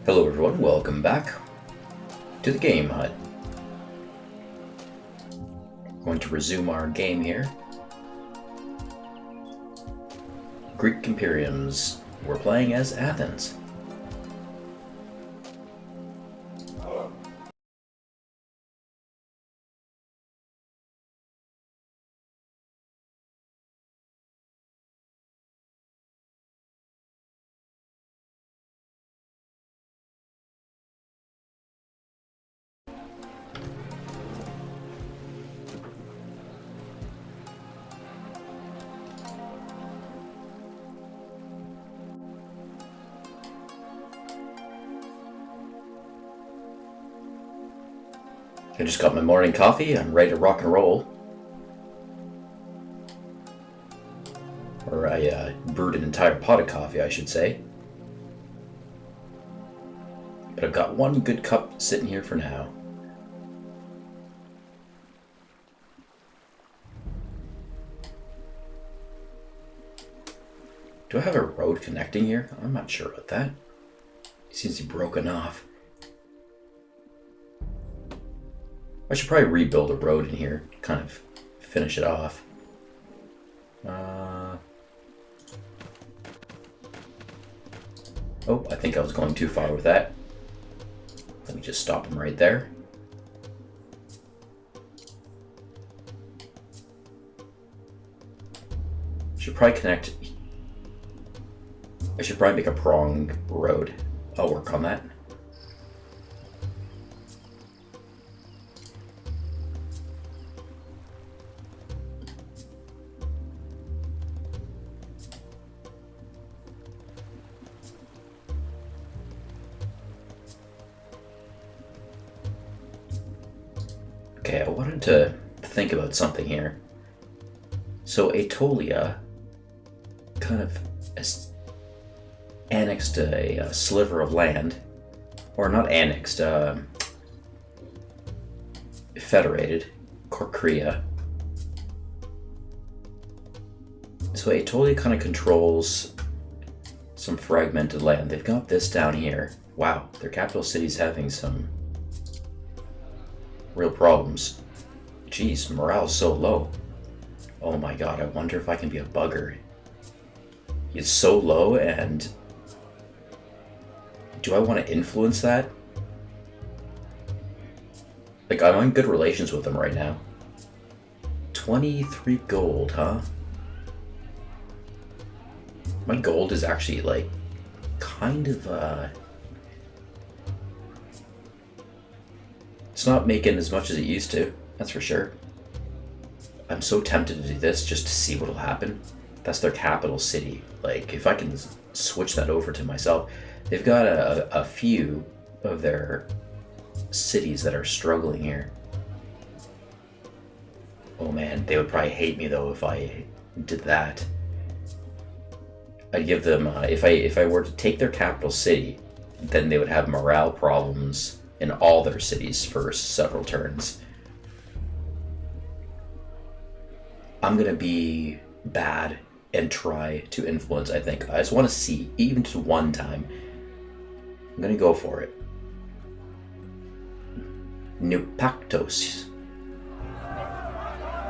Hello everyone, welcome back to the Game Hut. Going to resume our game here. Greek Imperiums. We're playing as Athens. I just got my morning coffee. I'm ready to rock and roll. Or I brewed an entire pot of coffee, I should say. But I've got one good cup sitting here for now. Do I have a road connecting here? I'm not sure about that. It seems to be broken off. I should probably rebuild a road in here, kind of finish it off. Oh, I think I was going too far with that. Let me just stop him right there. Should probably connect. I should probably make a prong road. I'll work on that. Okay, I wanted to think about something here. So Aetolia kind of annexed a sliver of land, or not annexed, federated Corcrea. So Aetolia kind of controls some fragmented land. They've got this down here. Wow, their capital city's having some real problems. Jeez, morale's so low. Oh my god, I wonder if I can be a bugger. It's so low, and do I want to influence that? Like, I'm in good relations with them right now. 23 gold, huh? My gold is actually, like, kind of, it's not making as much as it used to, that's for sure. I'm so tempted to do this just to see what'll happen. That's their capital city. Like, if I can switch that over to myself. They've got a few of their cities that are struggling here. Oh man, they would probably hate me though if I did that. I'd give them, if I were to take their capital city, then they would have morale problems in all their cities for several turns. I'm gonna be bad and try to influence, I think. I just want to see, even just one time. I'm gonna go for it. Nupactos.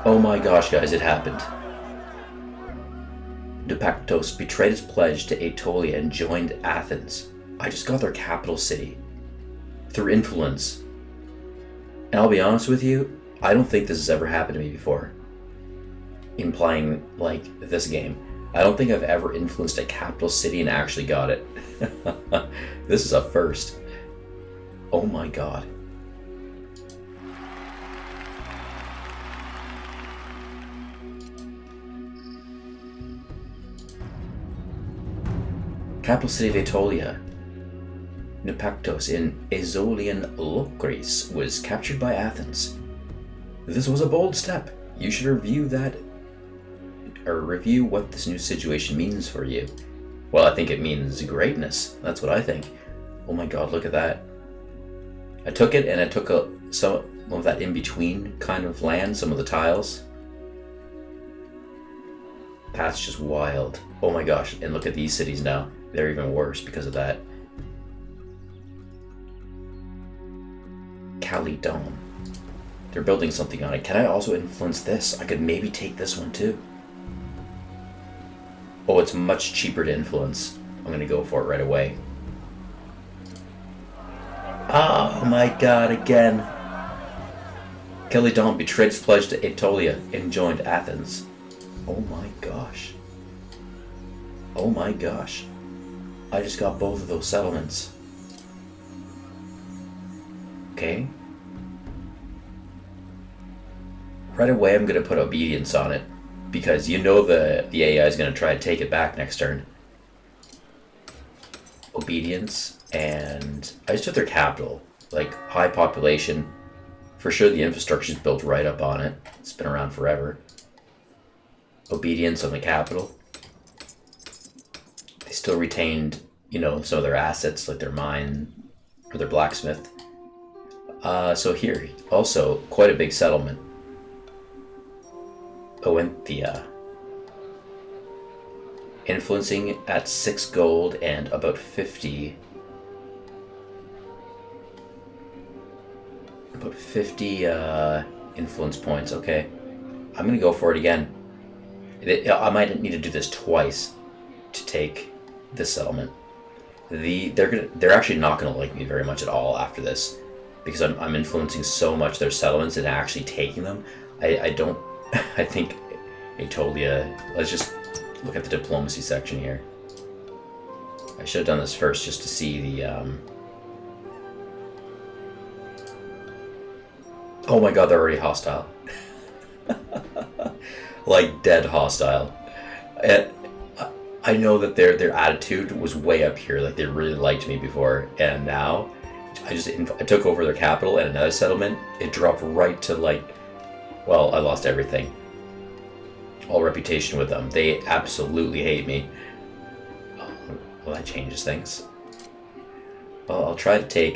Oh my gosh, guys, it happened. Nupactos betrayed his pledge to Aetolia and joined Athens. I just got their capital city through influence. And I'll be honest with you, I don't think this has ever happened to me before. In playing, like, this game. I don't think I've ever influenced a capital city and actually got it. This is a first. Oh my god. Capital city of Aetolia, Nupactos in Aeolian Locris, was captured by Athens. This was a bold step. You should review that, or review what this new situation means for you. Well, I think it means greatness. That's what I think. Oh my god, look at that. I took it, and I took some of that in-between kind of land, some of the tiles. That's just wild. Oh my gosh, and look at these cities now. They're even worse because of that. Calydon. They're building something on it. Can I also influence this? I could maybe take this one too. Oh, it's much cheaper to influence. I'm gonna go for it right away. Oh my god, again. Calydon betrayed its pledge to Aetolia and joined Athens. Oh my gosh. Oh my gosh. I just got both of those settlements. Okay. Right away I'm going to put obedience on it, because you know the AI is going to try to take it back next turn. Obedience, and I just took their capital. Like, high population. For sure the infrastructure's built right up on it. It's been around forever. Obedience on the capital. They still retained, you know, some of their assets, like their mine or their blacksmith. So here, also quite a big settlement. Oenthia. Influencing at 6 gold and about 50 influence points. Okay, I'm gonna go for it again. I might need to do this twice to take this settlement. They're actually not gonna like me very much at all after this, because I'm influencing so much their settlements and actually taking them. I don't. I think Aetolia. Let's just look at the diplomacy section here. I should have done this first just to see the. Oh my god, they're already hostile. Like, dead hostile. And I know that their attitude was way up here, like they really liked me before, and now I took over their capital and another settlement. It dropped right to, like, well, I lost everything. All reputation with them. They absolutely hate me. Well, that changes things. Well, I'll try to take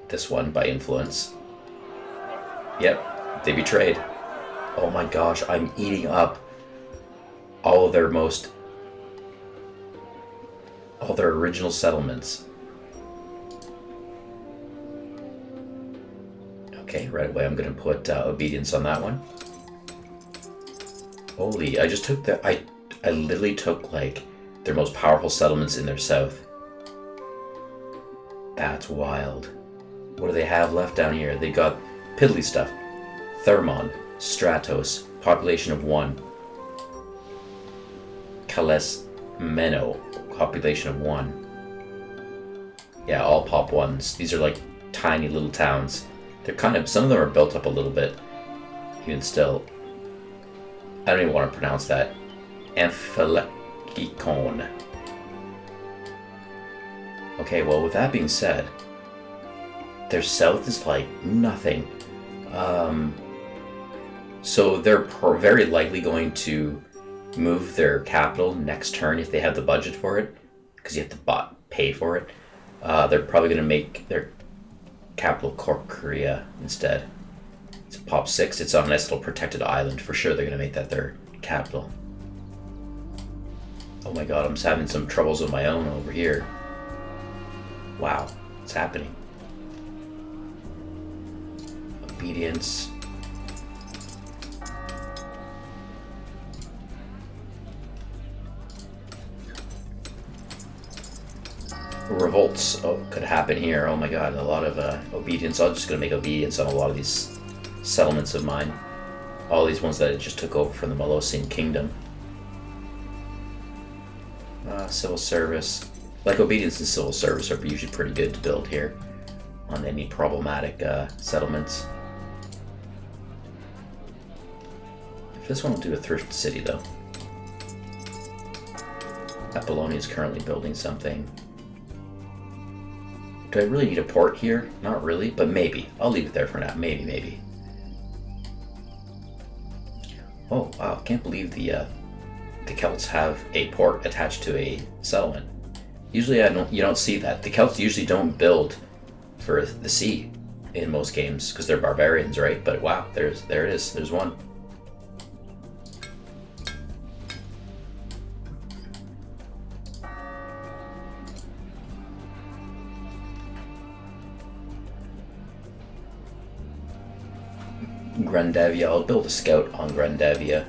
this one by influence. Yep, they betrayed. Oh my gosh, I'm eating up all their original settlements. Okay, right away I'm gonna put obedience on that one. Holy, I just took I literally took, like, their most powerful settlements in their south. That's wild. What do they have left down here? They got piddly stuff. Thermon, Stratos, population of 1. Kalesmeno, population of 1. Yeah, all pop 1s. These are like tiny little towns. They're kind of, some of them are built up a little bit. Even still. I don't even want to pronounce that. Amphilecikon. Okay, well, with that being said, their south is like nothing. So they're very likely going to move their capital next turn if they have the budget for it, because you have to pay for it. They're probably going to make their capital Korea instead. It's a pop 6. It's on a nice little protected island. For sure they're going to make that their capital. Oh my god, I'm having some troubles of my own over here. Wow, what's happening? Obedience. Revolts could happen here. Oh my god, a lot of obedience. I'm just going to make obedience on a lot of these settlements of mine. All these ones that I just took over from the Molossian Kingdom. Civil service. Like, obedience and civil service are usually pretty good to build here on any problematic settlements. If this one will do a thrift city, though. Apollonia is currently building something. Do I really need a port here? Not really, but maybe. I'll leave it there for now. Maybe. Oh, wow. Can't believe the Celts have a port attached to a settlement. Usually you don't see that. The Celts usually don't build for the sea in most games because they're barbarians, right? But wow, there it is. There's one. Grandavia. I'll build a scout on Grandavia.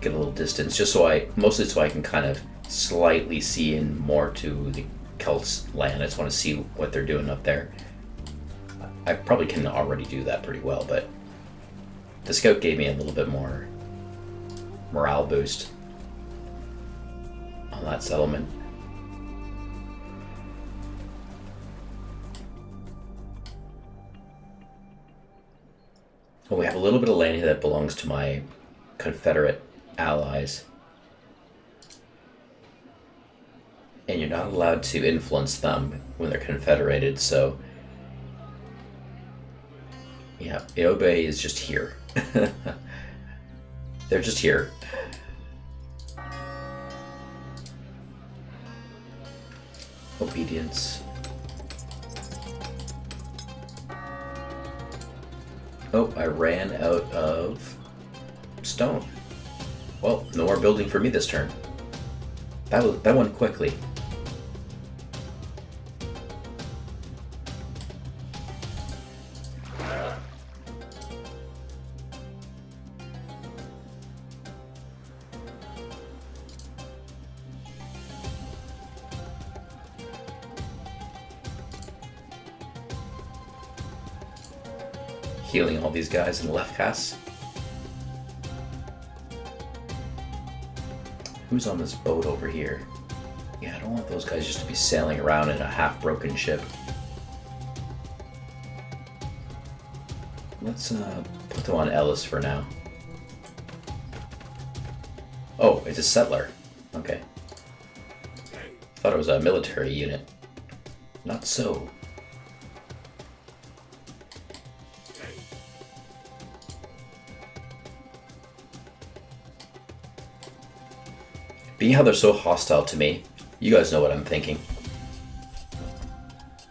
Get a little distance, just so mostly so I can kind of slightly see in more to the Celts' land. I just want to see what they're doing up there. I probably can already do that pretty well, but the scout gave me a little bit more morale boost on that settlement. Well, we have a little bit of land here that belongs to my Confederate allies. And you're not allowed to influence them when they're confederated, so... yeah, Iobe is just here. They're just here. Obedience. Oh, I ran out of stone. Well, no more building for me this turn. That went quickly. Healing all these guys in left cast. Who's on this boat over here? Yeah, I don't want those guys just to be sailing around in a half-broken ship. Let's put them on Ellis for now. Oh, it's a settler. Okay. Thought it was a military unit. Not so. Being how they're so hostile to me, you guys know what I'm thinking.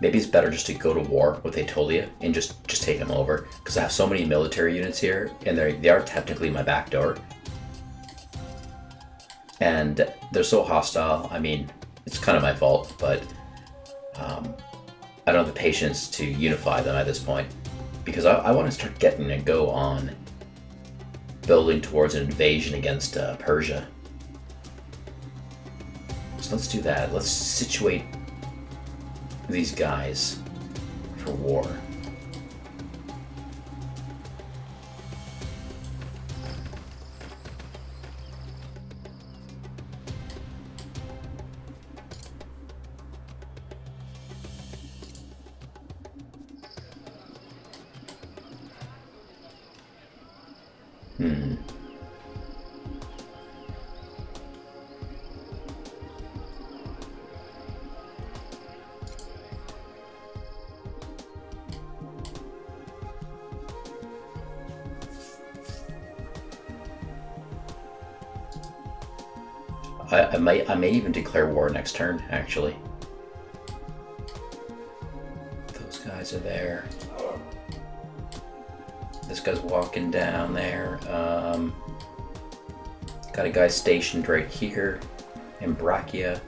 Maybe it's better just to go to war with Aetolia and just take them over, because I have so many military units here, and they are technically my back door. And they're so hostile. I mean, it's kind of my fault, but I don't have the patience to unify them at this point, because I want to start getting a go on building towards an invasion against Persia. So let's do that. Let's situate these guys for war. I may even declare war next turn, actually. Those guys are there. This guy's walking down there. Got a guy stationed right here in Brachia.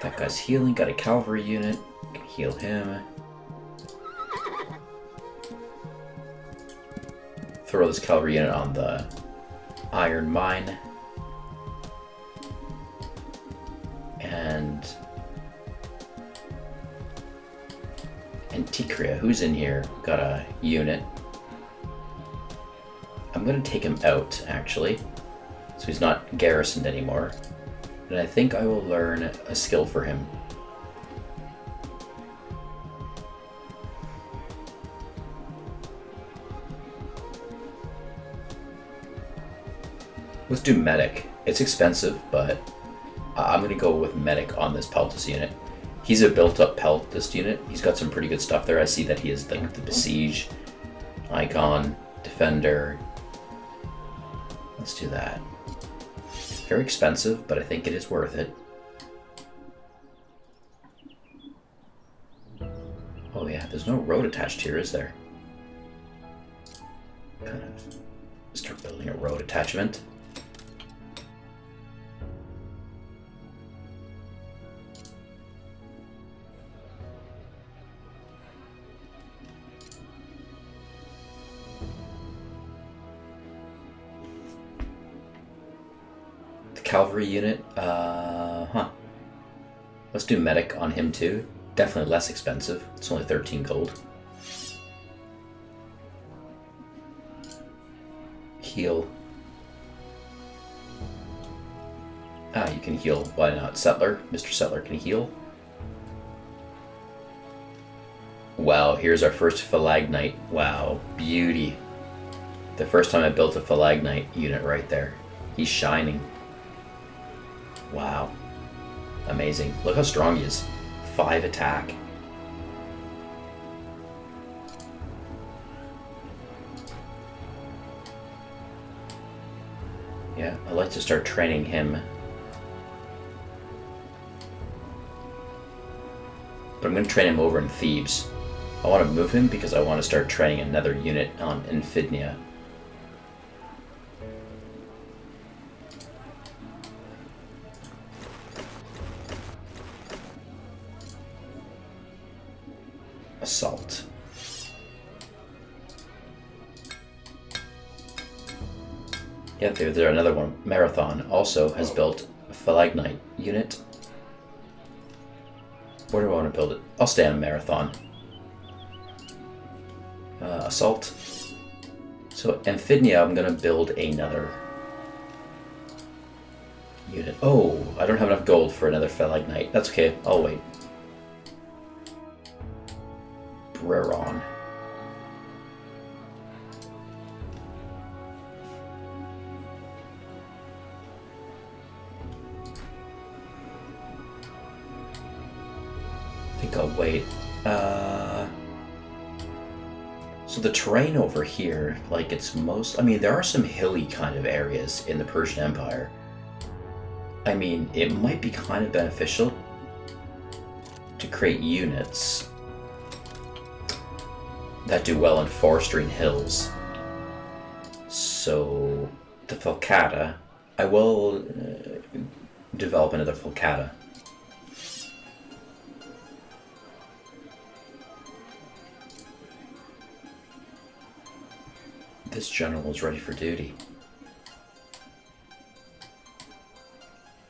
That guy's healing, got a cavalry unit, can heal him. Throw this cavalry unit on the iron mine. And Antiquria, who's in here, got a unit. I'm gonna take him out, actually, so he's not garrisoned anymore. And I think I will learn a skill for him. Let's do medic. It's expensive, but I'm going to go with medic on this Peltus unit. He's a built-up Peltus unit. He's got some pretty good stuff there. I see that he is like the Besiege, Icon, Defender. Let's do that. very expensive, but I think it is worth it. Oh yeah, there's no road attached here, is there? Kind of start building a road attachment. The cavalry unit, let's do medic on him too. Definitely less expensive. It's only 13 gold. Heal. You can heal. Why not? Settler. Mr. Settler can heal. Wow, here's our first Phalagnite. Wow, beauty. The first time I built a Phalagnite unit right there. He's shining. Wow. Amazing. Look how strong he is. 5 attack. Yeah, I'd like to start training him. But I'm going to train him over in Thebes. I want to move him because I want to start training another unit on Infidia. Assault. Yeah, there's another one. Marathon also has built a Phalagnite unit. Where do I want to build it? I'll stay on Marathon. Assault. So Infidia, I'm going to build another unit. Oh, I don't have enough gold for another Phalagnite. That's okay. I'll wait. Breron. I think I'll wait. So the terrain over here, like it's most... I mean, there are some hilly kind of areas in the Persian Empire. I mean, it might be kind of beneficial to create units that do well in forestry and hills. So the Falcata, I will develop another Falcata. This general is ready for duty.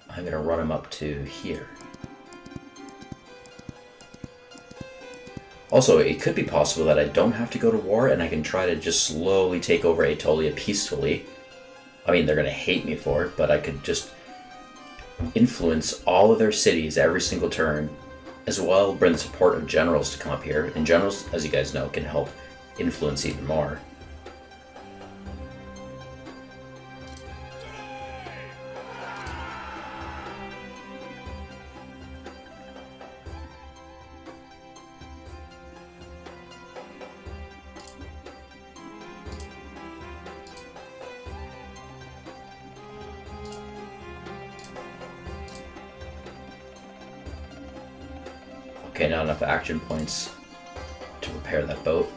I'm going to run him up to here. Also, it could be possible that I don't have to go to war and I can try to just slowly take over Aetolia peacefully. I mean, they're going to hate me for it, but I could just influence all of their cities every single turn, as well bring the support of generals to come up here. And generals, as you guys know, can help influence even more. Okay, not enough action points to repair that boat.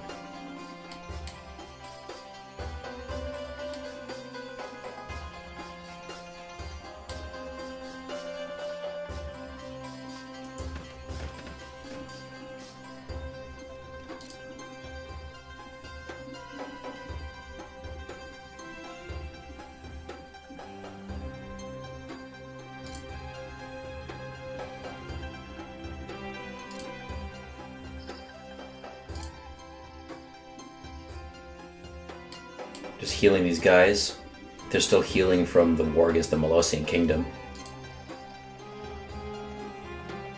Just healing these guys. They're still healing from the war against the Molossian kingdom.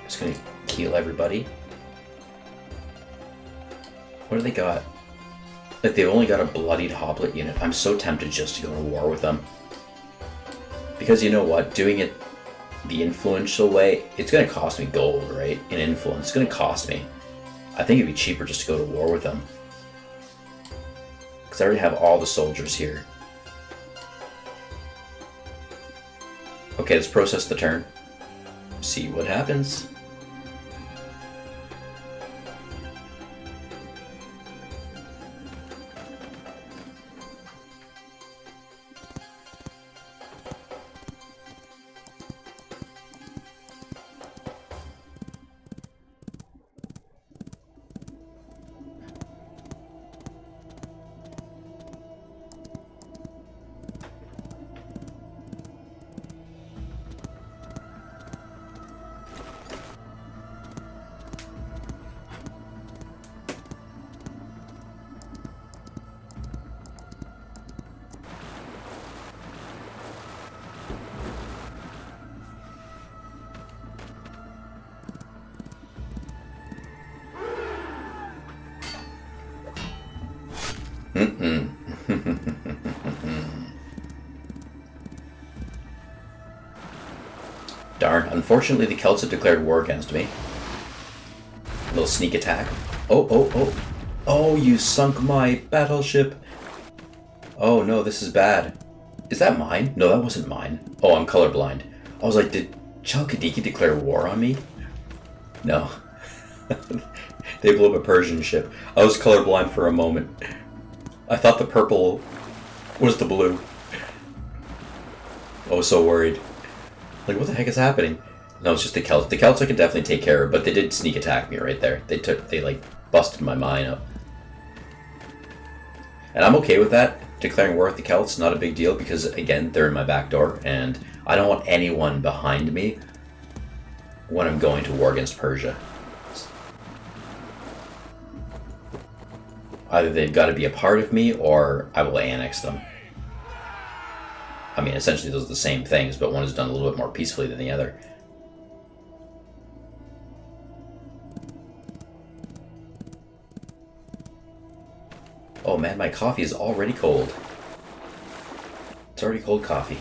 Just gonna heal everybody. What do they got? Like, they've only got a bloodied hoplite unit. I'm so tempted just to go to war with them. Because you know what? Doing it the influential way, it's gonna cost me gold, right? In influence, it's gonna cost me. I think it'd be cheaper just to go to war with them. Because I already have all the soldiers here. Okay, let's process the turn. See what happens. Darn. Unfortunately, the Celts have declared war against me. A little sneak attack. Oh. Oh, you sunk my battleship. Oh no, this is bad. Is that mine? No, that wasn't mine. Oh, I'm colorblind. I was like, did Chalkidiki declare war on me? No. They blew up a Persian ship. I was colorblind for a moment. I thought the purple was the blue. I was so worried. Like, what the heck is happening? No, it's just the Celts. The Celts I could definitely take care of, but they did sneak attack me right there. They like busted my mine up. And I'm okay with that. Declaring war at the Celts, not a big deal, because again, they're in my back door, and I don't want anyone behind me when I'm going to war against Persia. Either they've got to be a part of me, or I will annex them. I mean, essentially those are the same things, but one is done a little bit more peacefully than the other. Oh man, my coffee is already cold. It's already cold coffee.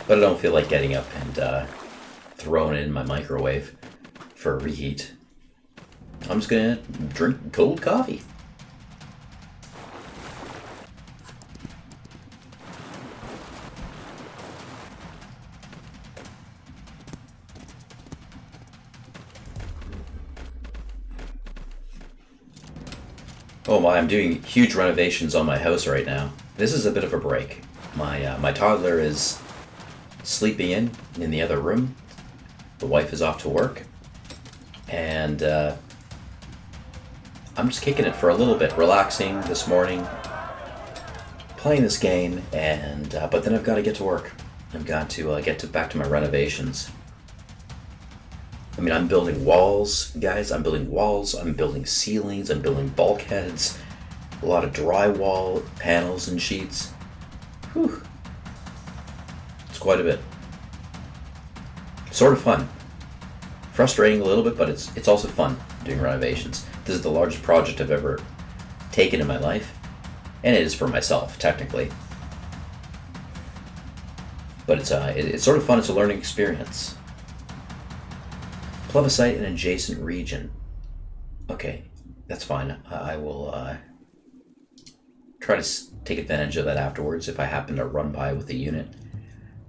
But I don't feel like getting up and throwing it in my microwave for a reheat. I'm just gonna drink cold coffee. Oh my, I'm doing huge renovations on my house right now. This is a bit of a break. My toddler is sleeping in the other room. The wife is off to work. And I'm just kicking it for a little bit, relaxing this morning, playing this game, and but then I've got to get to work. I've got to back to my renovations. I mean, I'm building walls, guys. I'm building walls. I'm building ceilings. I'm building bulkheads. A lot of drywall panels and sheets. Whew. It's quite a bit. Sort of fun. Frustrating a little bit, but it's also fun doing renovations. This is the largest project I've ever taken in my life, and it is for myself, technically. But it's sort of fun. It's a learning experience. Plebiscite an adjacent region. Okay, that's fine. I will try to take advantage of that afterwards if I happen to run by with a unit.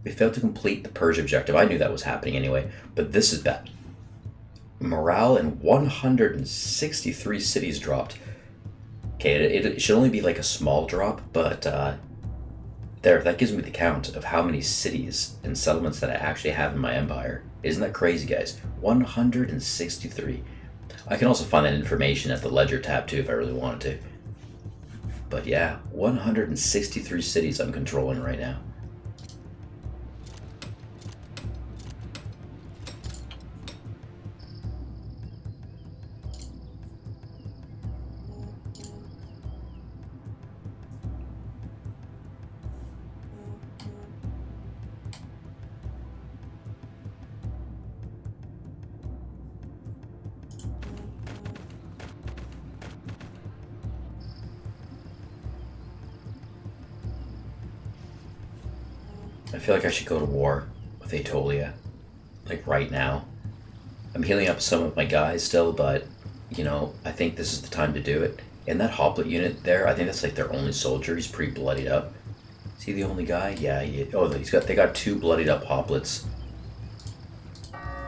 We failed to complete the Purge objective. I knew that was happening anyway, but this is bad. Morale in 163 cities dropped. Okay, it should only be like a small drop, but that gives me the count of how many cities and settlements that I actually have in my empire. Isn't that crazy, guys? 163. I can also find that information at the Ledger tab too if I really wanted to. But yeah, 163 cities I'm controlling right now. I feel like I should go to war with Aetolia, like right now. I'm healing up some of my guys still, but, you know, I think this is the time to do it. And that Hoplet unit there, I think that's like their only soldier. He's pretty bloodied up. Is he the only guy? Yeah. They got 2 bloodied up hoplites.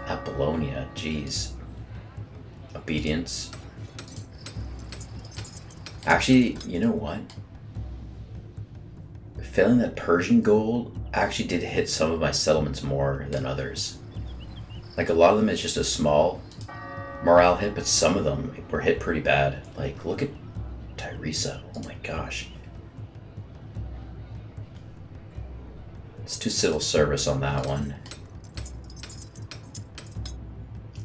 Apollonia, jeez. Obedience. Actually, you know what? Failing that Persian gold actually did hit some of my settlements more than others. Like, a lot of them is just a small morale hit, but some of them were hit pretty bad. Like, look at Tyresa. Oh my gosh. Let's do civil service on that one.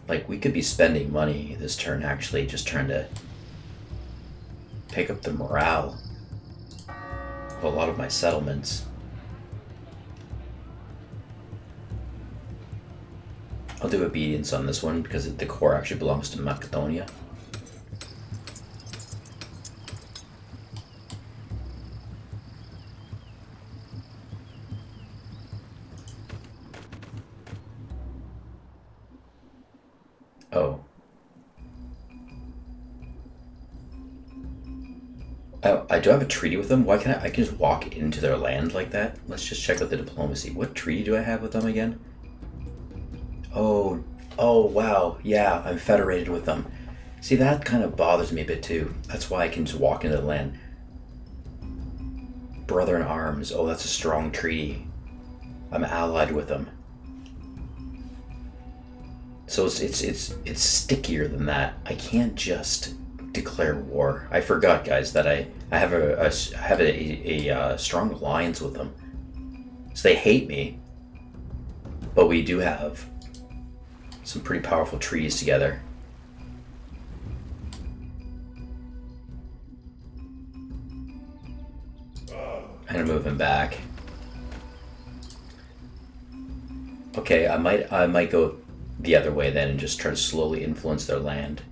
Like, we could be spending money this turn, actually, just trying to pick up the morale of a lot of my settlements. I'll do obedience on this one because the core actually belongs to Macedonia. Oh. I do have a treaty with them. Why can't I can just walk into their land like that? Let's just check out the diplomacy. What treaty do I have with them again? Oh, wow. Yeah, I'm federated with them. See, that kind of bothers me a bit too. That's why I can just walk into the land. Brother in arms. Oh, that's a strong treaty. I'm allied with them. So it's stickier than that. I can't just declare war. I forgot, guys, that I have a strong alliance with them. So they hate me, but we do have some pretty powerful treaties together. I'm gonna move him back. Okay, I might go the other way then and just try to slowly influence their land.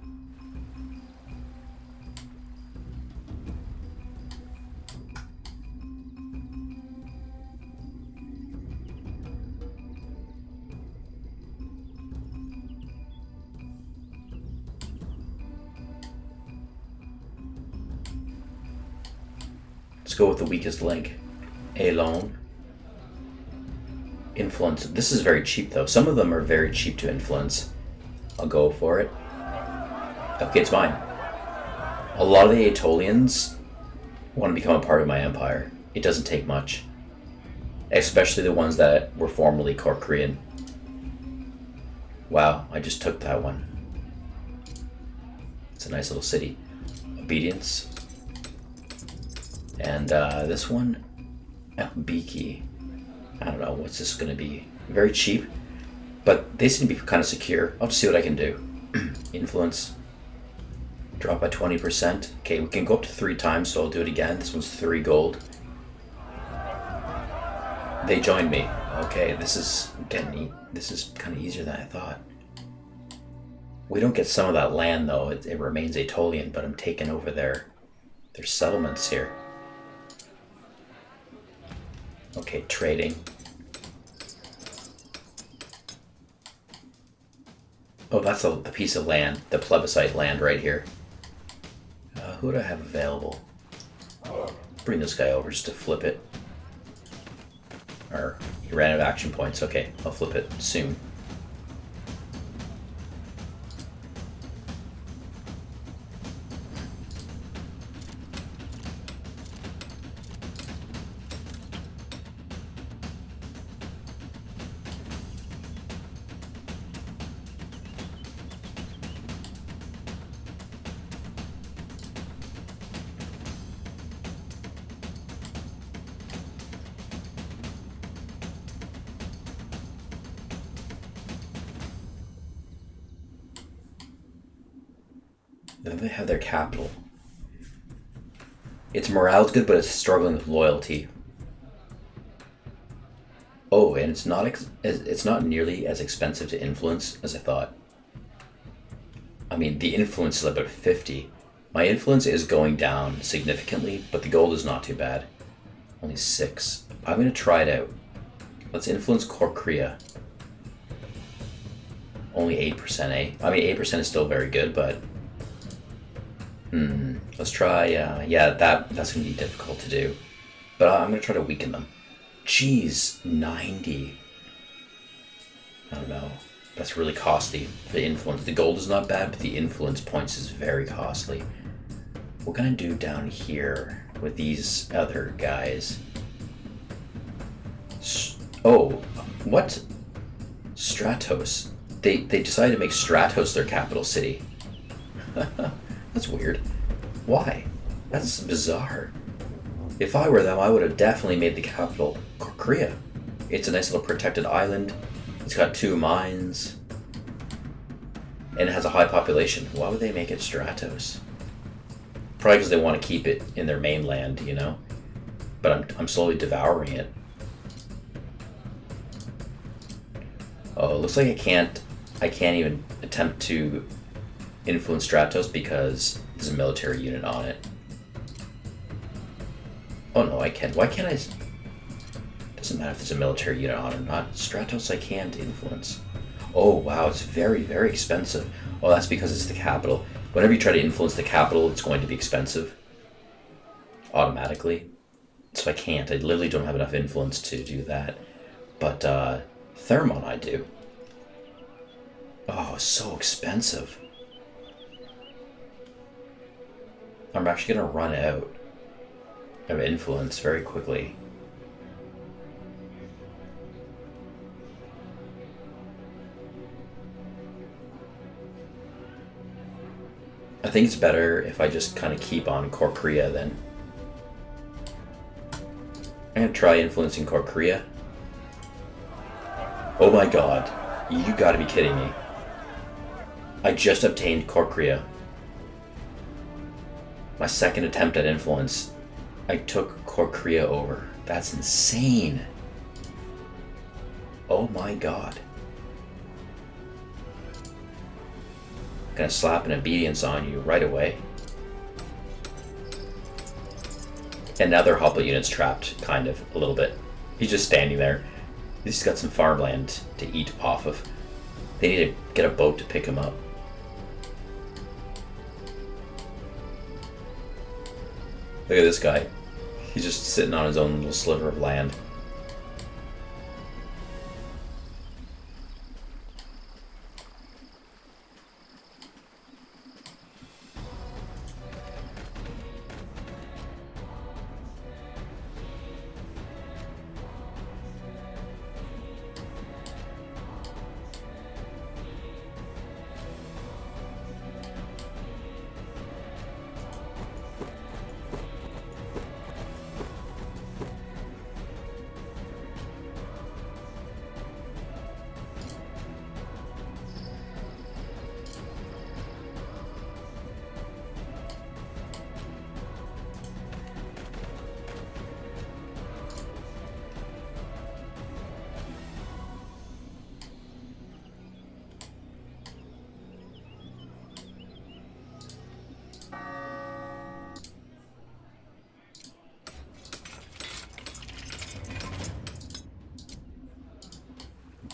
Let's go with the weakest link. Alone. Influence. This is very cheap though. Some of them are very cheap to influence. I'll go for it. Okay, it's mine. A lot of the Aetolians want to become a part of my empire. It doesn't take much. Especially the ones that were formerly Korean. Wow, I just took that one. It's a nice little city. Obedience. And this one, Biki. I don't know, what's this going to be? Very cheap, but they seem to be kind of secure. I'll just see what I can do. Influence. Drop by 20%. Okay, we can go up to 3 times, so I'll do it again. This one's 3 gold. They joined me. Okay, this is kind of easier than I thought. We don't get some of that land, though. It remains Aetolian, but I'm taking over their settlements here. Okay, trading. Oh, that's the piece of land, the plebiscite land right here. Who do I have available? Bring this guy over just to flip it. Or, he ran out of action points. Okay, I'll flip it soon. Then they have their capital. Its morale's good, but it's struggling with loyalty. Oh, and it's not nearly as expensive to influence as I thought. I mean, the influence is about 50. My influence is going down significantly, but the gold is not too bad. Only 6. I'm gonna try it out. Let's influence Korea. Only 8%, eh? I mean, 8% is still very good, but let's try, yeah, that's going to be difficult to do. But I'm going to try to weaken them. Jeez, 90. I don't know. That's really costly. The influence. The gold is not bad, but the influence points is very costly. What can I do down here with these other guys? Oh, what? Stratos. They decided to make Stratos their capital city. That's weird. Why? That's bizarre. If I were them, I would have definitely made the capital Korea. It's a nice little protected island. It's got 2 mines. And it has a high population. Why would they make it Stratos? Probably because they want to keep it in their mainland, you know? But I'm slowly devouring it. Oh, it looks like I can't even attempt to influence Stratos because there's a military unit on it. Oh no, I can. Why can't I? Doesn't matter if there's a military unit on it or not. Stratos I can't influence. Oh wow, it's very, very expensive. Oh, that's because it's the capital. Whenever you try to influence the capital, it's going to be expensive. Automatically. So I can't. I literally don't have enough influence to do that. But Thermon I do. Oh, so expensive. I'm actually going to run out of influence very quickly. I think it's better if I just kind of keep on Korea then. I'm going to try influencing Korea. Oh my god. You gotta be kidding me. I just obtained Korea. My second attempt at influence. I took Korea over. That's insane. Oh my god. Gonna slap an obedience on you right away. And now their Hopple unit's trapped, kind of, a little bit. He's just standing there. He's got some farmland to eat off of. They need to get a boat to pick him up. Look at this guy. He's just sitting on his own little sliver of land.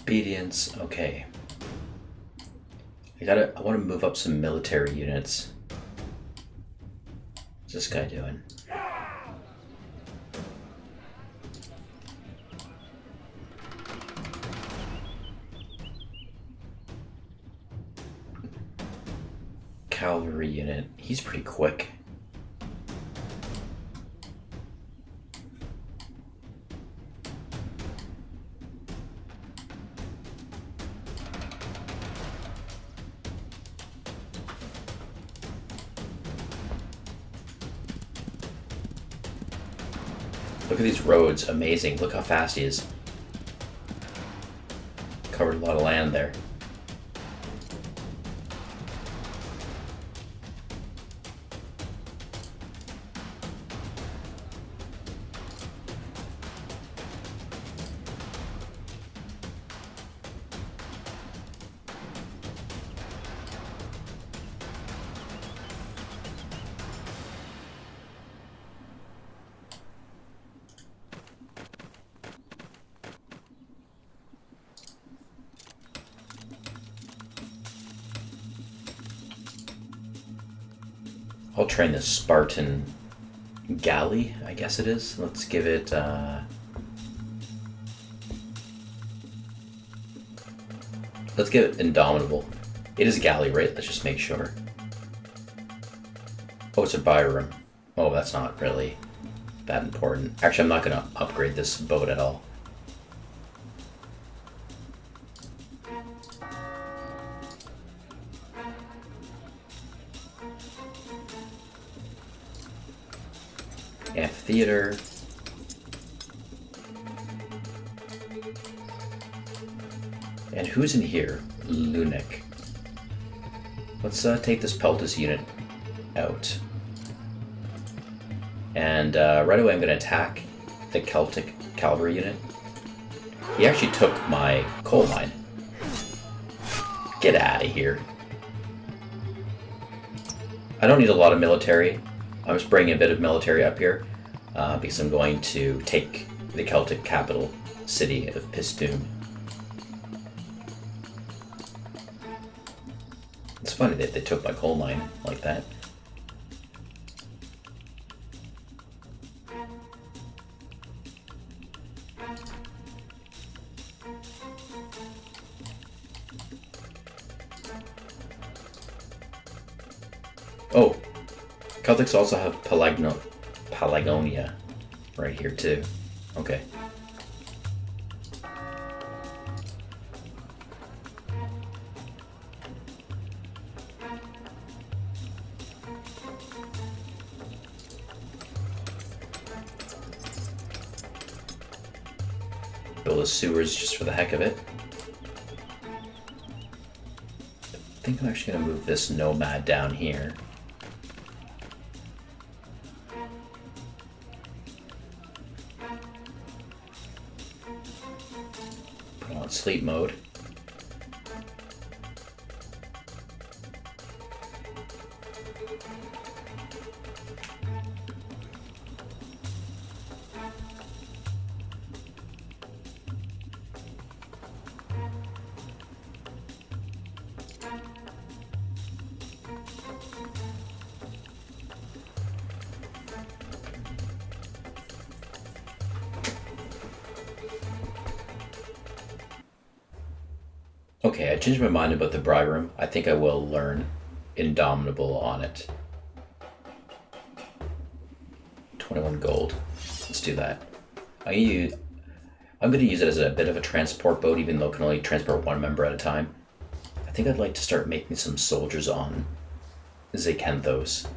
Obedience, okay. I want to move up some military units. What's this guy doing? Cavalry unit, he's pretty quick. Look at these roads, amazing. Look how fast he is. Covered a lot of land there. I'll train the Spartan Galley, I guess it is. Let's give it... let's give it Indomitable. It is Galley, right? Let's just make sure. Oh, it's a Byram. Oh, that's not really that important. Actually, I'm not going to upgrade this boat at all. Amphitheater. And who's in here? Lunik. Let's take this Peltus unit out. And right away I'm going to attack the Celtic cavalry unit. He actually took my coal mine. Get out of here. I don't need a lot of military. I'm just bringing a bit of military up here because I'm going to take the Celtic capital city of Pistoon. It's funny that they took my coal mine like that. Oh, Celtics also have Pelagonia right here too. Okay. Build a sewers just for the heck of it. I think I'm actually going to move this nomad down here. Put on sleep mode. Okay, I changed my mind about the bribe room. I think I will learn Indomitable on it. 21 gold. Let's do that. I'm going to use it as a bit of a transport boat, even though it can only transport one member at a time. I think I'd like to start making some soldiers on Zakynthos.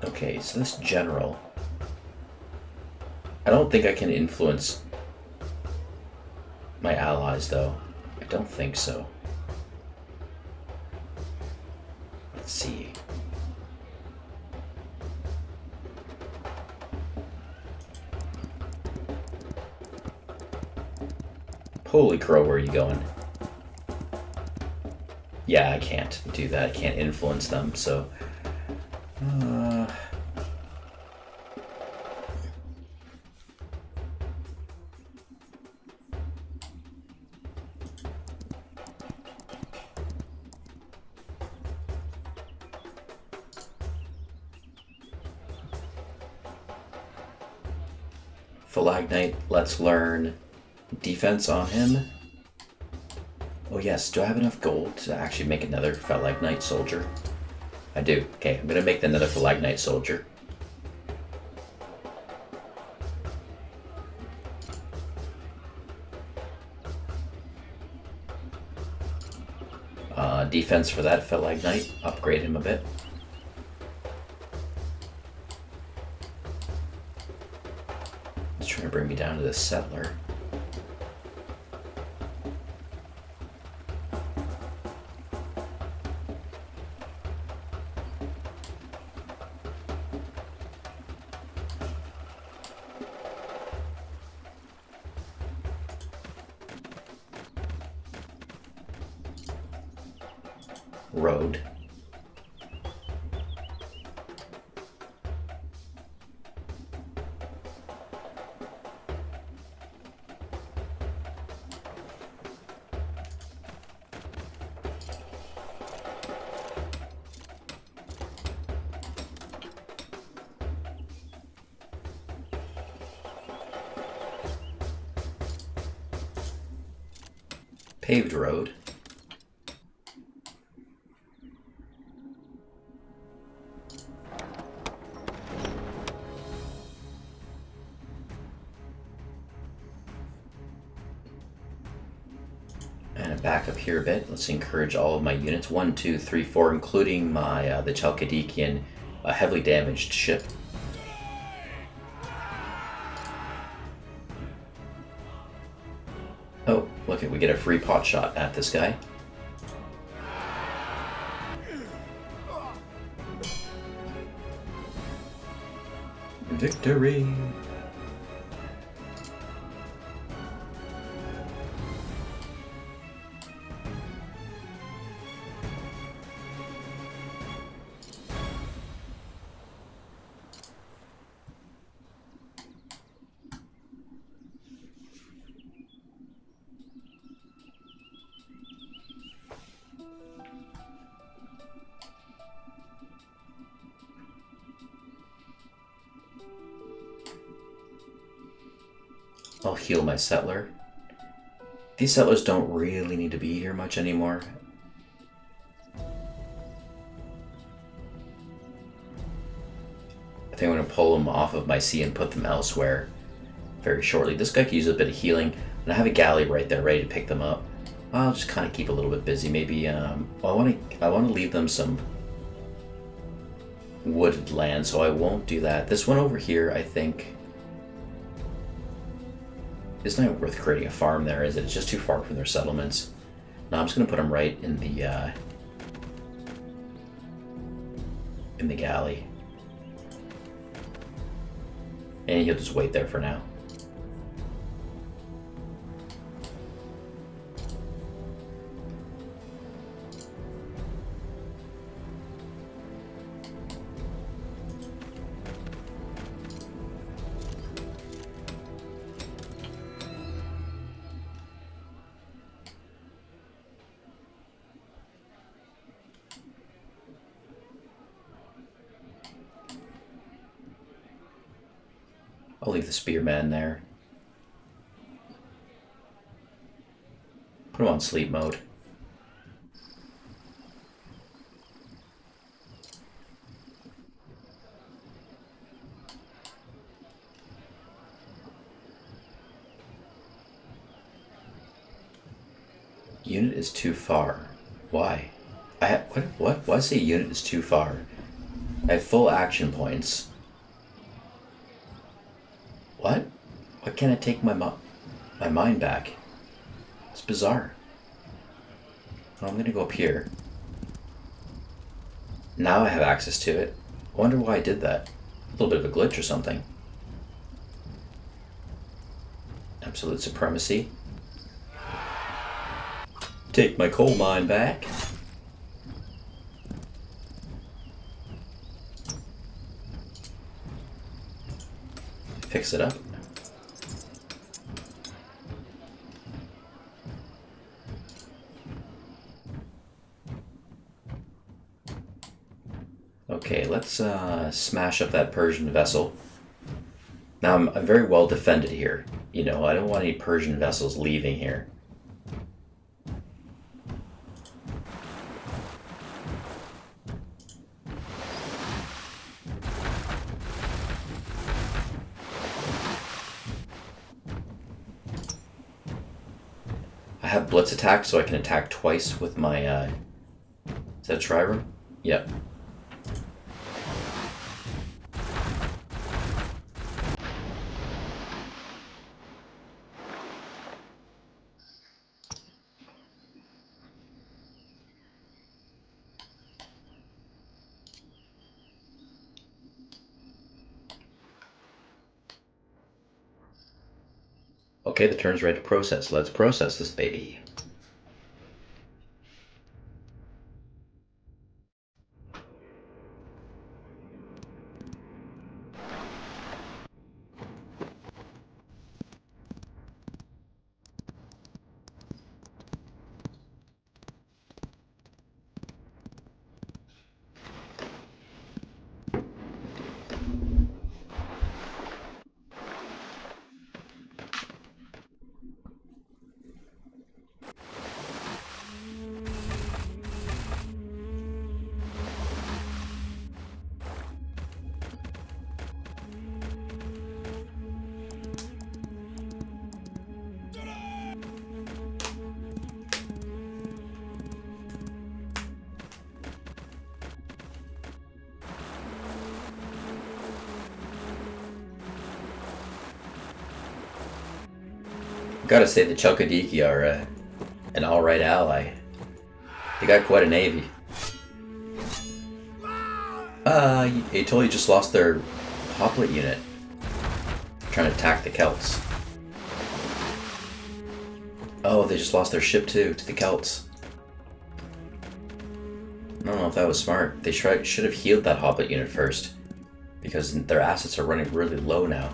Okay, so this general... I don't think I can influence my allies, though. I don't think so. Let's see. Holy crow, where are you going? Yeah, I can't do that. I can't influence them, so... Phalagnite, let's learn defense on him. Oh yes, do I have enough gold to actually make another Phalagnite soldier? I do. Okay, I'm gonna make another Phalagnite soldier. Defense for that Phalagnite, upgrade him a bit. He's trying to bring me down to this settler. Road. paved road. And back up here a bit. Let's encourage all of my units. 1, 2, 3, 4, including my the Chalcidican heavily damaged ship. Oh, look it, we get a free pot shot at this guy. Victory! I'll heal my settler. These settlers don't really need to be here much anymore. I think I'm going to pull them off of my sea and put them elsewhere very shortly. This guy could use a bit of healing, and I have a galley right there ready to pick them up. I'll just kind of keep a little bit busy. Maybe I want to leave them some wooded land, so I won't do that. This one over here, I think, it's not worth creating a farm there, is it? It's just too far from their settlements. No, I'm just going to put them right in the galley. And he'll just wait there for now. I'll leave the spearman there. Put him on sleep mode. Unit is too far. Why? What? Why say unit is too far? I have full action points. What? Why can't I take my mind back? It's bizarre. Well, I'm gonna go up here. Now I have access to it. I wonder why I did that. A little bit of a glitch or something. Absolute supremacy. Take my coal mine back. Fix it up. Okay, let's smash up that Persian vessel. Now I'm very well defended here. You know, I don't want any Persian vessels leaving here. I have blitz attack, so I can attack twice with my, is that a trireme? Yep. Okay, the turn's ready to process. Let's process this baby. Gotta say the Chalkidiki are an alright ally. They got quite a navy. Aetolia just lost their hoplite unit. Trying to attack the Celts. Oh, they just lost their ship too, to the Celts. I don't know if that was smart. They should have healed that hoplite unit first. Because their assets are running really low now.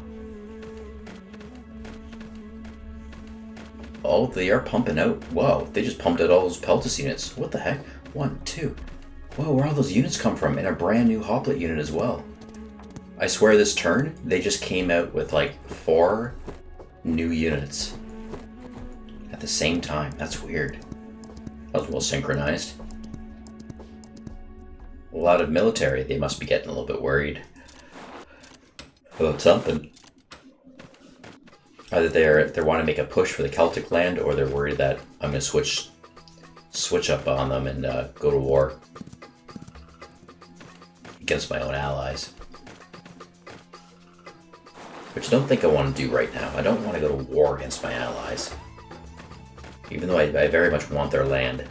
Oh, they are pumping out. Whoa, they just pumped out all those Peltus units. What the heck? 1, 2. Whoa, where all those units come from? And a brand new hoplite unit as well. I swear this turn, they just came out with like 4 new units. At the same time. That's weird. That was well synchronized. A lot of military, they must be getting a little bit worried about something. Either they want to make a push for the Celtic land, or they're worried that I'm going to switch up on them and go to war against my own allies. Which I don't think I want to do right now. I don't want to go to war against my allies. Even though I very much want their land.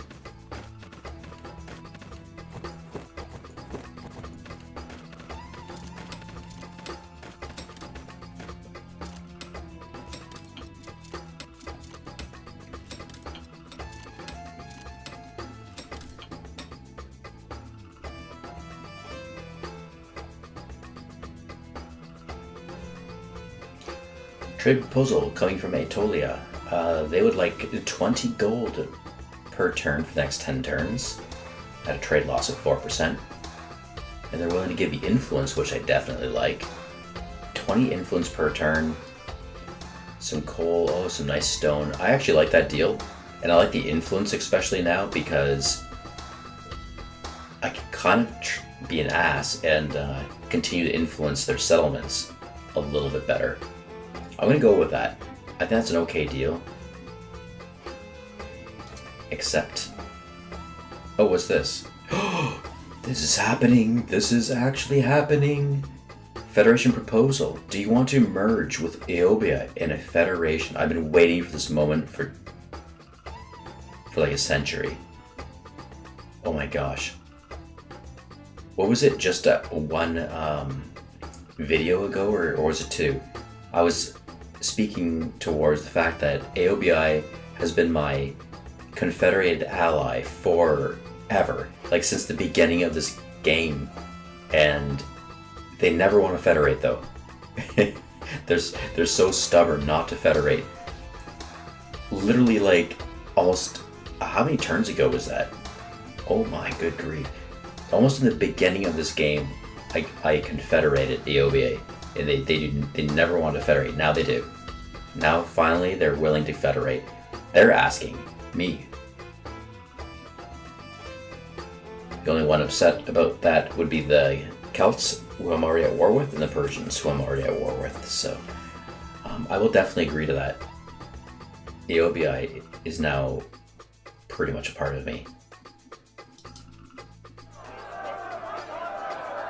Trade proposal coming from Aetolia. They would like 20 gold per turn for the next 10 turns at a trade loss of 4%. And they're willing to give me influence, which I definitely like. 20 influence per turn. Some coal, oh, some nice stone. I actually like that deal. And I like the influence especially now because I can kind of be an ass and continue to influence their settlements a little bit better. I'm going to go with that. I think that's an okay deal. Except... oh, what's this? This is happening! This is actually happening! Federation proposal. Do you want to merge with Eobia in a federation? I've been waiting for this moment for like a century. Oh my gosh. What was it? Just one video ago, or was it 2? I was speaking towards the fact that AOBI has been my confederated ally forever, like since the beginning of this game, and they never want to federate though. They're so stubborn not to federate. Literally, like almost how many turns ago was that? Oh my good grief! Almost in the beginning of this game, I confederated AOBA. And they never wanted to federate. Now they do. Now finally they're willing to federate. They're asking me. The only one upset about that would be the Celts, who I'm already at war with, and the Persians, who I'm already at war with. So I will definitely agree to that. AOBI is now pretty much a part of me.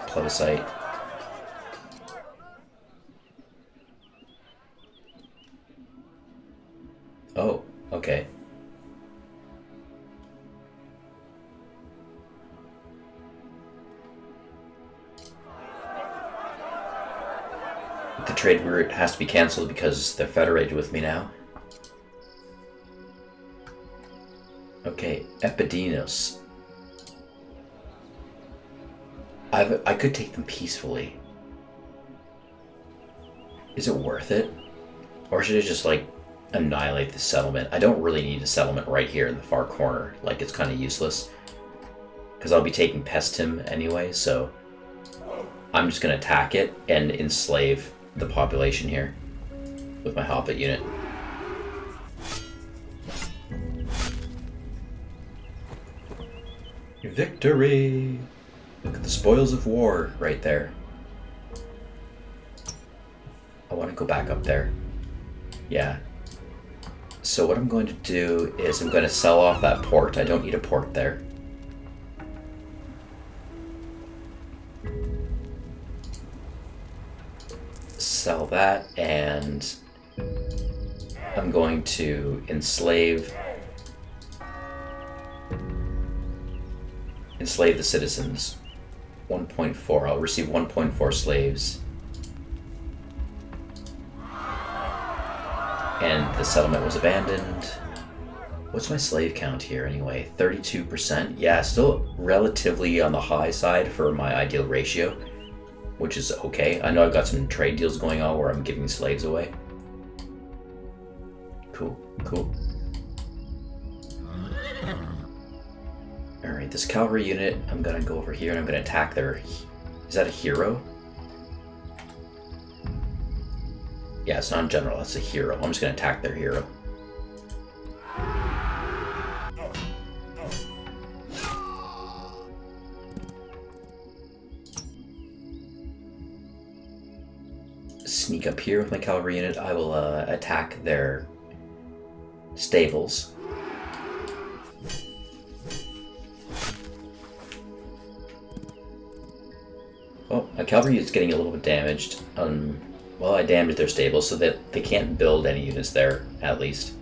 Plebiscite. Oh, okay. The trade route has to be cancelled because they're federated with me now. Okay, Epidinos. I could take them peacefully. Is it worth it? Or should I just like annihilate the settlement? I don't really need a settlement right here in the far corner. Like, it's kind of useless because I'll be taking Pestim anyway, so I'm just going to attack it and enslave the population here with my Hobbit unit. Victory! Look at the spoils of war right there. I want to go back up there. Yeah. So what I'm going to do is I'm going to sell off that port. I don't need a port there. Sell that, and I'm going to enslave the citizens. 1.4. I'll receive 1.4 slaves. And the settlement was abandoned. What's my slave count here anyway? 32%? Yeah, still relatively on the high side for my ideal ratio, which is okay. I know I've got some trade deals going on where I'm giving slaves away. Cool, cool. Alright, this cavalry unit, I'm gonna go over here and I'm gonna attack their... Is that a hero? Yeah, it's not a general, that's a hero. I'm just gonna attack their hero. Sneak up here with my cavalry unit. I will attack their stables. Oh, my cavalry is getting a little bit damaged. Well, I damaged their stables so that they can't build any units there, at least.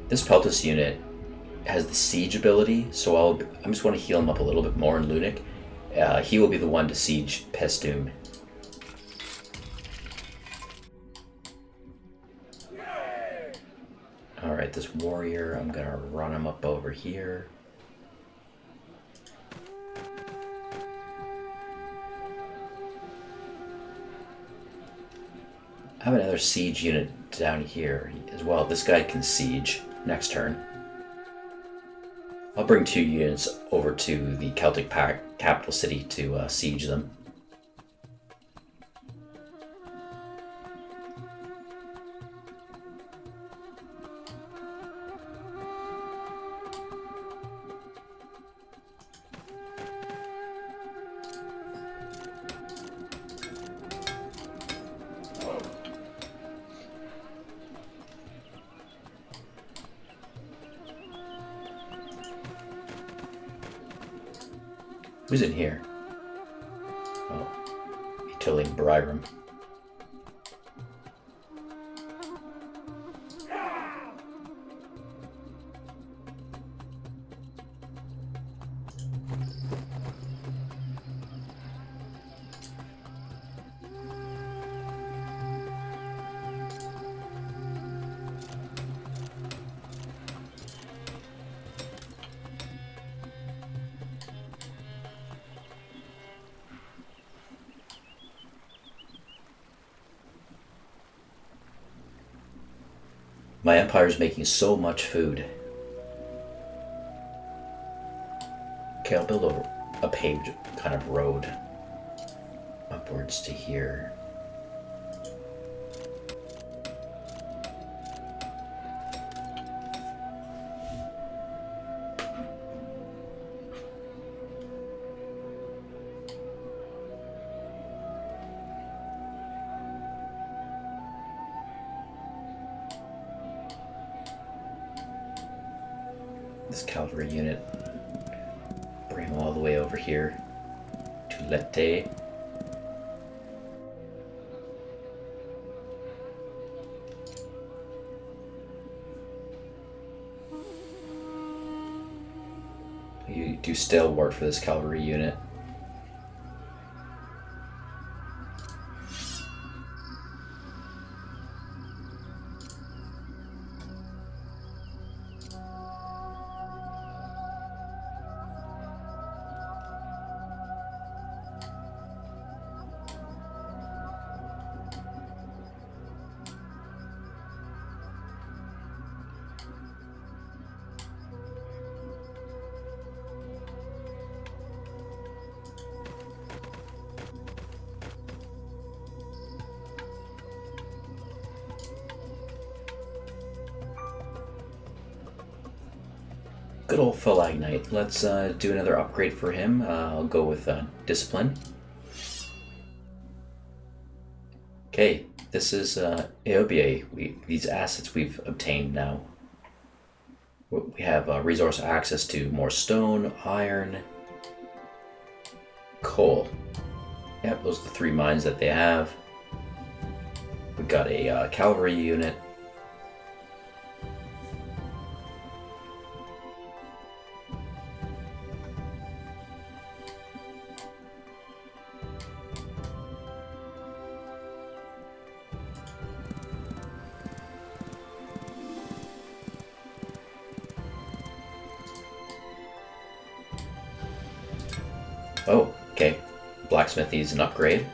This Peltus unit has the siege ability, so I'm just going to heal him up a little bit more in Lunic. He will be the one to siege Paestum. Alright, this warrior, I'm gonna run him up over here. I have another siege unit down here as well. This guy can siege next turn. I'll bring 2 units over to the Celtic capital city to siege them. Who's in here? Oh, Tilling Bryram. My empire's making so much food. Okay, I'll build a paved kind of road upwards to here. This cavalry unit, bring them all the way over here to Lette. You do stalwart for this cavalry unit. Good old Phalagnite. Let's do another upgrade for him. I'll go with Discipline. Okay, this is Eobier. These assets we've obtained now. We have resource access to more stone, iron, coal. Yep, those are the 3 mines that they have. Got a cavalry unit. Oh, okay. Blacksmith needs an upgrade.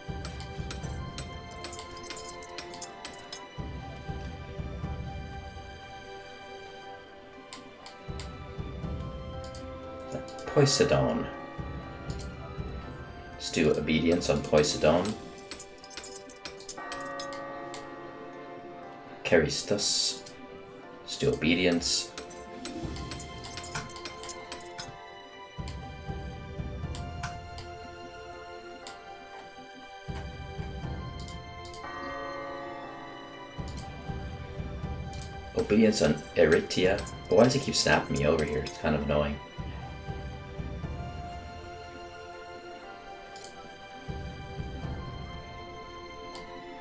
Poseidon. Let's do obedience on Poseidon. Caristus. Let's do obedience. Obedience on Eritia. Why does he keep snapping me over here? It's kind of annoying.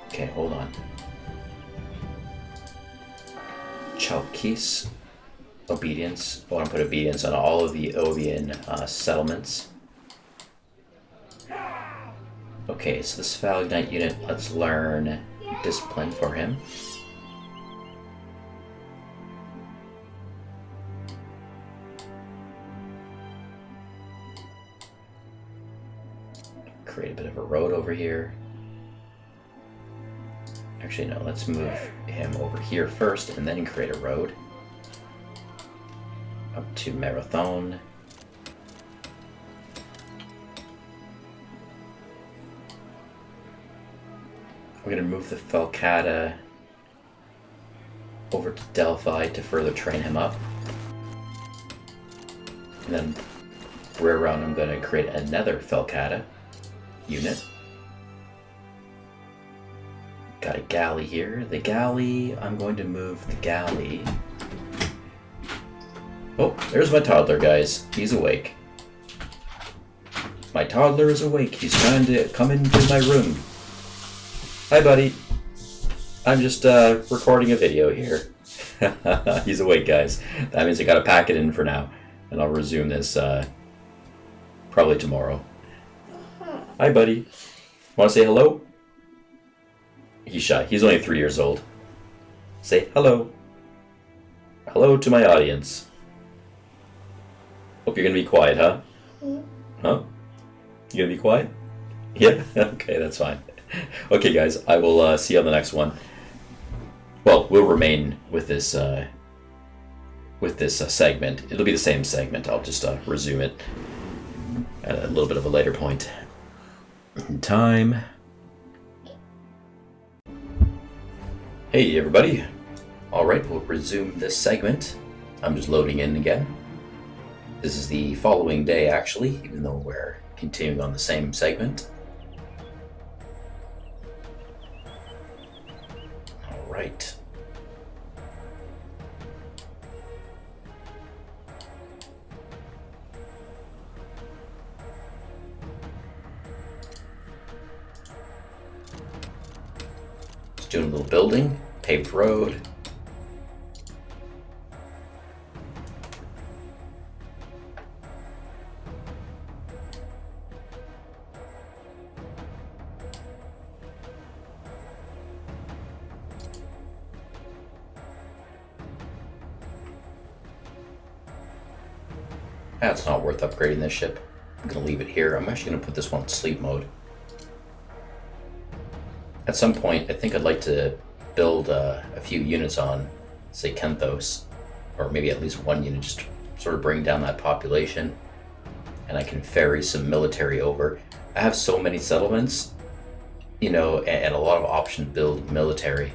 Okay, hold on. Chalkis. Obedience. I want to put obedience on all of the Ovian settlements. Okay, so this Phalignite unit, let's learn discipline for him. Create a bit of a road over here. Actually, no, let's move him over here first and then create a road. Up to Marathon. We're going to move the Falcata over to Delphi to further train him up. And then rear round, I'm going to create another Falcata unit. Got a galley here. The galley, I'm going to move the galley. Oh, there's my toddler, guys. He's awake. My toddler is awake. He's trying to come into my room. Hi, buddy. I'm just recording a video here. He's awake, guys. That means I gotta pack it in for now. And I'll resume this probably tomorrow. Hi, buddy. Want to say hello? He's shy. He's only 3 years old. Say hello. Hello to my audience. Hope you're gonna be quiet, huh? Huh? You gonna be quiet? Yeah? Okay, that's fine. Okay, guys, I will see you on the next one. Well, we'll remain with this segment. It'll be the same segment. I'll just resume it at a little bit of a later point in time. Hey, everybody. All right, we'll resume this segment. I'm just loading in again. This is the following day, actually, even though we're continuing on the same segment. All right. Just doing a little building, paved road. That's not worth upgrading this ship. I'm going to leave it here. I'm actually going to put this one in sleep mode. At some point, I think I'd like to build a few units on, say, Kenthos, or maybe at least one unit, just to sort of bring down that population, and I can ferry some military over. I have so many settlements, you know, and a lot of option build military,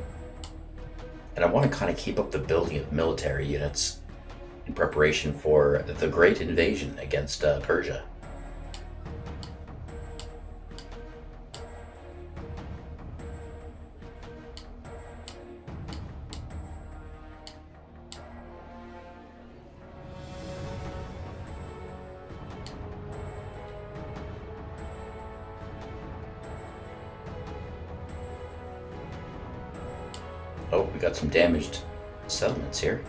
and I want to kind of keep up the building of military units in preparation for the great invasion against Persia. Oh, we got some damaged settlements here.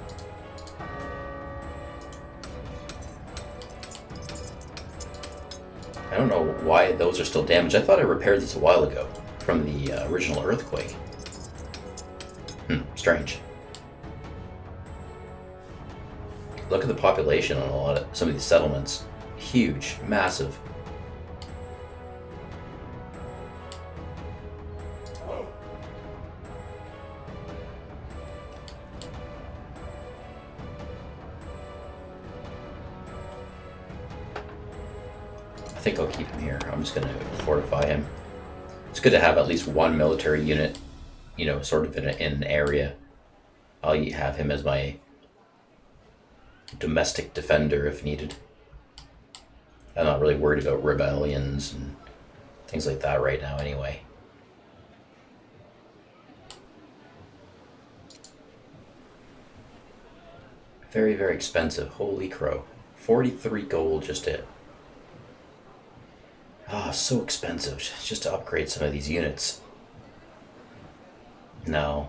I don't know why those are still damaged. I thought I repaired these a while ago from the original earthquake. Strange. Look at the population on some of these settlements. Huge, massive. I think I'll keep him here. I'm just going to fortify him. It's good to have at least one military unit, sort of in an area. I'll have him as my domestic defender if needed. I'm not really worried about rebellions and things like that right now anyway. Very, very expensive. Holy crow. 43 gold just to... so expensive just to upgrade some of these units. No.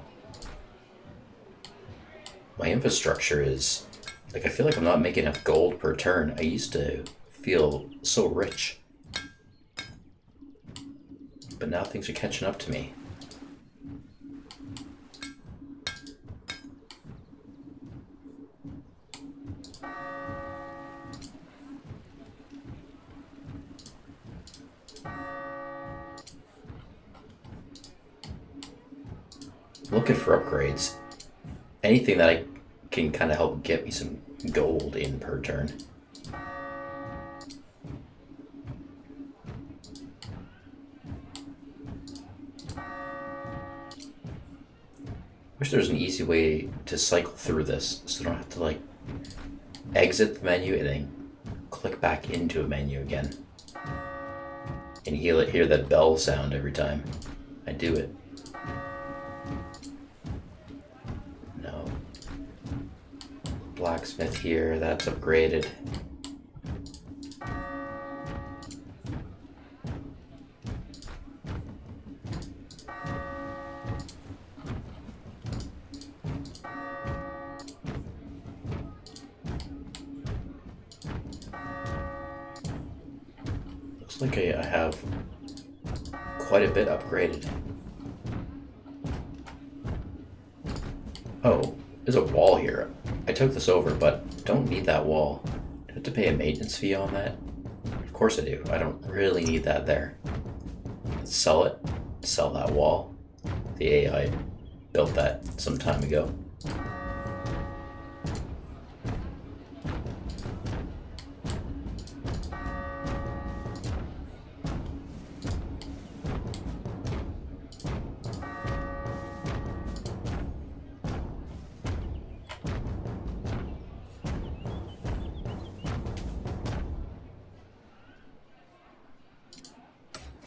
My infrastructure is... I feel like I'm not making enough gold per turn. I used to feel so rich. But now things are catching up to me. Looking for upgrades. Anything that I can kind of help get me some gold in per turn. Wish there was an easy way to cycle through this so I don't have to exit the menu and then click back into a menu again. And hear that bell sound every time I do it. Blacksmith here, that's upgraded. Looks like I have quite a bit upgraded. Oh, there's a wall here. I took this over, but don't need that wall. Do I have to pay a maintenance fee on that? Of course I do. I don't really need that there. Let's sell it. Sell that wall. The AI built that some time ago.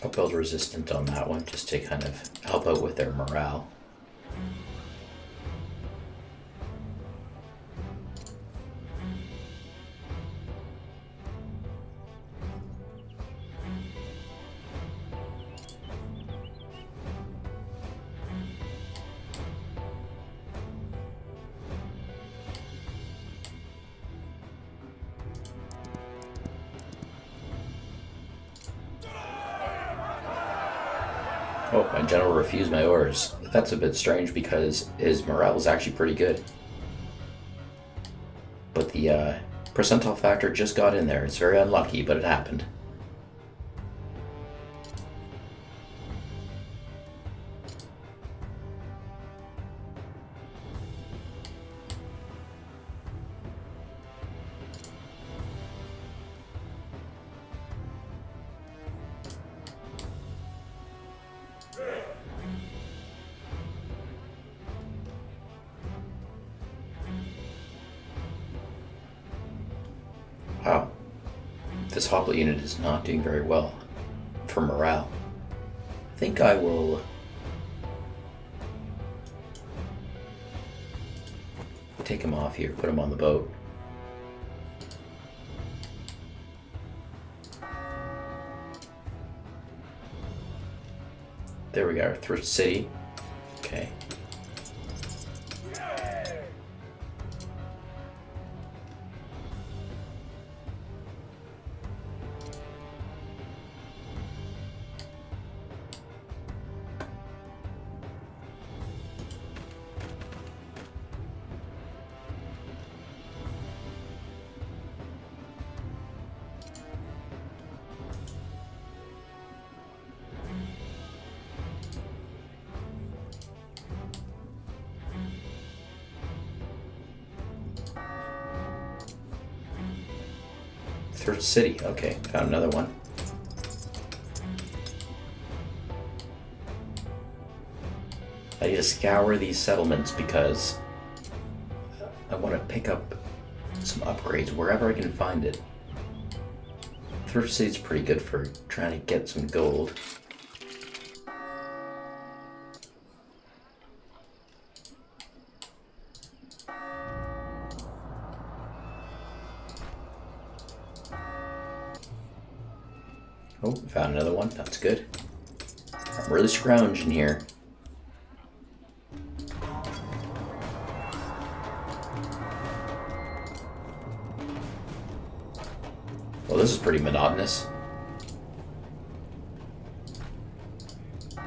I'll build resistant on that one just to kind of help out with their morale. Oh, my general refused my orders. That's a bit strange because his morale is actually pretty good. But the percentile factor just got in there. It's very unlucky, but it happened. Wow, this hoplite unit is not doing very well for morale. I think I will take him off here, put him on the boat. There we go, Thrift City. Okay. Third city. Okay, found another one. I need to scour these settlements because I want to pick up some upgrades wherever I can find it. Third city's pretty good for trying to get some gold. Oh, found another one. That's good. I'm really scrounging here. Well, this is pretty monotonous. I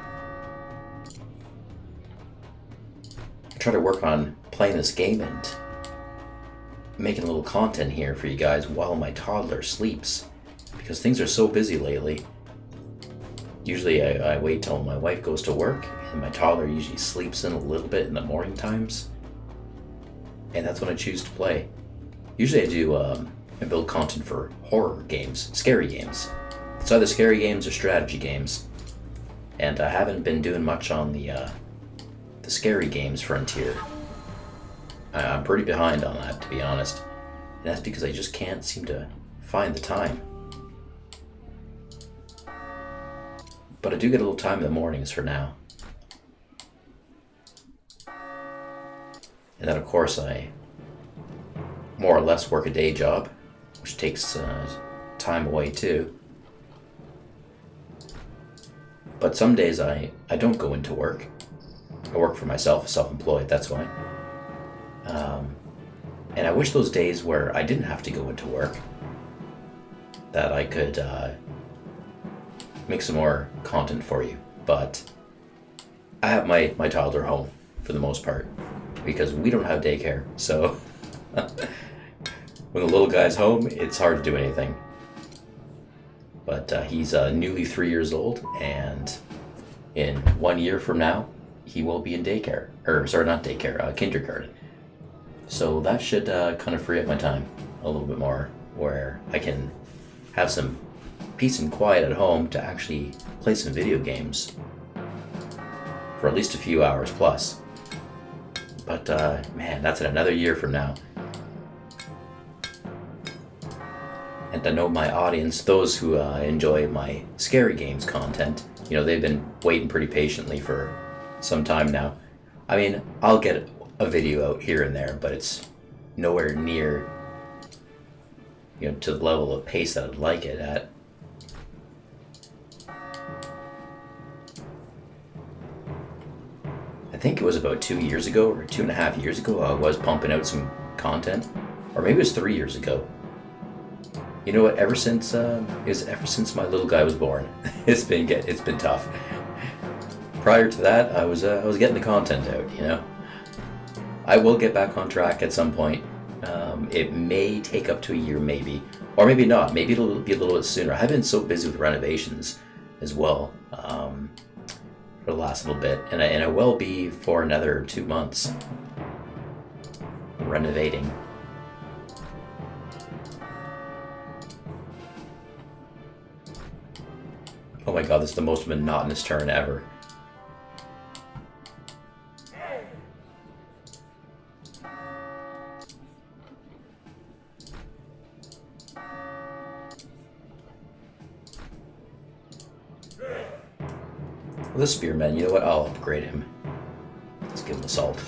try to work on playing this game and making a little content here for you guys while my toddler sleeps, because things are so busy lately. Usually I wait till my wife goes to work, and my toddler usually sleeps in a little bit in the morning times, and that's when I choose to play. Usually I build content for horror games, scary games. It's either scary games or strategy games, and I haven't been doing much on the scary games frontier. I'm pretty behind on that, to be honest, and that's because I just can't seem to find the time. But I do get a little time in the mornings for now. And then of course I more or less work a day job, which takes time away too. But some days I don't go into work. I work for myself, self-employed, that's why. And I wish those days where I didn't have to go into work, that I could make some more content for you. But I have my toddler home for the most part, because we don't have daycare, so when the little guy's home, it's hard to do anything. But he's newly 3 years old, and in 1 year from now, he will be in daycare. Or, sorry, not daycare, kindergarten. So that should kind of free up my time a little bit more, where I can have some peace and quiet at home to actually play some video games for at least a few hours plus. But man, that's in another year from now. And I know my audience, those who enjoy my scary games content, they've been waiting pretty patiently for some time now. I mean, I'll get a video out here and there, but it's nowhere near, to the level of pace that I'd like it at. I think it was about 2 years ago, or 2.5 years ago, I was pumping out some content, or maybe it was 3 years ago. You know what? Ever since my little guy was born, it's been tough. Prior to that, I was getting the content out. I will get back on track at some point. It may take up to a year, maybe, or maybe not. Maybe it'll be a little bit sooner. I've been so busy with renovations as well for the last little bit, and I will be for another 2 months renovating. Oh my god, this is the most monotonous turn ever. Well, this spearman, you know what? I'll upgrade him. Let's give him assault.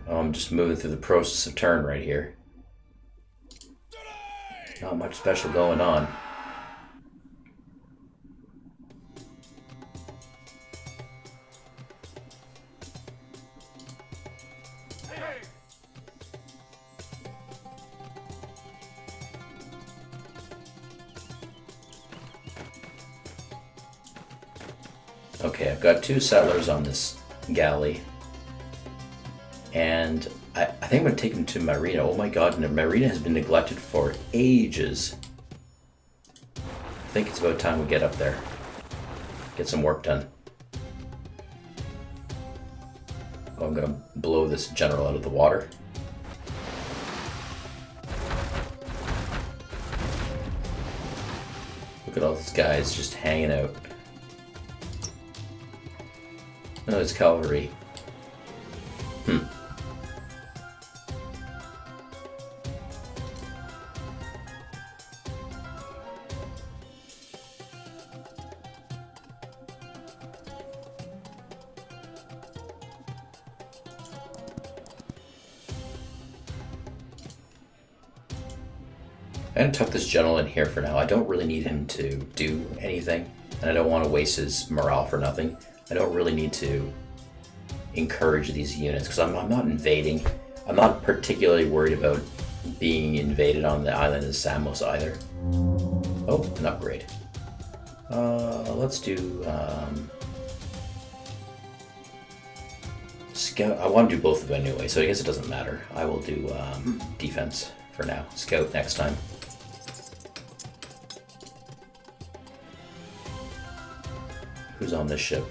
I'm just moving through the process of turn right here. Not much special going on. Okay, I've got 2 settlers on this galley. And I think I'm going to take them to Marina. Oh my god, Marina has been neglected for ages. I think it's about time we get up there. Get some work done. Oh, I'm going to blow this general out of the water. Look at all these guys just hanging out. No, it's cavalry. I'm going to tuck this general in here for now. I don't really need him to do anything, and I don't want to waste his morale for nothing. I don't really need to encourage these units, because I'm not invading. I'm not particularly worried about being invaded on the island of Samos either. Oh, an upgrade. Let's do... Scout. I want to do both of them anyway, so I guess it doesn't matter. I will do defense for now. Scout next time. Who's on this ship?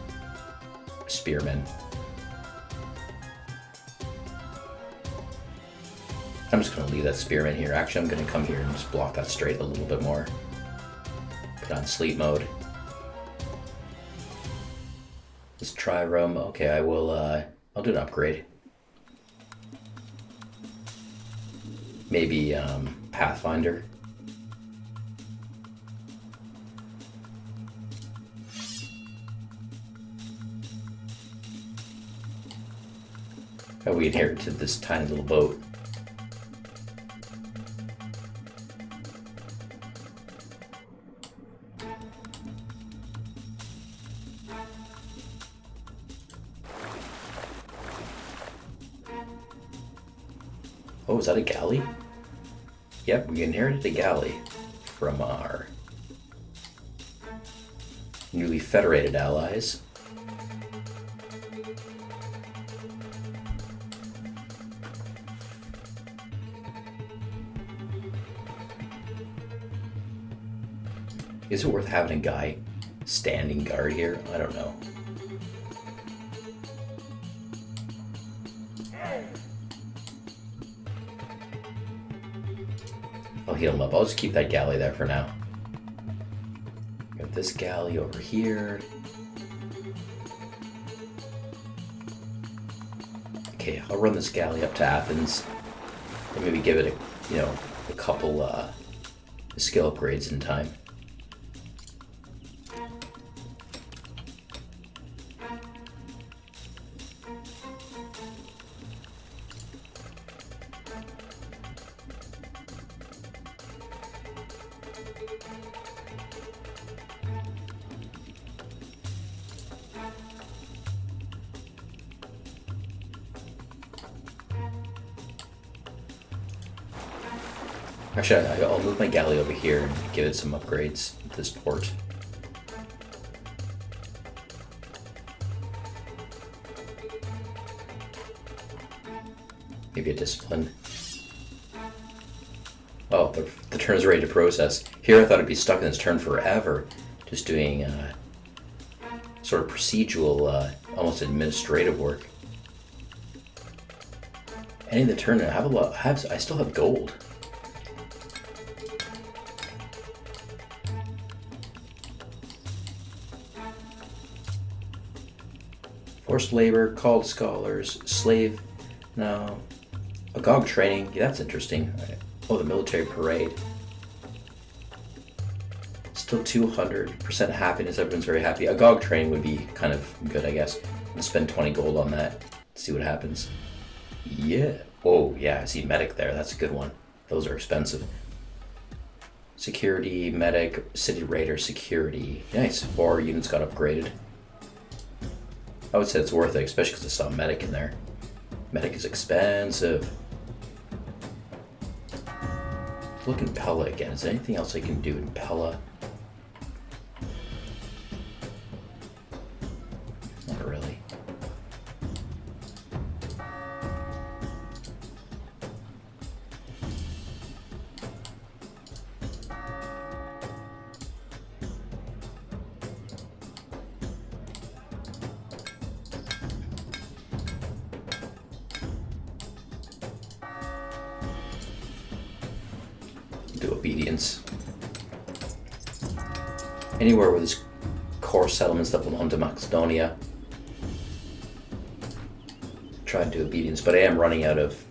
Spearmen. I'm just going to leave that spearman here. Actually, I'm going to come here and just block that straight a little bit more. Put on sleep mode. Let's try Rome. Okay, I will, I'll do an upgrade. Maybe Pathfinder. Oh, we inherited this tiny little boat. Oh, is that a galley? Yep, we inherited a galley from our newly federated allies. Is it worth having a guy standing guard here? I don't know. I'll heal him up. I'll just keep that galley there for now. Got this galley over here. Okay, I'll run this galley up to Athens. And maybe give it a couple skill upgrades in time. Actually, I'll move my galley over here and give it some upgrades at this port. Maybe a discipline. Oh, the turn is ready to process. Here I thought it'd be stuck in this turn forever, just doing sort of procedural, almost administrative work. Ending the turn, I still have gold. Forced labor, called scholars, slave, no. Agog training, yeah, that's interesting. Oh, the military parade. Still 200% happiness, everyone's very happy. Agog training would be kind of good, I guess. I'll spend 20 gold on that, see what happens. Yeah. Oh, yeah, I see medic there, that's a good one. Those are expensive. Security, medic, city raider, security. Nice, 4 units got upgraded. I would say it's worth it, especially because I saw medic in there. Medic is expensive. Look in Pella again. Is there anything else I can do in Pella? do obedience. Anywhere where there's core settlements that belong to Macedonia. Try to do obedience, but I am running out of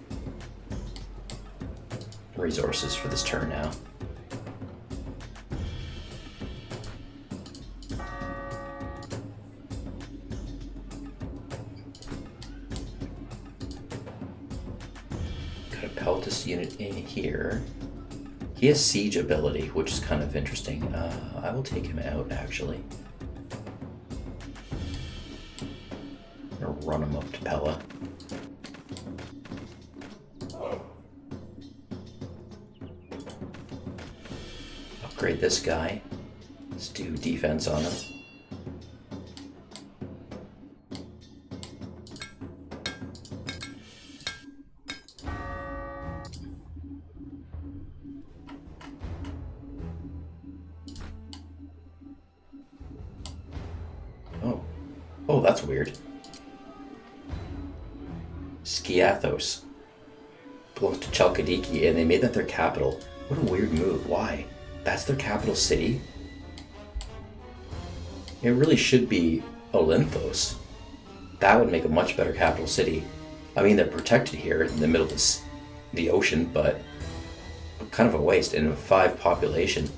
resources for this turn now. Got a Peltis unit in here. He has siege ability, which is kind of interesting. I will take him out, actually. I'm gonna run him up to Pella. Upgrade this guy. Let's do defense on him. Oh, that's weird. Skiathos belongs to Chalkidiki, and they made that their capital. What a weird move. Why? That's their capital city? It really should be Olympos. That would make a much better capital city. I mean, they're protected here in the middle of the ocean, but kind of a waste. And a 5 population,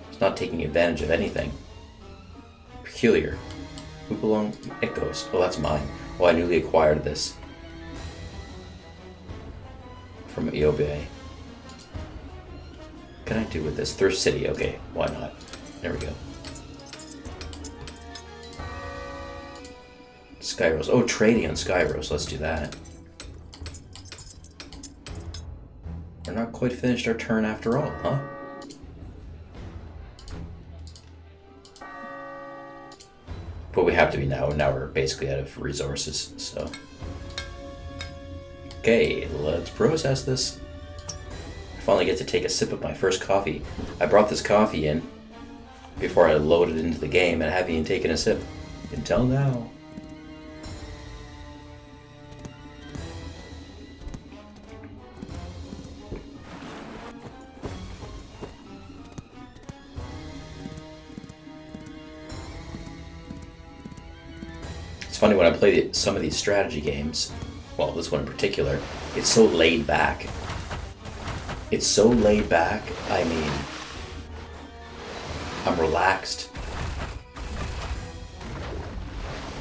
it's not taking advantage of anything. Peculiar. Who belongs? Icos. Oh, that's mine. Oh, I newly acquired this from Iobe. What can I do with this? Thrift City. Okay, why not? There we go. Skyros. Oh, trading on Skyros. Let's do that. We're not quite finished our turn after all, huh? But we have to be now. Now we're basically out of resources, so. Okay, let's process this. I finally get to take a sip of my first coffee. I brought this coffee in before I loaded into the game, and I haven't even taken a sip until now. It's funny when I play some of these strategy games, well, this one in particular, it's so laid back. It's so laid back, I mean, I'm relaxed.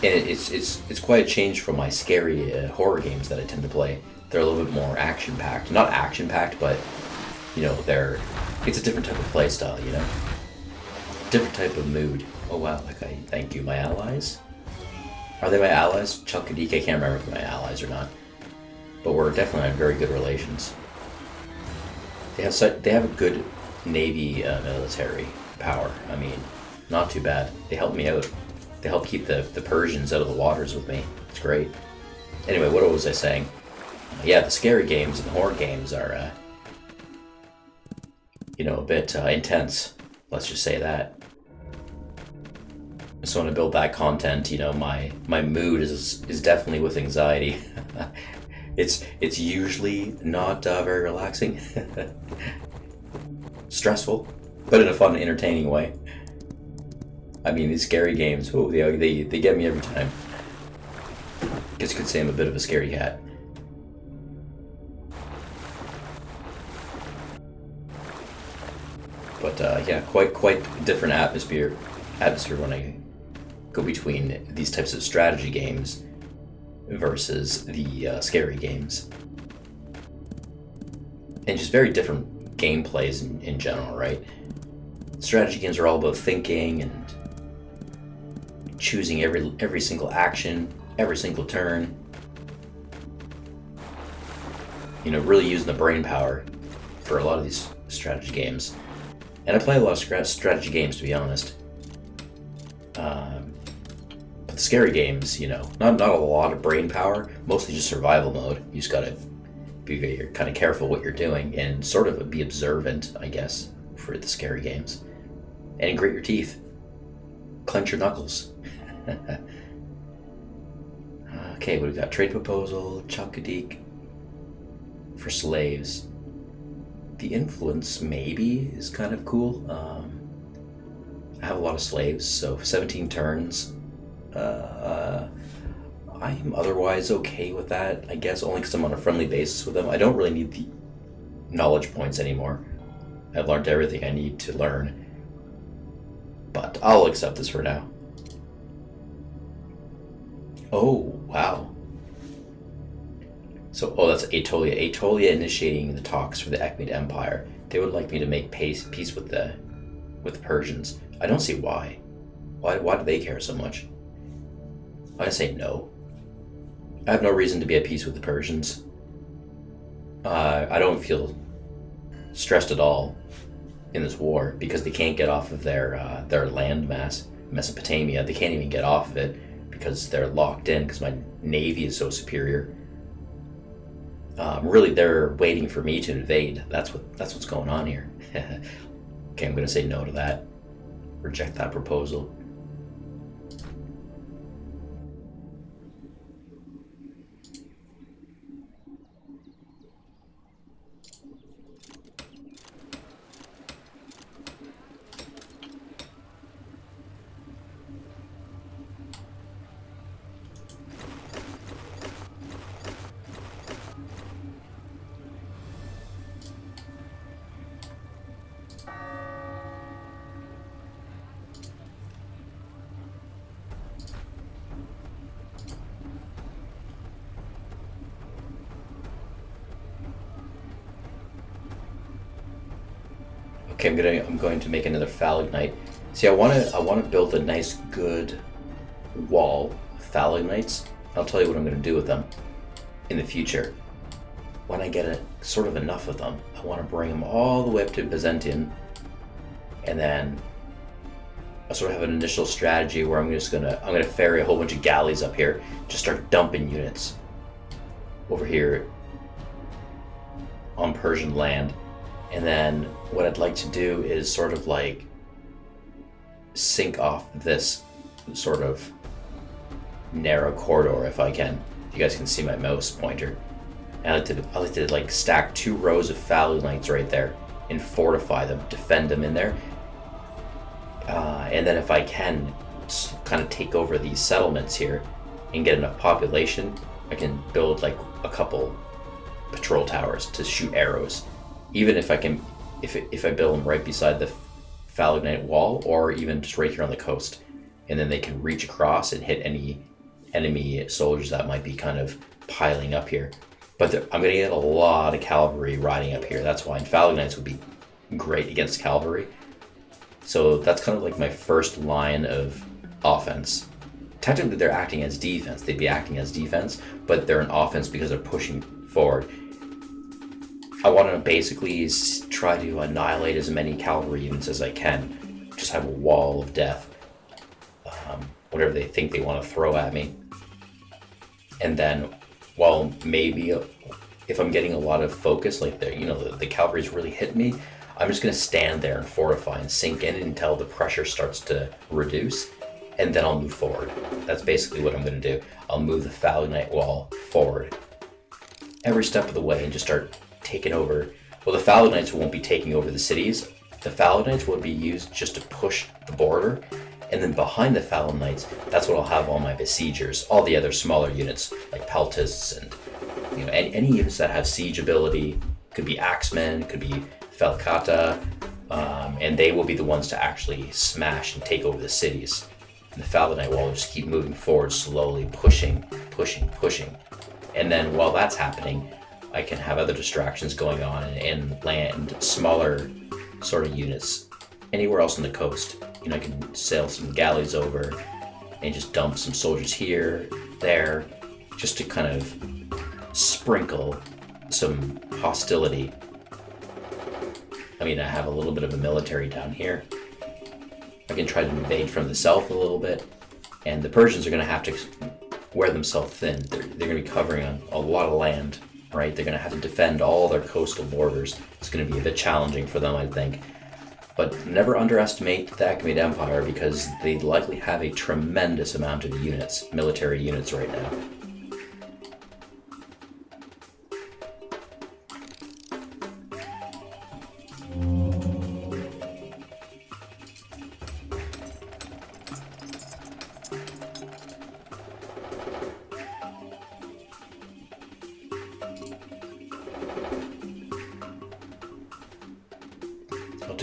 And it's quite a change from my scary horror games that I tend to play. They're a little bit more action-packed. Not action-packed, but, you know, it's a different type of play style, you know? Different type of mood. Oh wow, okay, thank you, my allies. Are they my allies? Chalkidiki, I can't remember if they're my allies or not. But we're definitely in very good relations. They have a good Navy military power. I mean, not too bad. They help me out. They help keep the Persians out of the waters with me. It's great. Anyway, what was I saying? Yeah, the scary games and the horror games are, you know, a bit intense. Let's just say that. So when I build that content, you know, my mood is definitely with anxiety. It's usually not very relaxing. Stressful, but in a fun, entertaining way. I mean, these scary games, oh, they get me every time. Guess you could say I'm a bit of a scaredy cat. But yeah, quite different atmosphere when I go between these types of strategy games versus the scary games. And just very different gameplays in general, right? Strategy games are all about thinking and choosing every single action, every single turn. You know, really using the brain power for a lot of these strategy games. And I play a lot of strategy games, to be honest. But the scary games, you know, not a lot of brain power, mostly just survival mode. You just gotta be kind of careful what you're doing and sort of be observant, I guess, for the scary games. And grit your teeth. Clench your knuckles. Okay, what do we got? Trade proposal, Chalkidik for slaves. the influence maybe is kind of cool. I have a lot of slaves, so 17 turns. I'm otherwise okay with that, I guess, only because I'm on a friendly basis with them. I don't really need the knowledge points anymore. I've learned everything I need to learn. But I'll accept this for now. Oh, wow. So, that's Aetolia. Aetolia initiating the talks for the Achaemenid Empire. They would like me to make peace with the Persians. I don't see why. Why do they care so much? I say no. I have no reason to be at peace with the Persians. I don't feel stressed at all in this war because they can't get off of their land mass, Mesopotamia. They can't even get off of it because they're locked in because my navy is so superior. Really, they're waiting for me to invade. That's what's going on here. Okay, I'm gonna say no to that. Reject that proposal. Okay, I'm going to make another Phalagnite. See, I want to build a nice, good wall of Phalagnites. I'll tell you what I'm going to do with them in the future. When I get sort of enough of them, I want to bring them all the way up to Byzantium, and then I sort of have an initial strategy where I'm gonna ferry a whole bunch of galleys up here, just start dumping units over here on Persian land. And then what I'd like to do is sort of like sink off this sort of narrow corridor if I can. You guys can see my mouse pointer. And I like to like stack 2 rows of Phalagnites right there and fortify them, defend them in there. And then if I can kind of take over these settlements here and get enough population, I can build like a couple patrol towers to shoot arrows. Even if I can, if I build them right beside the Phalagnite wall, or even just right here on the coast, and then they can reach across and hit any enemy soldiers that might be kind of piling up here. But I'm going to get a lot of cavalry riding up here. That's why Phalagnites would be great against cavalry. So that's kind of like my first line of offense. Technically, they're acting as defense. They'd be acting as defense, but they're an offense because they're pushing forward. I want to basically try to annihilate as many cavalry units as I can. Just have a wall of death. Whatever they think they want to throw at me. And then, while maybe if I'm getting a lot of focus, like the cavalry's really hit me, I'm just going to stand there and fortify and sink in until the pressure starts to reduce, and then I'll move forward. That's basically what I'm going to do. I'll move the Phalagnite wall forward every step of the way and just start taking over. Well, the Phalagnites won't be taking over the cities. The Phalagnites will be used just to push the border, and then behind the Phalagnites, that's what I'll have all my besiegers, all the other smaller units like peltasts and any units that have siege ability. Could be axemen, could be Falcata, and they will be the ones to actually smash and take over the cities. And the Phalagnite wall will just keep moving forward, slowly pushing. And then while that's happening, I can have other distractions going on and land smaller sort of units anywhere else on the coast. I can sail some galleys over and just dump some soldiers here, there, just to kind of sprinkle some hostility. I have a little bit of a military down here. I can try to invade from the south a little bit, and the Persians are going to have to wear themselves thin. They're going to be covering on a lot of land, right? They're going to have to defend all their coastal borders. It's going to be a bit challenging for them, I think. But never underestimate the Achaemenid Empire, because they likely have a tremendous amount of units, military units right now.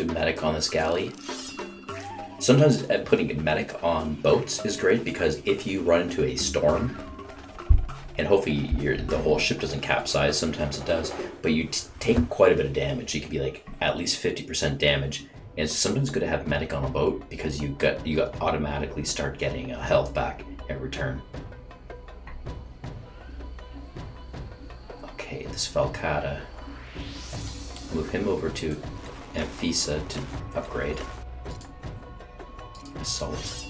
to medic on this galley. Sometimes putting a medic on boats is great because if you run into a storm, and hopefully the whole ship doesn't capsize, sometimes it does, but you take quite a bit of damage. You can be like at least 50% damage. And it's sometimes good to have medic on a boat because you automatically start getting health back at return. Okay, this Falcata. Move him over to Amphisa to upgrade. Assault.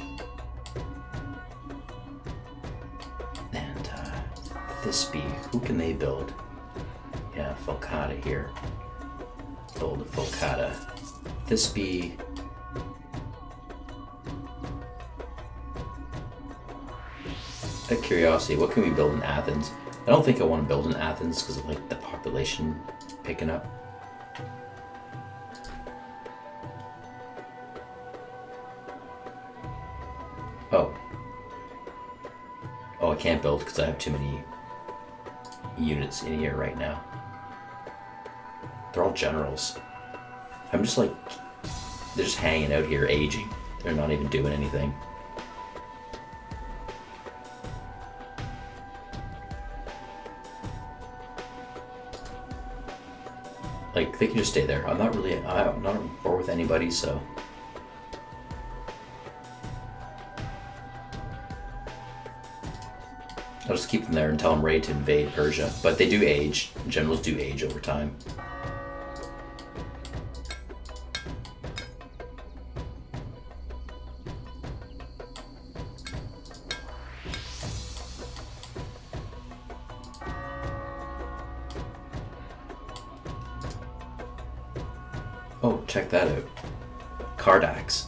And this be, who can they build? Yeah, Falcata here. Build a Falcata. This be out of curiosity, what can we build in Athens? I don't think I want to build in Athens because of like the population picking up. Oh, I can't build because I have too many units in here right now. They're all generals. I'm just like, they're just hanging out here aging. They're not even doing anything. Like, they can just stay there. I'm not on board with anybody, so. I'll just keep them there until I'm ready to invade Persia. But they do age. Generals do age over time. Oh, check that out. Cardax.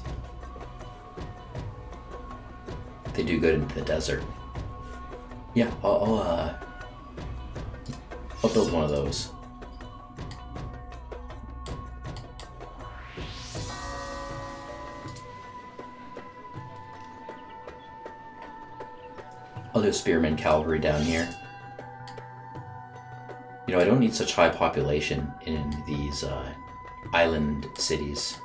They do good in the desert. Yeah, I'll build one of those. I'll do spearman cavalry down here. You know, I don't need such high population in these island cities.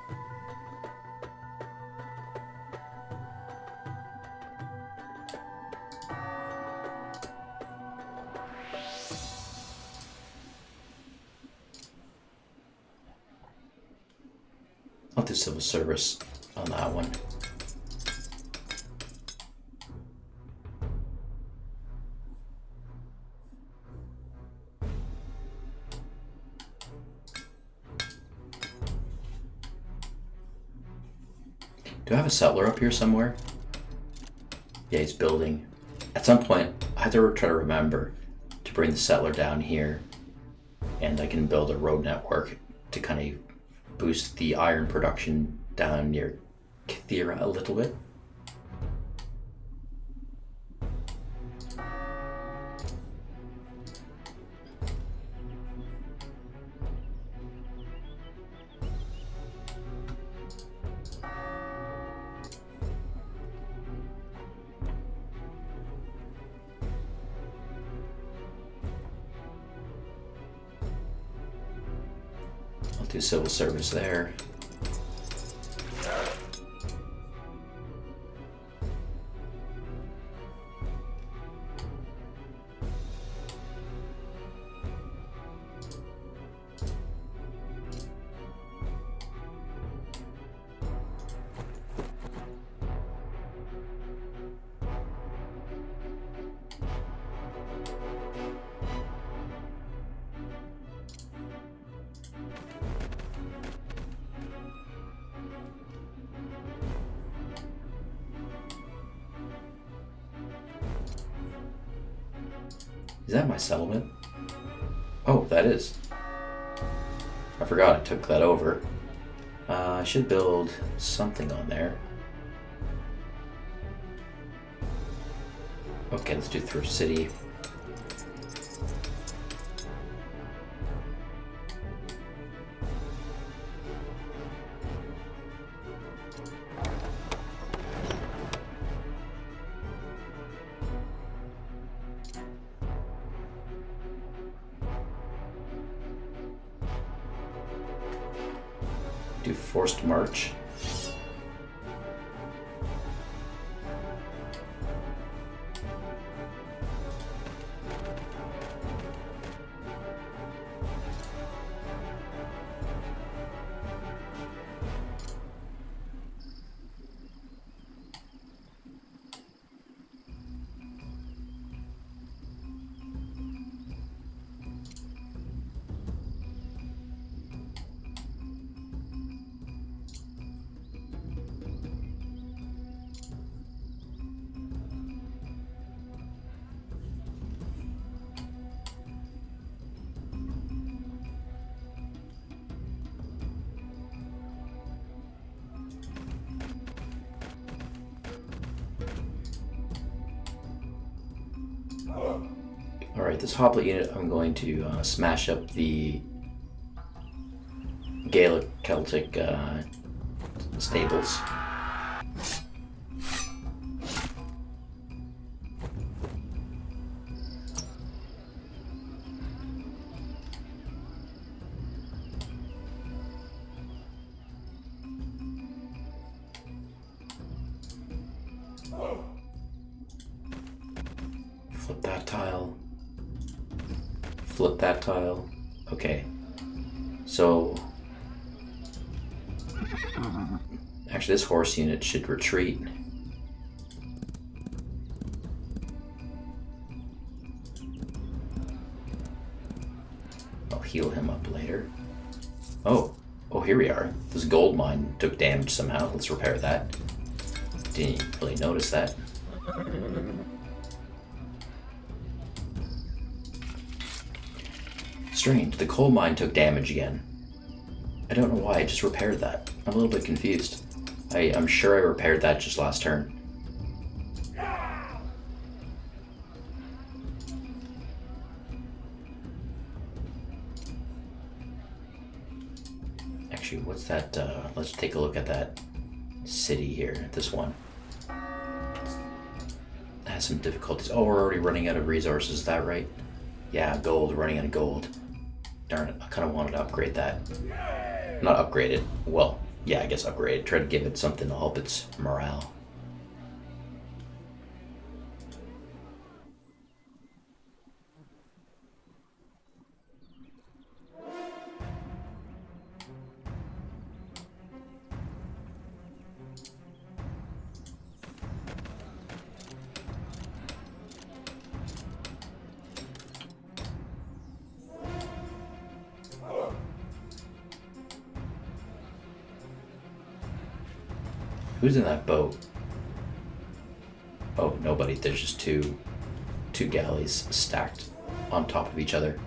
I'll do civil service on that one. Do I have a settler up here somewhere? Yeah, he's building. At some point, I have to try to remember to bring the settler down here, and I can build a road network to kind of boost the iron production down near Kythera a little bit. Do civil service there. Is that my settlement? Oh, that is. I forgot I took that over. I should build something on there. Okay, let's do Thrift City. Do forced march. Alright, this hoplite unit, I'm going to smash up the Gaelic Celtic stables. Flip that tile. Flip that tile. Okay. So... actually, this horse unit should retreat. I'll heal him up later. Oh, here we are. This gold mine took damage somehow. Let's repair that. Didn't really notice that. Strange, the coal mine took damage again. I don't know why, I just repaired that. I'm a little bit confused. I'm sure I repaired that just last turn. Actually, what's that? Let's take a look at that city here, this one. It has some difficulties. Oh, we're already running out of resources, is that right? Yeah, gold, running out of gold. Darn it, I kind of wanted to upgrade that. Not upgrade it, well, yeah, I guess upgrade it. Try to give it something to help its morale. Who's in that boat? Oh, nobody. There's just two galleys stacked on top of each other.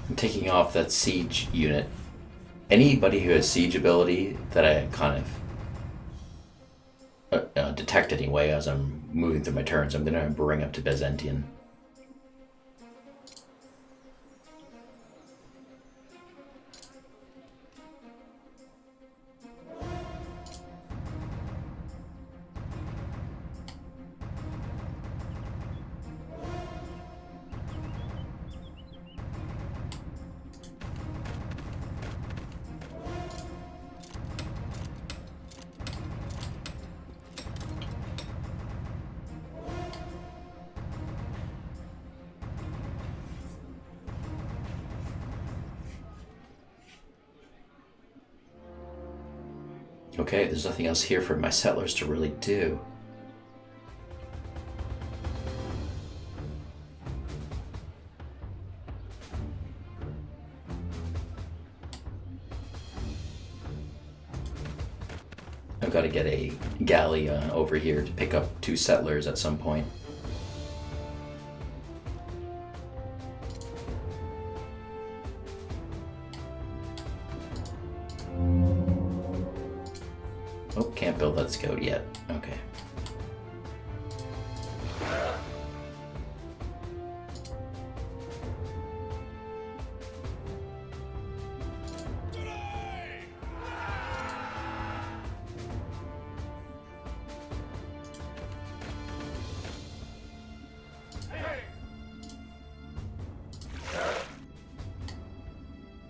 I'm taking off that siege unit. Anybody who has siege ability that I kind of detect anyway as I'm moving through my turns, I'm going to bring up to Byzantium. Okay, there's nothing else here for my settlers to really do. I've got to get a galley over here to pick up 2 settlers at some point. Oh, can't build that scout yet. Okay.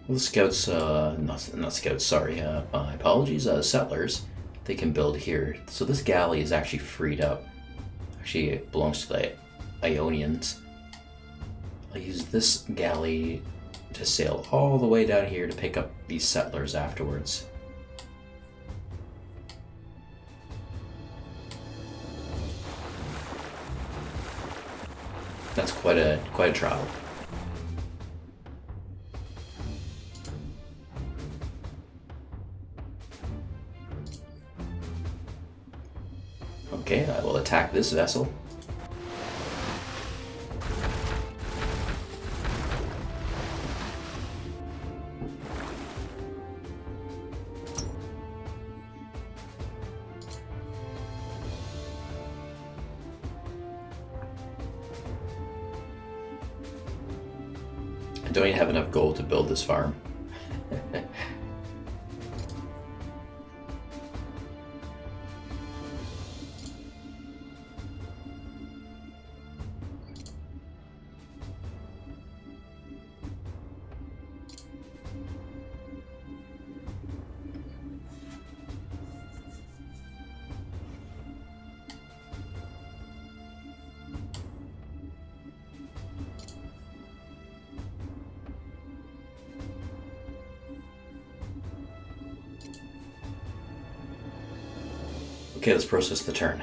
Well, the scouts, not scouts, sorry, my apologies, settlers, they can build here. So this galley is actually freed up. Actually, it belongs to the Ionians. I'll use this galley to sail all the way down here to pick up these settlers afterwards. That's quite a travel. Okay, I will attack this vessel. I don't even have enough gold to build this farm. Okay, let's process the turn.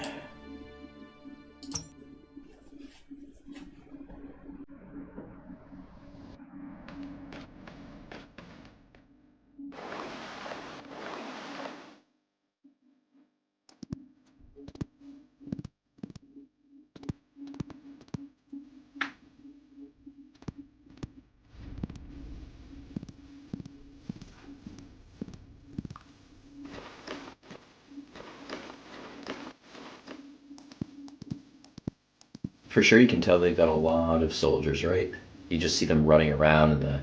For sure you can tell they've got a lot of soldiers, right? You just see them running around in the...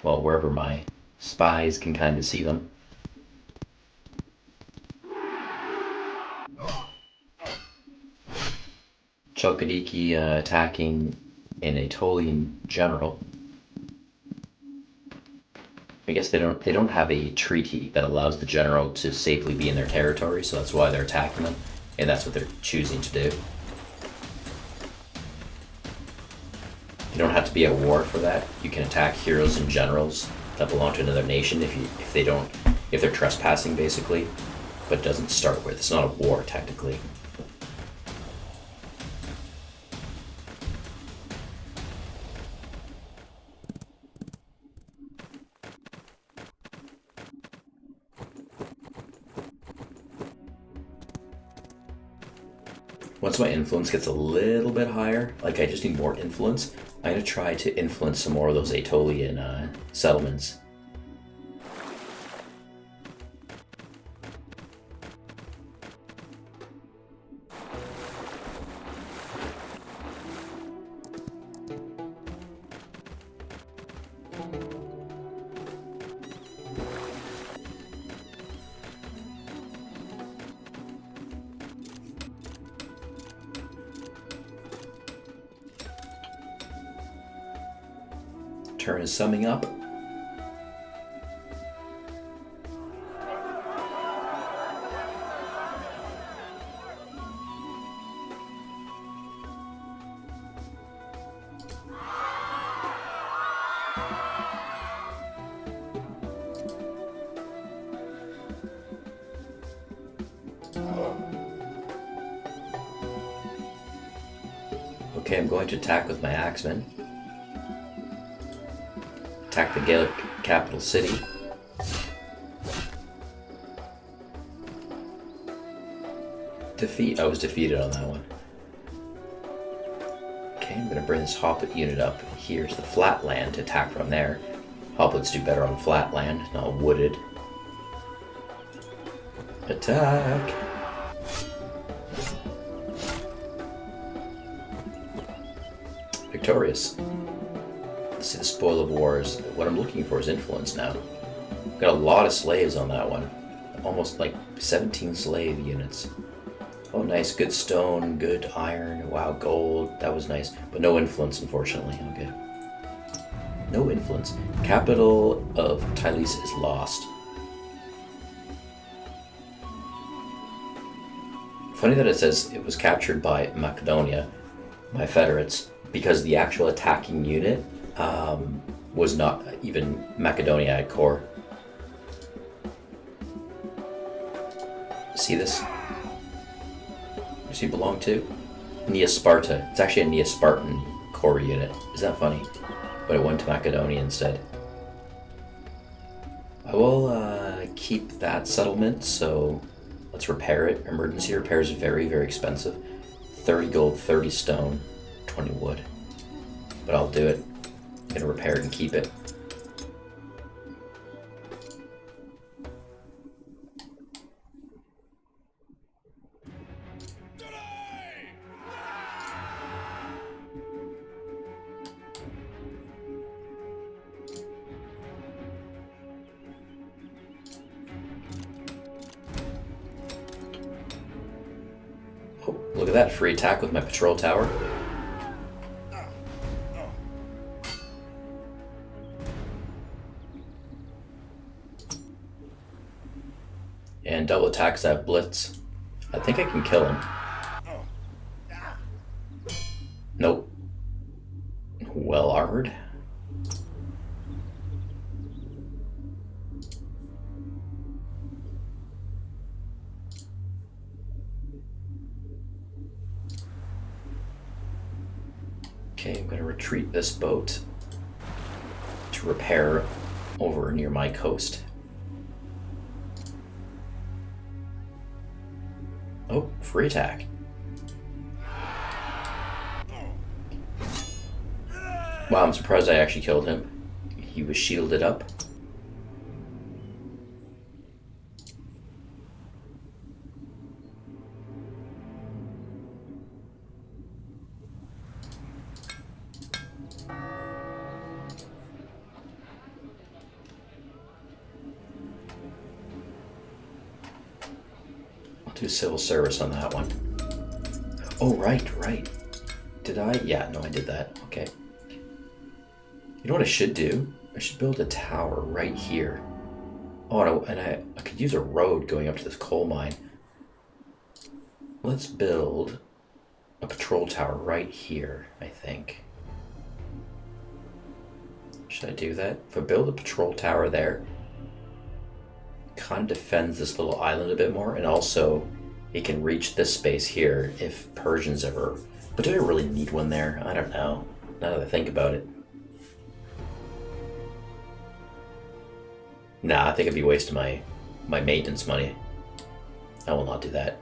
well, wherever my spies can kind of see them. Chalkidiki attacking an Aetolian general. I guess they don't have a treaty that allows the general to safely be in their territory, so that's why they're attacking them, and that's what they're choosing to do. You don't have to be at war for that. You can attack heroes and generals that belong to another nation if they're trespassing basically, but it doesn't start with. It's not a war technically. Once my influence gets a little bit higher, like I just need more influence, I'm going to try to influence some more of those Aetolian settlements. Turn is summing up. Okay, I'm going to attack with my axemen. Attack the Gallic capital city. Defeat. I was defeated on that one. Okay, I'm going to bring this hoplite unit up here to the flat land to attack from there. Hoplites do better on flat land, not wooded. Attack! Victorious. Let's see the spoil of wars. What I'm looking for is influence now. Got a lot of slaves on that one. Almost like 17 slave units. Oh, nice. Good stone, good iron. Wow, gold. That was nice. But no influence, unfortunately. Okay. No influence. Capital of Tylis is lost. Funny that it says it was captured by Macedonia, by Federates, because the actual attacking unit was not even Macedonia at core. See this? Does he belong to? Nea Sparta. It's actually a Nea Spartan core unit. Isn't that funny? But it went to Macedonia instead. I will keep that settlement, so let's repair it. Emergency repair is very, very expensive. 30 gold, 30 stone, 20 wood. But I'll do it. I'm gonna repair it and keep it. Oh, look at that, free attack with my patrol tower. And double attacks that blitz. I think I can kill him. Nope. Well armored. Okay, I'm going to retreat this boat to repair over near my coast. Oh, free attack. Wow, I'm surprised I actually killed him. He was shielded up. Do civil service on that one. Oh, right. Did I? Yeah, no, I did that. Okay. You know what I should do? I should build a tower right here. Oh, no, and I could use a road going up to this coal mine. Let's build a patrol tower right here, I think. Should I do that? If I build a patrol tower there, kind of defends this little island a bit more, and also it can reach this space here if Persians ever... But do I really need one there? I don't know, now that I think about it. Nah, I think I'd be wasting my maintenance money. I will not do that.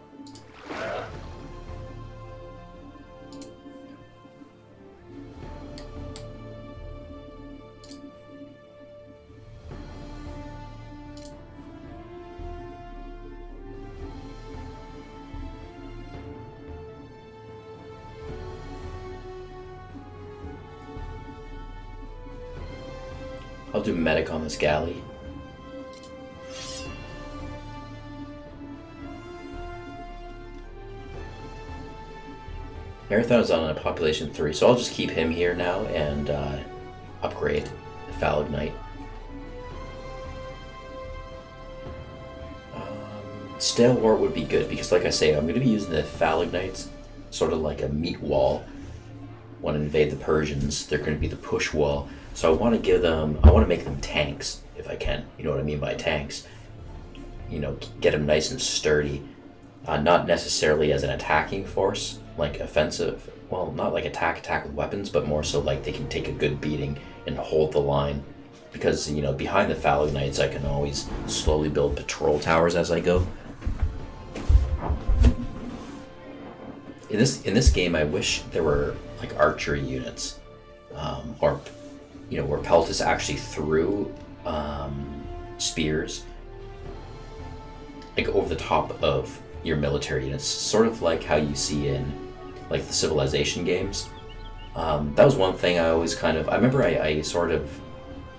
I'll do medic on this galley. Marathon is on a population 3, so I'll just keep him here now and upgrade the Phalagnite. Stalewart would be good because, like I say, I'm going to be using the Phalagnites sort of like a meat wall. Want to invade the Persians, they're going to be the push wall. So I want to make them tanks if I can. You know what I mean by tanks? You know, get them nice and sturdy. Not necessarily as an attacking force, like offensive well, not like attack with weapons, but more so like they can take a good beating and hold the line. Because, you know, behind the Fallow Knights, I can always slowly build patrol towers as I go. In this game, I wish there were like archery units, or, you know, where Peltus actually threw spears like over the top of your military units, sort of like how you see in like the Civilization games. That was one thing I always I remember I sort of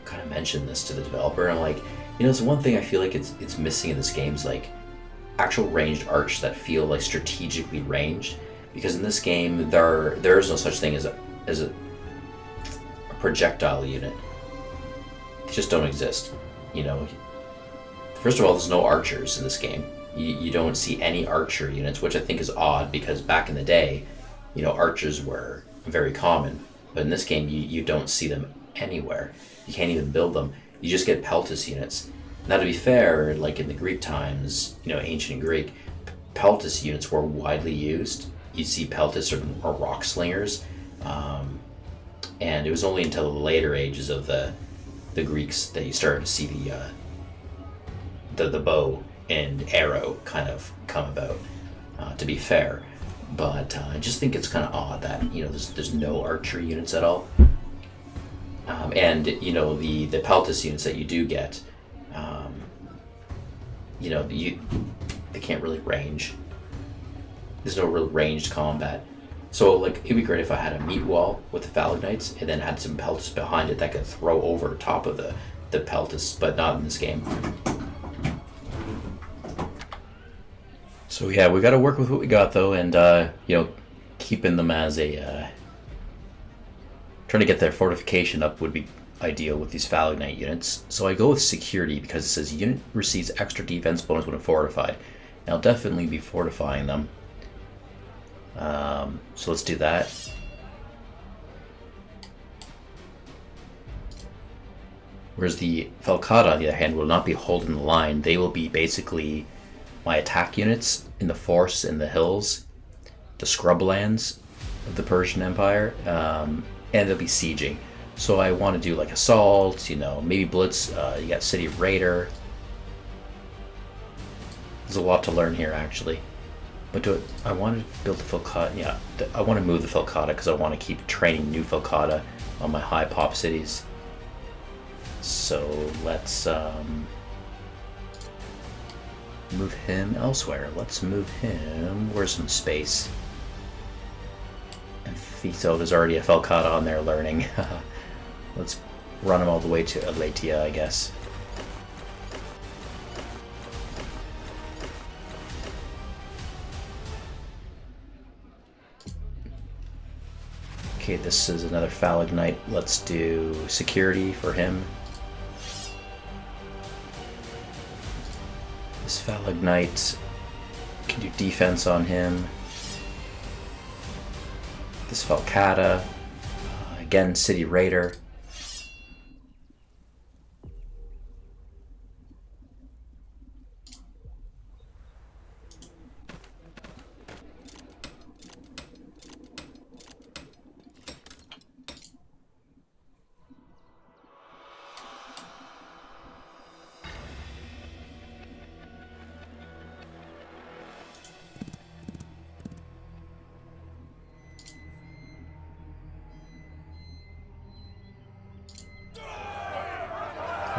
kind of mentioned this to the developer. I'm like, you know, it's one thing I feel like it's missing in this game is like actual ranged archers that feel like strategically ranged. Because in this game, there is no such thing as a projectile unit. They just don't exist. You know, first of all, there's no archers in this game. You don't see any archer units, which I think is odd because back in the day, you know, archers were very common. But in this game, you don't see them anywhere. You can't even build them. You just get Peltus units. Now, to be fair, like in the Greek times, you know, ancient Greek, Peltus units were widely used. You see Peltus or rock slingers, and it was only until the later ages of the Greeks that you started to see the bow and arrow kind of come about. To be fair, but I just think it's kind of odd that, you know, there's no archery units at all, and you know the Peltus units that you do get, you know, they can't really range. There's no real ranged combat. So, like, it'd be great if I had a meat wall with the Fallow Knights and then had some Peltus behind it that could throw over top of the Peltus, but not in this game. So, yeah, we got to work with what we got, though, and, you know, keeping them as a... trying to get their fortification up would be ideal with these Fallow Knight units. So I go with security because it says unit receives extra defense bonus when fortified. And I'll definitely be fortifying them. So let's do that. Whereas the Falcata, on the other hand, will not be holding the line. They will be basically my attack units in the forests and the hills, the scrublands of the Persian Empire, and they'll be sieging. So I want to do like assault, you know, maybe blitz. You got City Raider. There's a lot to learn here, actually. But I want to build the Falcata. Yeah, I want to move the Falcata because I want to keep training new Falcata on my high pop cities. So let's move him elsewhere. Let's move him. Where's some space? And Theto, there's already a Falcata on there learning. Let's run him all the way to Elatia, I guess. Okay, this is another Fallow Knight. Let's do security for him. This Fallow Knight can do defense on him. This Falcata, again, City Raider.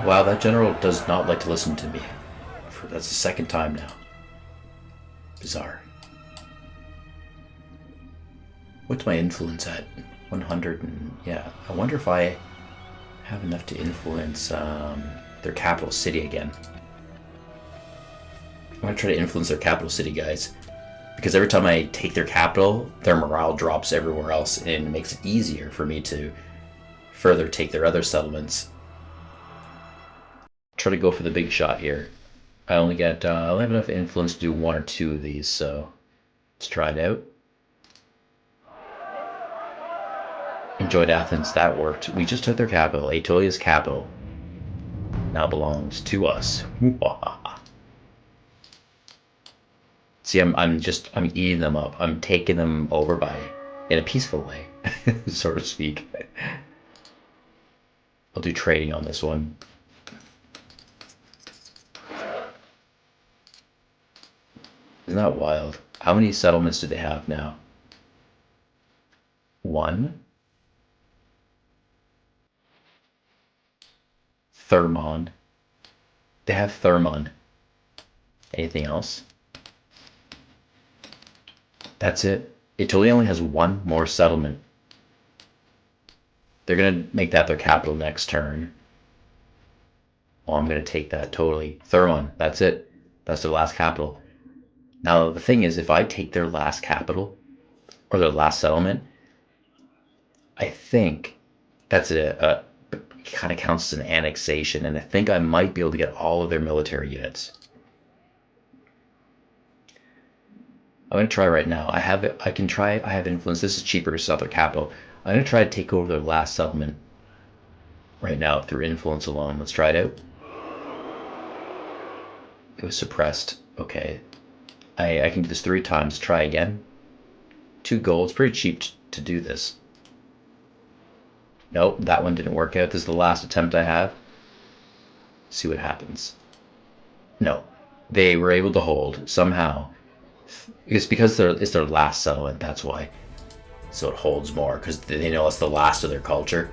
Wow, that general does not like to listen to me. That's the second time now. Bizarre. What's my influence at? 100 and... yeah. I wonder if I have enough to influence their capital city again. I'm going to try to influence their capital city, guys. Because every time I take their capital, their morale drops everywhere else, and it makes it easier for me to further take their other settlements. Try to go for the big shot here. I only have enough influence to do one or two of these, so let's try it out. Enjoyed Athens, that worked. We just took their capital. Aetolia's capital now belongs to us. See, I'm eating them up. I'm taking them over by in a peaceful way, so to speak. I'll do trading on this one. Isn't that wild? How many settlements do they have now? One. Thermon. They have Thermon. Anything else? That's it. Italy only has one more settlement. They're going to make that their capital next turn. Oh, I'm going to take that totally. Thermon, that's it. That's their last capital. Now, the thing is, if I take their last capital, or their last settlement, I think that's it kind of counts as an annexation, and I think I might be able to get all of their military units. I'm going to try right now. I have it. I can try. I have influence. This is cheaper to sell their capital. I'm going to try to take over their last settlement right now through influence alone. Let's try it out. It was suppressed. Okay. I can do this 3 times. Try again. 2 gold. It's pretty cheap to do this. Nope, that one didn't work out. This is the last attempt I have. See what happens. No. They were able to hold somehow. It's because it's their last settlement, that's why. So it holds more, because they know it's the last of their culture.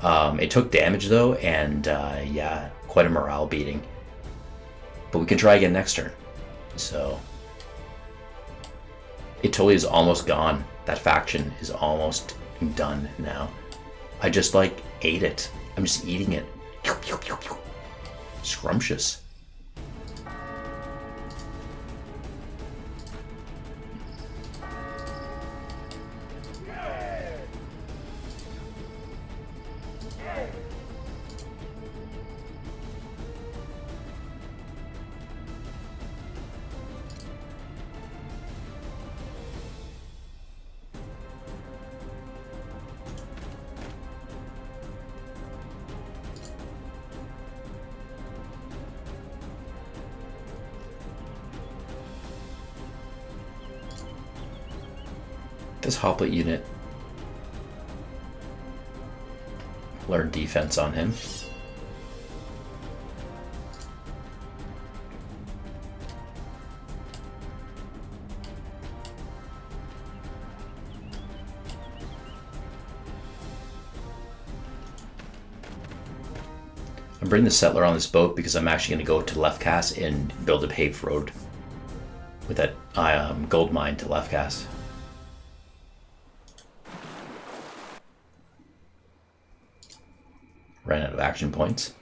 It took damage though, and yeah, quite a morale beating. But we can try again next turn. So Italy is almost gone. That faction is almost done now. I just like ate it. I'm just eating it. Scrumptious. This hoplite unit. Learn defense on him. I'm bringing the settler on this boat because I'm actually going to go to Lefkas and build a paved road with that gold mine to Lefkas. Ran out of action points.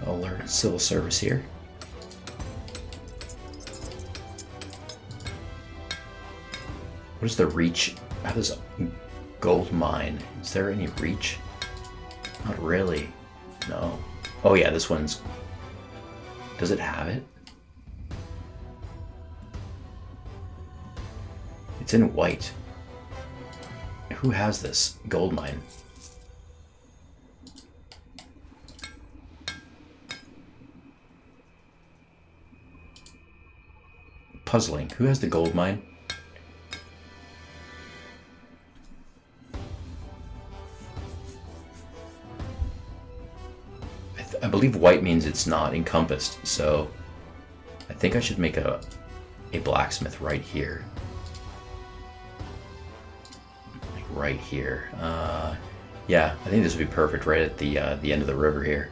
I'll learn civil service here. What is the reach? How does gold mine? Is there any reach? Not really. No. Oh yeah, this one's... Does it have it? It's in white. Who has this gold mine? Puzzling. Who has the gold mine? I believe white means it's not encompassed, so I think I should make a blacksmith right here. Like right here. Yeah, I think this would be perfect right at the end of the river here.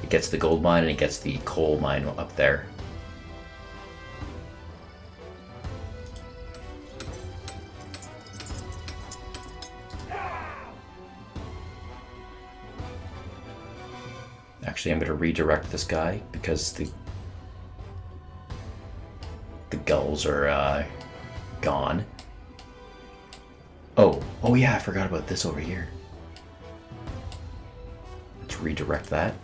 It gets the gold mine and it gets the coal mine up there. Actually, I'm going to redirect this guy because the gulls are gone. Oh yeah, I forgot about this over here. just redirect that.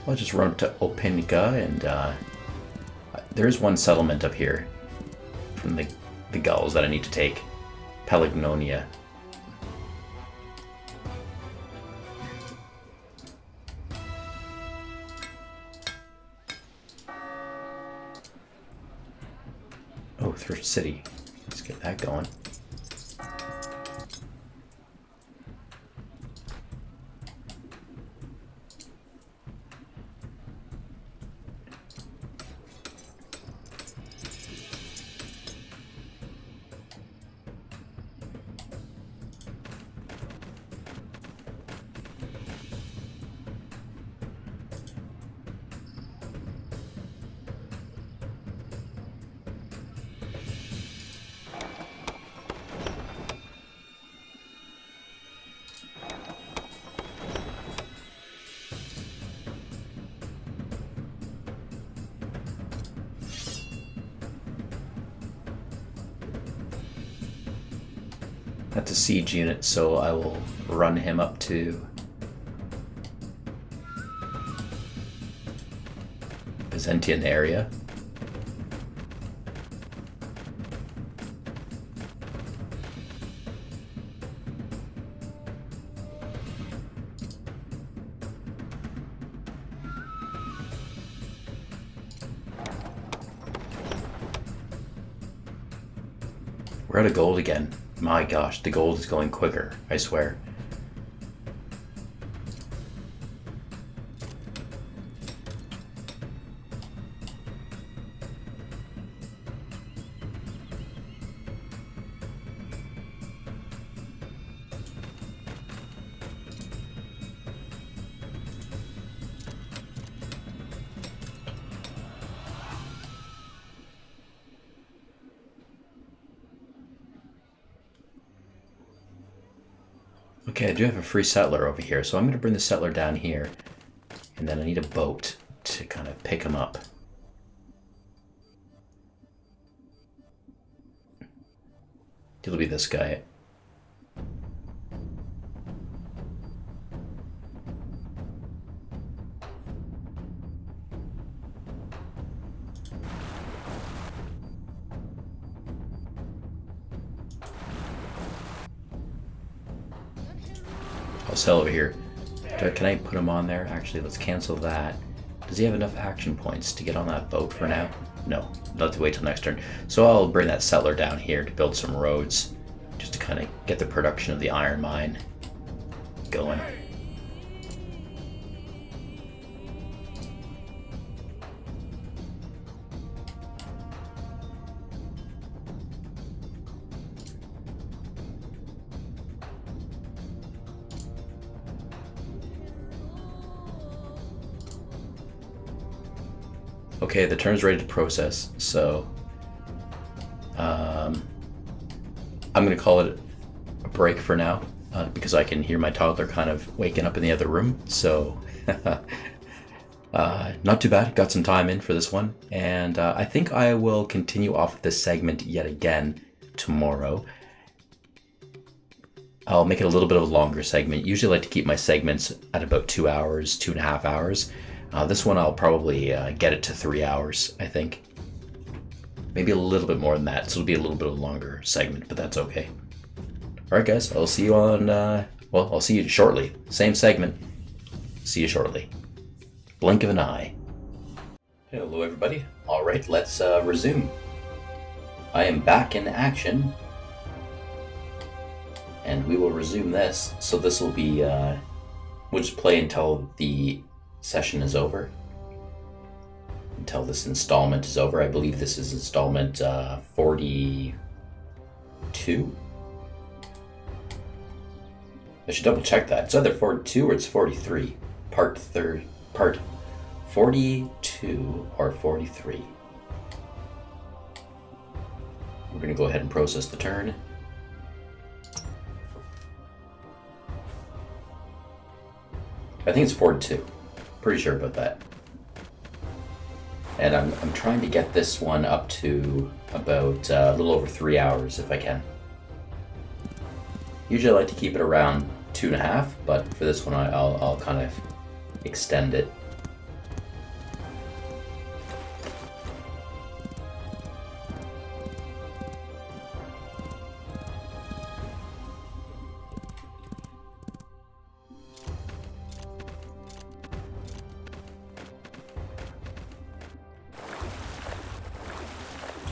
I'll just run to Openica, and there's one settlement up here from the Gulls that I need to take. Pelagnonia. Oh, Thrift City. Let's get that going. That's a siege unit, so I will run him up to Byzantium area. We're out of gold again. My gosh, the gold is going quicker, I swear. Okay, I do have a free settler over here, so I'm going to bring the settler down here, and then I need a boat to kind of pick him up. It'll be this guy. I'll sell over here. Can I put him on there? Actually, let's cancel that. Does he have enough action points to get on that boat for now? No, I'll have to wait till next turn. So I'll bring that settler down here to build some roads, just to kind of get the production of the iron mine going. Okay, the turn's ready to process, so I'm going to call it a break for now, because I can hear my toddler kind of waking up in the other room, so not too bad, got some time in for this one, and I think I will continue off this segment yet again tomorrow. I'll make it a little bit of a longer segment. Usually I like to keep my segments at about 2 hours, 2.5 hours. This one I'll probably get it to 3 hours, I think. Maybe a little bit more than that, so it'll be a little bit of a longer segment, but that's okay. Alright guys, I'll see you on, I'll see you shortly. Same segment. See you shortly. Blink of an eye. Hello everybody. Alright, let's resume. I am back in action. And we will resume this. So this will be, we'll just play until the session is over. Until this installment is over. I believe this is installment 42. I should double check that. It's either 42 or it's 43. Part 42 or 43. We're going to go ahead and process the turn. I think it's 4-2. Pretty sure about that. And I'm trying to get this one up to about a little over 3 hours if I can. Usually I like to keep it around 2.5, but for this one I'll kind of extend it.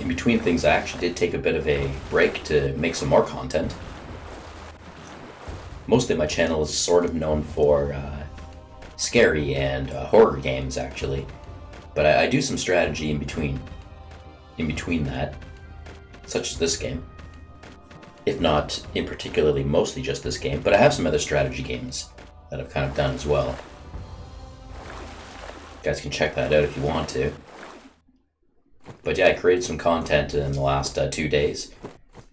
In between things, I actually did take a bit of a break to make some more content. Mostly my channel is sort of known for scary and horror games, actually. But I do some strategy in between that, such as this game. If not in particularly mostly just this game, but I have some other strategy games that I've kind of done as well. You guys can check that out if you want to. But yeah, I created some content in the last 2 days.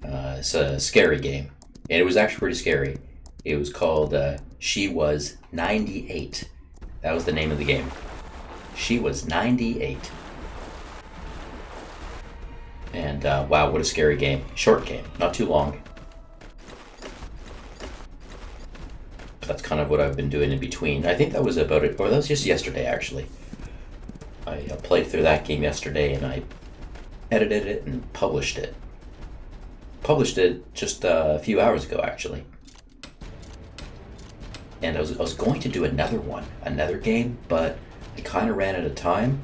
It's a scary game, and it was actually pretty scary. It was called She Was 98. That was the name of the game. She Was 98. And wow, what a scary game. Short game, not too long. But that's kind of what I've been doing in between. I think that was about it, or that was just yesterday actually. I played through that game yesterday and I edited it and published it. Published it just a few hours ago actually. And I was going to do another game, but I kind of ran out of time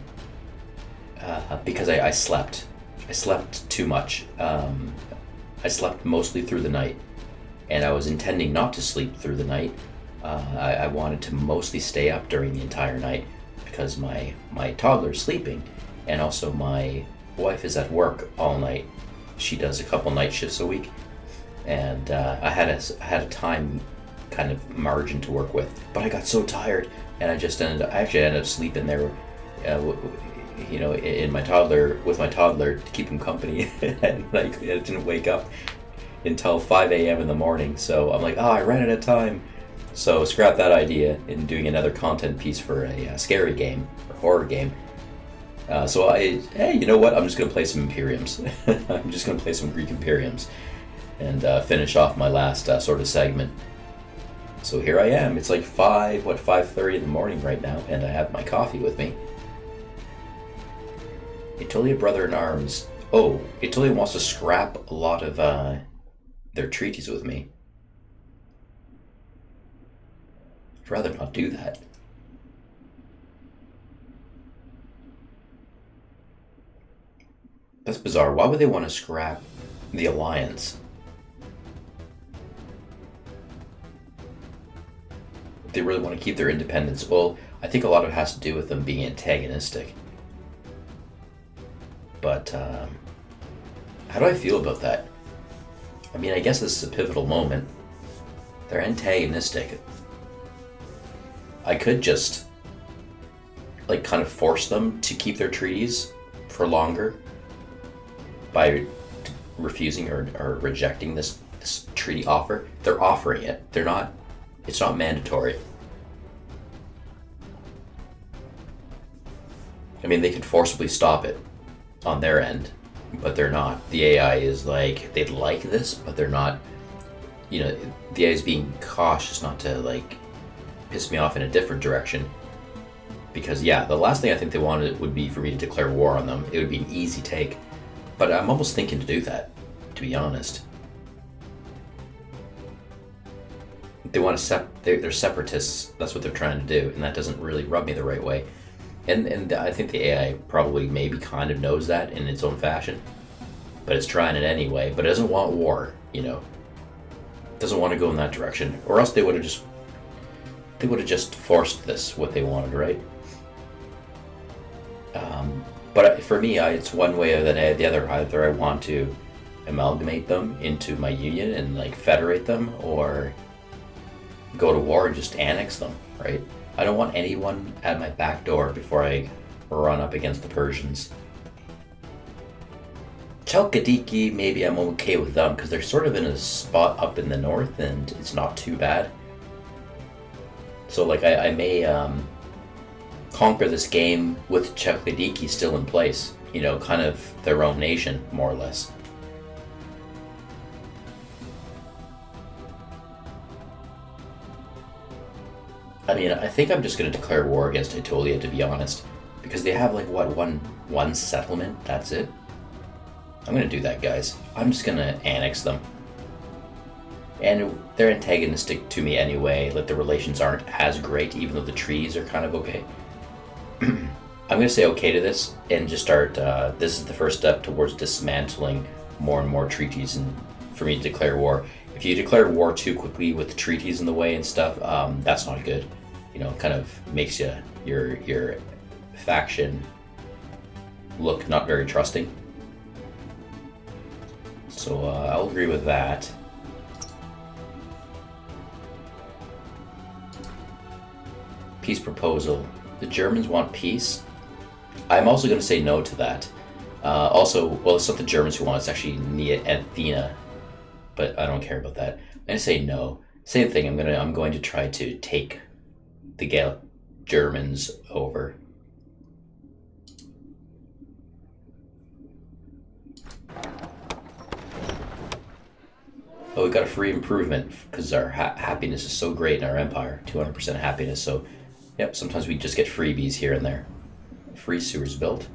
because I slept. I slept too much. I slept mostly through the night, and I was intending not to sleep through the night. I wanted to mostly stay up during the entire night because my toddler's sleeping, and also my wife is at work all night. She does a couple night shifts a week, and I had a time kind of margin to work with, but I got so tired, and I actually ended up sleeping there, in my toddler to keep him company, and I didn't wake up until 5 a.m. in the morning. So I'm like, I ran out of time. So scrap that idea in doing another content piece for a scary game or horror game. Hey, you know what? I'm just gonna play some Imperiums. I'm just gonna play some Greek Imperiums and finish off my last sort of segment. So here I am. It's like 5:30 in the morning right now, and I have my coffee with me. Italia Brother in Arms. Oh, Italia wants to scrap a lot of their treaties with me. I'd rather not do that. That's bizarre. Why would they want to scrap the alliance? They really want to keep their independence. Well, I think a lot of it has to do with them being antagonistic. But how do I feel about that? I mean, I guess this is a pivotal moment. They're antagonistic. I could just kind of force them to keep their treaties for longer by refusing or rejecting this treaty offer. They're offering it. It's not mandatory. I mean, they could forcibly stop it on their end, but they're not. The AI is they'd like this, but they're not. The AI is being cautious not to piss me off in a different direction. Because the last thing I think they wanted would be for me to declare war on them. It would be an easy take, but I'm almost thinking to do that, to be honest. They want to they're separatists. That's what they're trying to do, and that doesn't really rub me the right way. And I think the AI probably maybe kind of knows that in its own fashion, but it's trying it anyway. But it doesn't want war, Doesn't want to go in that direction, or else they would have just forced this what they wanted, right? But for me, it's one way or the other. Either I want to amalgamate them into my union and federate them, or go to war and just annex them, right? I don't want anyone at my back door before I run up against the Persians. Chalkidiki, maybe I'm okay with them because they're sort of in a spot up in the north and it's not too bad. So like I may conquer this game with Chalkidiki still in place, you know, kind of their own nation, more or less. I mean, I think I'm just going to declare war against Aetolia, to be honest, because they have like what, one settlement. That's it. I'm going to do that, guys. I'm just going to annex them. And they're antagonistic to me anyway. Like, the relations aren't as great, even though the treaties are kind of okay. I'm going to say okay to this and just start. This is the first step towards dismantling more and more treaties, and for me to declare war. If you declare war too quickly with treaties in the way and stuff, that's not good. You know, it kind of makes your faction look not very trusting. So I'll agree with that. Peace proposal. The Germans want peace. I'm also going to say no to that. Also, well, it's not the Germans who want it, it's actually Athena, but I don't care about that. I'm going to say no. Same thing. I'm going to try to take the Gallic Germans over. Oh, we got a free improvement because our happiness is so great in our empire. 200% happiness. So, yep, sometimes we just get freebies here and there. Free sewers built.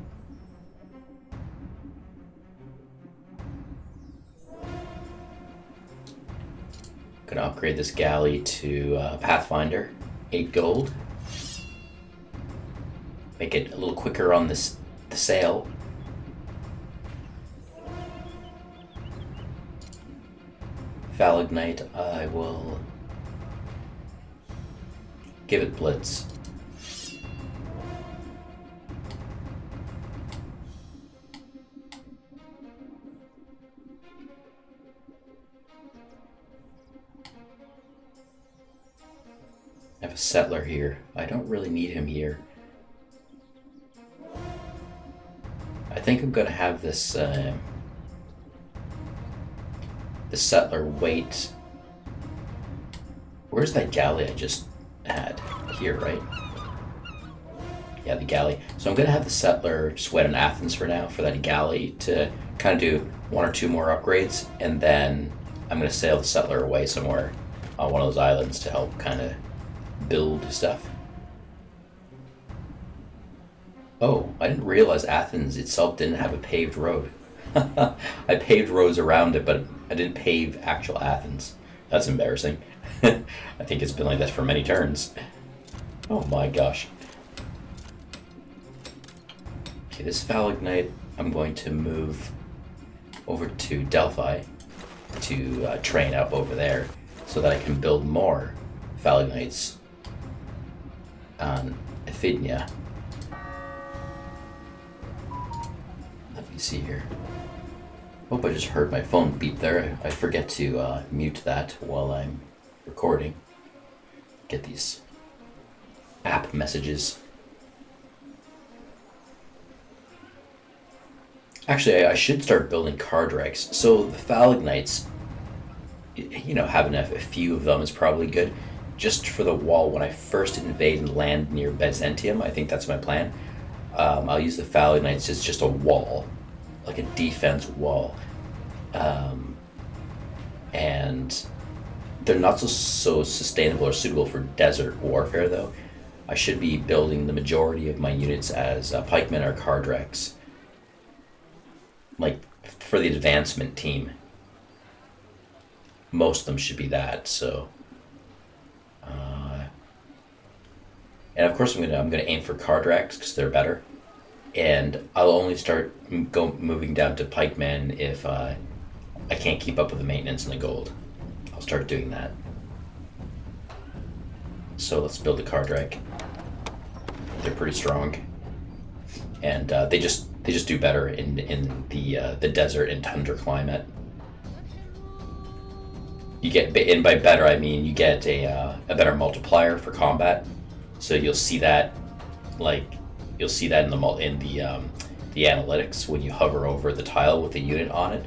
Gonna upgrade this galley to Pathfinder. 8 gold. Make it a little quicker on the sail. Phalagnite, I will give it Blitz. I have a settler here. I don't really need him here. I think I'm gonna have this the settler wait. Where's that galley I just had? Here, right? Yeah, the galley. So I'm gonna have the settler just wait in Athens for now for that galley to kind of do 1 or 2 more upgrades, and then I'm gonna sail the settler away somewhere on one of those islands to help kind of build stuff. Oh, I didn't realize Athens itself didn't have a paved road. I paved roads around it, but I didn't pave actual Athens. That's embarrassing. I think it's been like that for many turns. Oh my gosh. Okay, this Phalagnite I'm going to move over to Delphi to train up over there so that I can build more Phalagnites on Athenia. Let me see here. Hope I just heard my phone beep there. I forget to mute that while I'm recording. Get these app messages. Actually, I should start building card wrecks. So the Phalagnites, you know, having a few of them is probably good. Just for the wall, when I first invade and land near Byzantium, I think that's my plan. I'll use the Phalagnites as just a wall, like a defense wall. And they're not so sustainable or suitable for desert warfare, though. I should be building the majority of my units as pikemen or card wrecks, like for the advancement team. Most of them should be that. So, and of course I'm gonna aim for card wrecks because they're better. And I'll only start moving down to pikemen if I can't keep up with the maintenance and the gold. I'll start doing that. So let's build a card wreck. They're pretty strong, and they just do better in the desert and tundra climate. You get, and by better I mean you get a better multiplier for combat. So you'll see that, you'll see that in the analytics when you hover over the tile with the unit on it.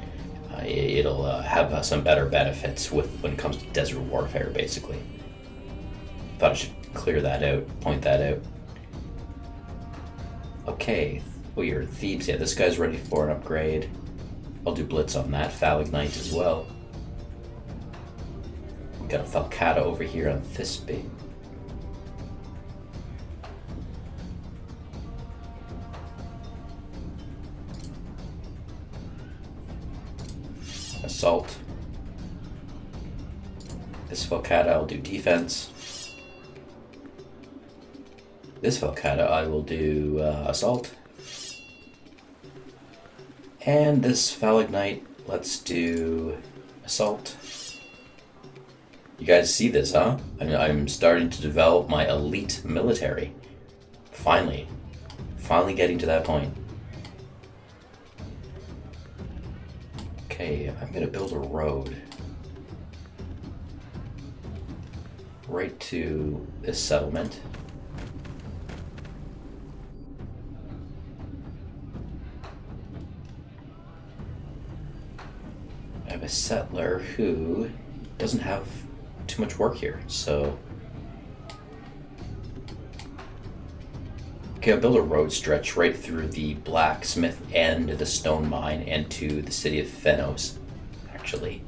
It'll have some better benefits when it comes to desert warfare, basically. Thought I should clear that out, point that out. Okay, well, you're Thebes. Yeah, this guy's ready for an upgrade. I'll do blitz on that. Phalignite as well. We got a Falcata over here on Thisbe. Assault. This Falcata I'll do defense. This Falcata I will do assault. And this Phalignite, let's do assault. You guys see this, huh? I'm starting to develop my elite military. Finally getting to that point. Okay, I'm gonna build a road right to this settlement. I have a settler who doesn't have too much work here, so okay, I'll build a road stretch right through the blacksmith and the stone mine and to the city of Phenos, actually.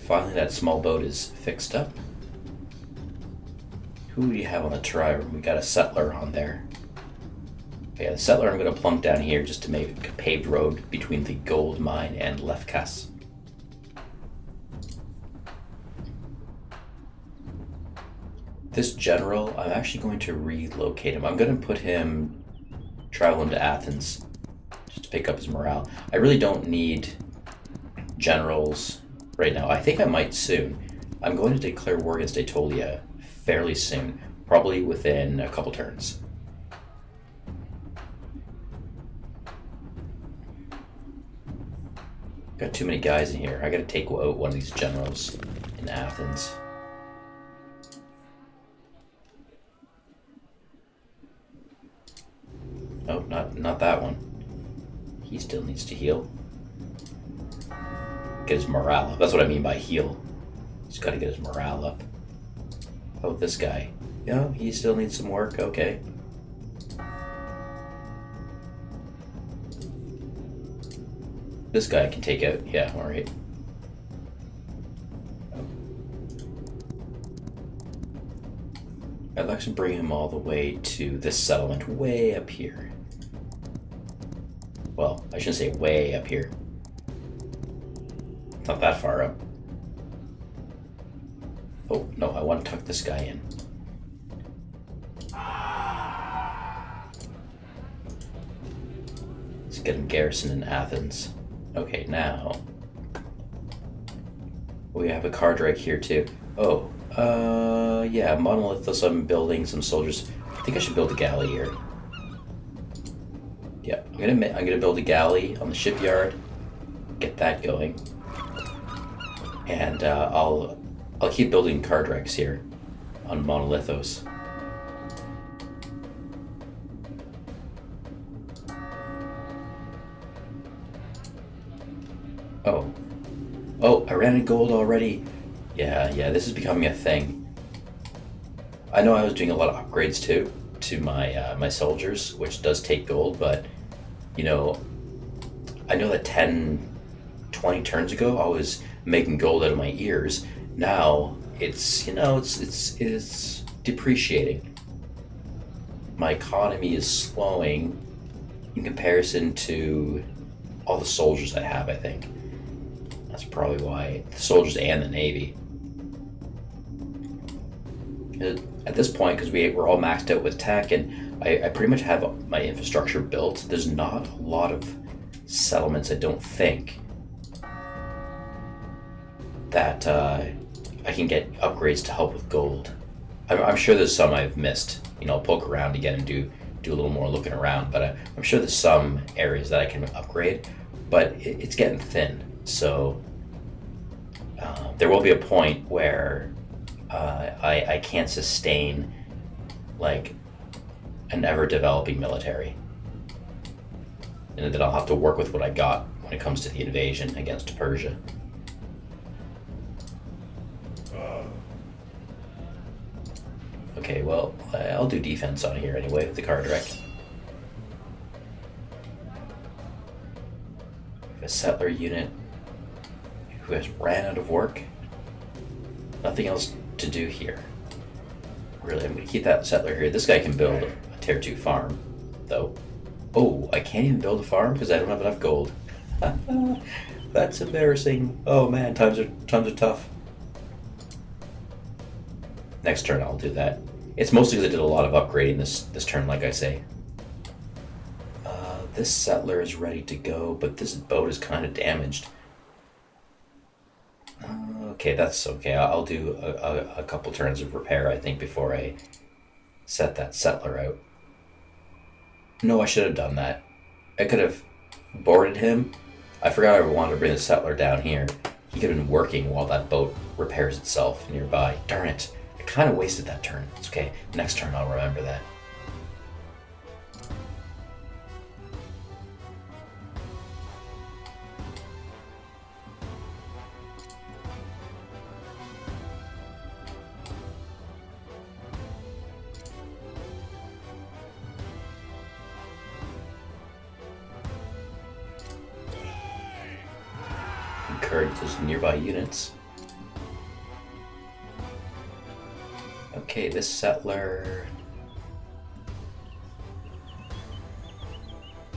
Finally, that small boat is fixed up. Who do we have on the trireme? We got a settler on there. Yeah, the settler I'm going to plunk down here just to make a paved road between the gold mine and Lefkas. This general, I'm actually going to relocate him. I'm going to put him travel into Athens just to pick up his morale. I really don't need generals right now. I think I might soon. I'm going to declare war against Aetolia fairly soon, probably within a couple turns. Got too many guys in here. I gotta take out one of these generals in Athens. Oh, not that one. He still needs to heal. Get his morale up. That's what I mean by heal. He's gotta get his morale up. Oh, this guy. Yeah, he still needs some work. Okay. This guy I can take out. Yeah, alright. I'd like to bring him all the way to this settlement way up here. Well, I shouldn't say way up here. Not that far up. Oh, no, I want to tuck this guy in. Let's get him garrisoned in Athens. Okay, now we have a card right here too. Oh, yeah, Monolithos. I'm building some soldiers. I think I should build a galley here. Yeah, I'm gonna build a galley on the shipyard. Get that going, and I'll keep building card wrecks here on Monolithos. Oh, I ran in gold already. Yeah, this is becoming a thing. I know I was doing a lot of upgrades too to my my soldiers, which does take gold, but you know, I know that 10, 20 turns ago I was making gold out of my ears. Now it's, you know, it's depreciating. My economy is slowing in comparison to all the soldiers I have, I think. That's probably why. The soldiers and the Navy. At this point, because we're all maxed out with tech, and I pretty much have my infrastructure built, there's not a lot of settlements, I don't think, that I can get upgrades to help with gold. I'm sure there's some I've missed. You know, I'll poke around again and do a little more looking around, but I'm sure there's some areas that I can upgrade, but it's getting thin. So there will be a point where I can't sustain like an ever developing military, and then I'll have to work with what I got when it comes to the invasion against Persia. Okay, well, I'll do defense on here anyway with the car direct. A settler unit who has ran out of work. Nothing else to do here. Really, I'm going to keep that settler here. This guy can build a tier 2 farm, though. Oh, I can't even build a farm because I don't have enough gold. That's embarrassing. Oh man, times are tough. Next turn I'll do that. It's mostly because I did a lot of upgrading this turn, like I say. This settler is ready to go, but this boat is kind of damaged. Okay, that's okay. I'll do a couple turns of repair, I think, before I set that settler out. No, I should have done that. I could have boarded him. I forgot I wanted to bring the settler down here. He could have been working while that boat repairs itself nearby. Darn it. I kind of wasted that turn. It's okay. Next turn I'll remember that. Encourage those nearby units. Okay, this settler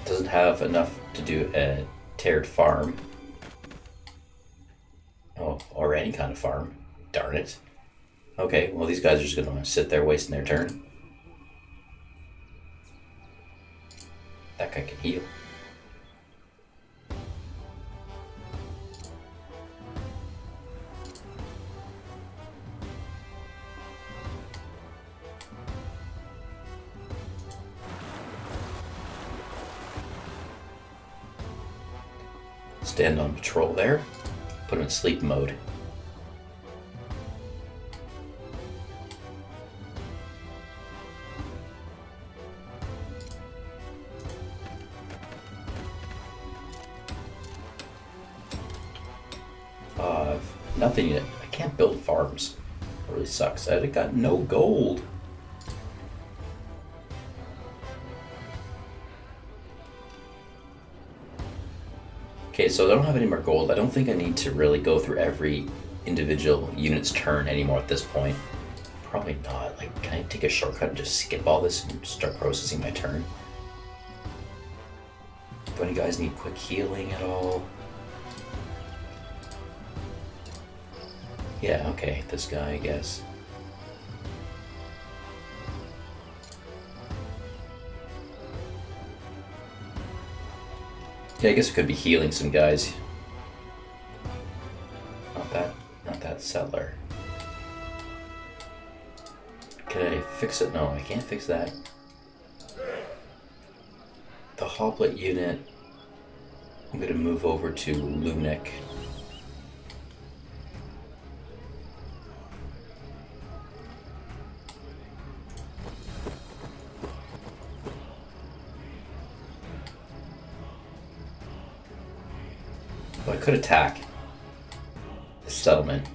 doesn't have enough to do a tiered farm. Oh, or any kind of farm. Darn it. Okay, well these guys are just gonna sit there wasting their turn. That guy can heal. Stand on patrol there. Put him in sleep mode. Nothing yet. I can't build farms. It really sucks. I got no gold. Okay, so I don't have any more gold. I don't think I need to really go through every individual unit's turn anymore at this point. Probably not. Like, can I take a shortcut and just skip all this and start processing my turn? Do any guys need quick healing at all? Yeah, okay, this guy, I guess. Yeah, I guess it could be healing some guys. Not that settler. Can I fix it? No, I can't fix that. The Hoblet unit, I'm gonna move over to Lunik. Well, I could attack the settlement,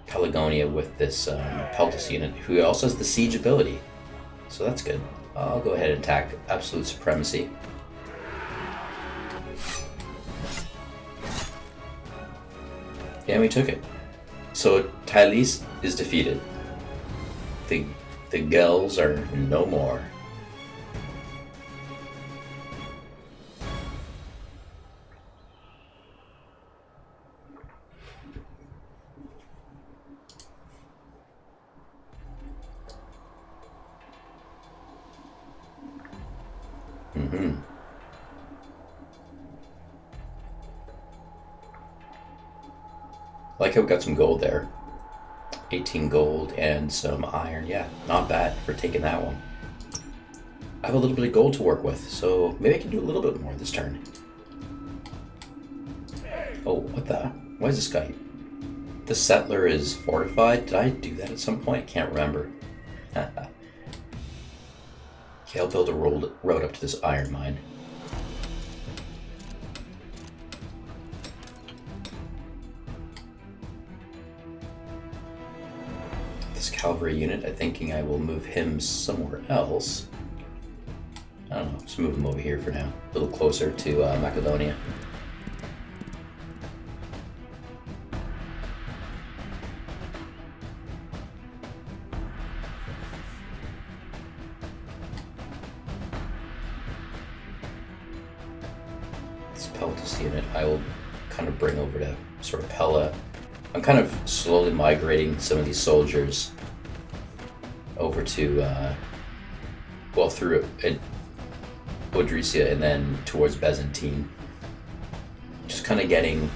Pelagonia, with this Peltus unit, who also has the siege ability. So that's good. I'll go ahead and attack Absolute Supremacy. Yeah, we took it. So Tylis is defeated. The Gels are no more. Like how we got some gold there. 18 gold and some iron. Yeah, not bad for taking that one. I have a little bit of gold to work with, so maybe I can do a little bit more this turn. Oh, what the? Why is this guy? The settler is fortified? Did I do that at some point? I can't remember. Okay, I'll build a road up to this iron mine. cavalry unit. I'm thinking I will move him somewhere else. I don't know, just move him over here for now. A little closer to Macedonia. This Peltus unit I will kind of bring over to sort of Pella. I'm kind of slowly migrating some of these soldiers over to, well, through Odrysia and then towards Byzantine. Just kind of getting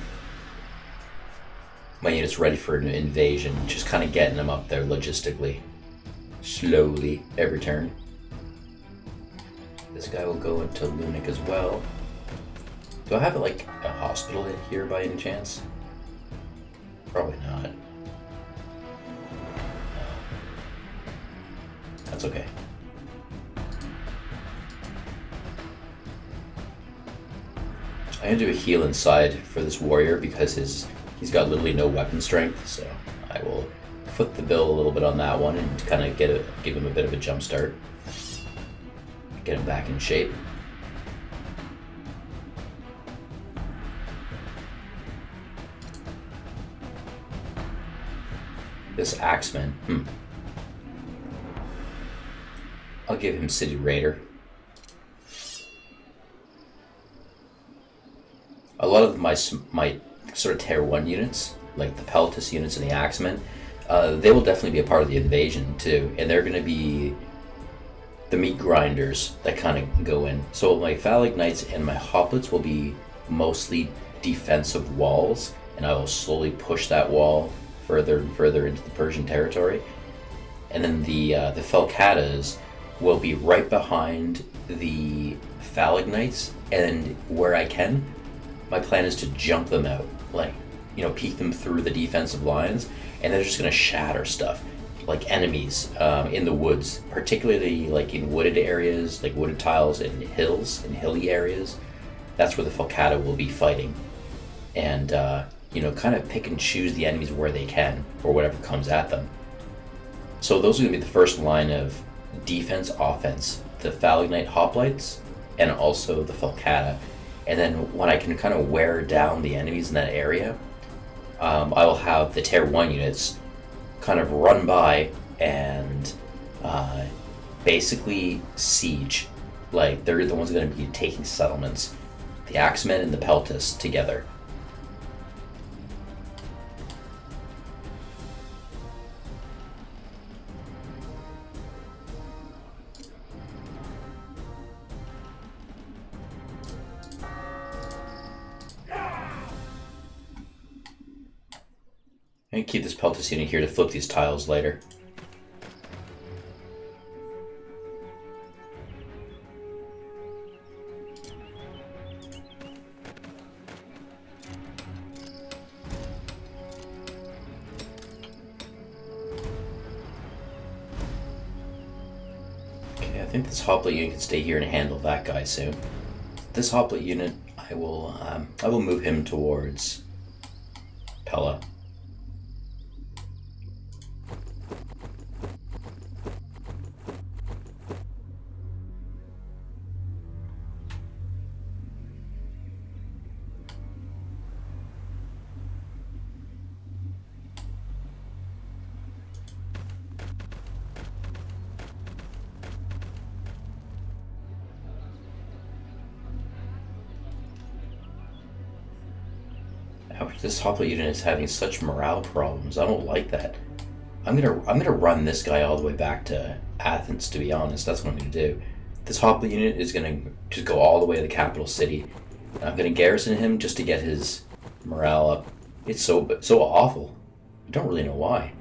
my units ready for an invasion, just kind of getting them up there logistically. Slowly, every turn. This guy will go into Lunik as well. Do I have like a hospital in here by any chance? Probably not. That's okay. I'm gonna do a heal inside for this warrior because he's got literally no weapon strength, so I will foot the bill a little bit on that one and kind of give him a bit of a jump start. Get him back in shape. This Axeman, I'll give him City Raider. A lot of my sort of Tier 1 units, like the Peltus units and the Axemen, they will definitely be a part of the invasion too, and they're going to be the meat grinders that kind of go in. So my Phalanx Knights and my Hoplites will be mostly defensive walls, and I will slowly push that wall further and further into the Persian territory. And then the Falcatas will be right behind the Phalanx Knights, and where I can, my plan is to jump them out, like, peek them through the defensive lines, and they're just going to shatter stuff, like enemies in the woods, particularly like in wooded areas, like wooded tiles and hills and hilly areas. That's where the Falcata will be fighting. And kind of pick and choose the enemies where they can, or whatever comes at them. So those are going to be the first line of defense, offense, the Phalanx Knight Hoplites, and also the Falcata. And then when I can kind of wear down the enemies in that area, I will have the Tier 1 units kind of run by and basically siege. Like, they're the ones going to be taking settlements. The Axemen and the Peltus together. I'm going to keep this Peltus unit here to flip these tiles later. Okay, I think this Hoplite unit can stay here and handle that guy soon. This Hoplite unit, I will move him towards Pella. Ouch, this Hoplite unit is having such morale problems. I don't like that. I'm gonna run this guy all the way back to Athens, to be honest. That's what I'm gonna do. This Hoplite unit is gonna just go all the way to the capital city. And I'm gonna garrison him just to get his morale up. It's so awful. I don't really know why.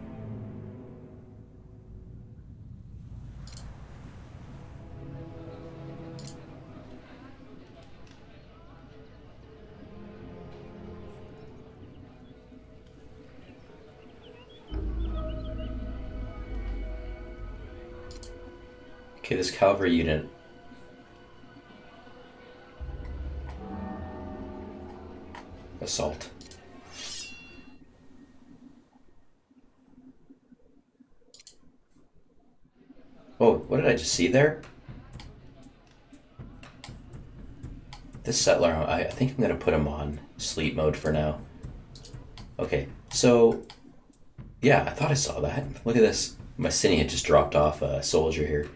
Okay, this cavalry unit. Assault. Oh, what did I just see there? This settler, I think I'm going to put him on sleep mode for now. Okay, so, yeah, I thought I saw that. Look at this. My Cine had just dropped off a soldier here.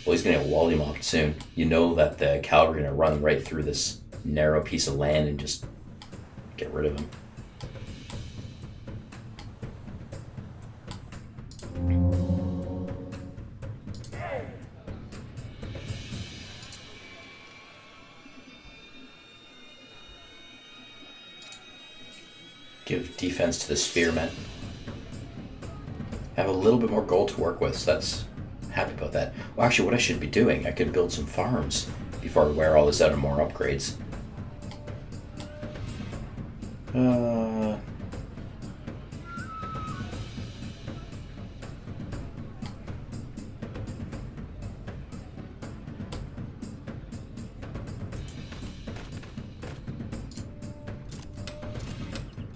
Well, he's going to get wally mopped soon. You know that the cavalry are going to run right through this narrow piece of land and just get rid of him. Give defense to the spearmen. Have a little bit more gold to work with, so that's happy about that. Well, actually, what I should be doing, I could build some farms before I wear all this out and more upgrades.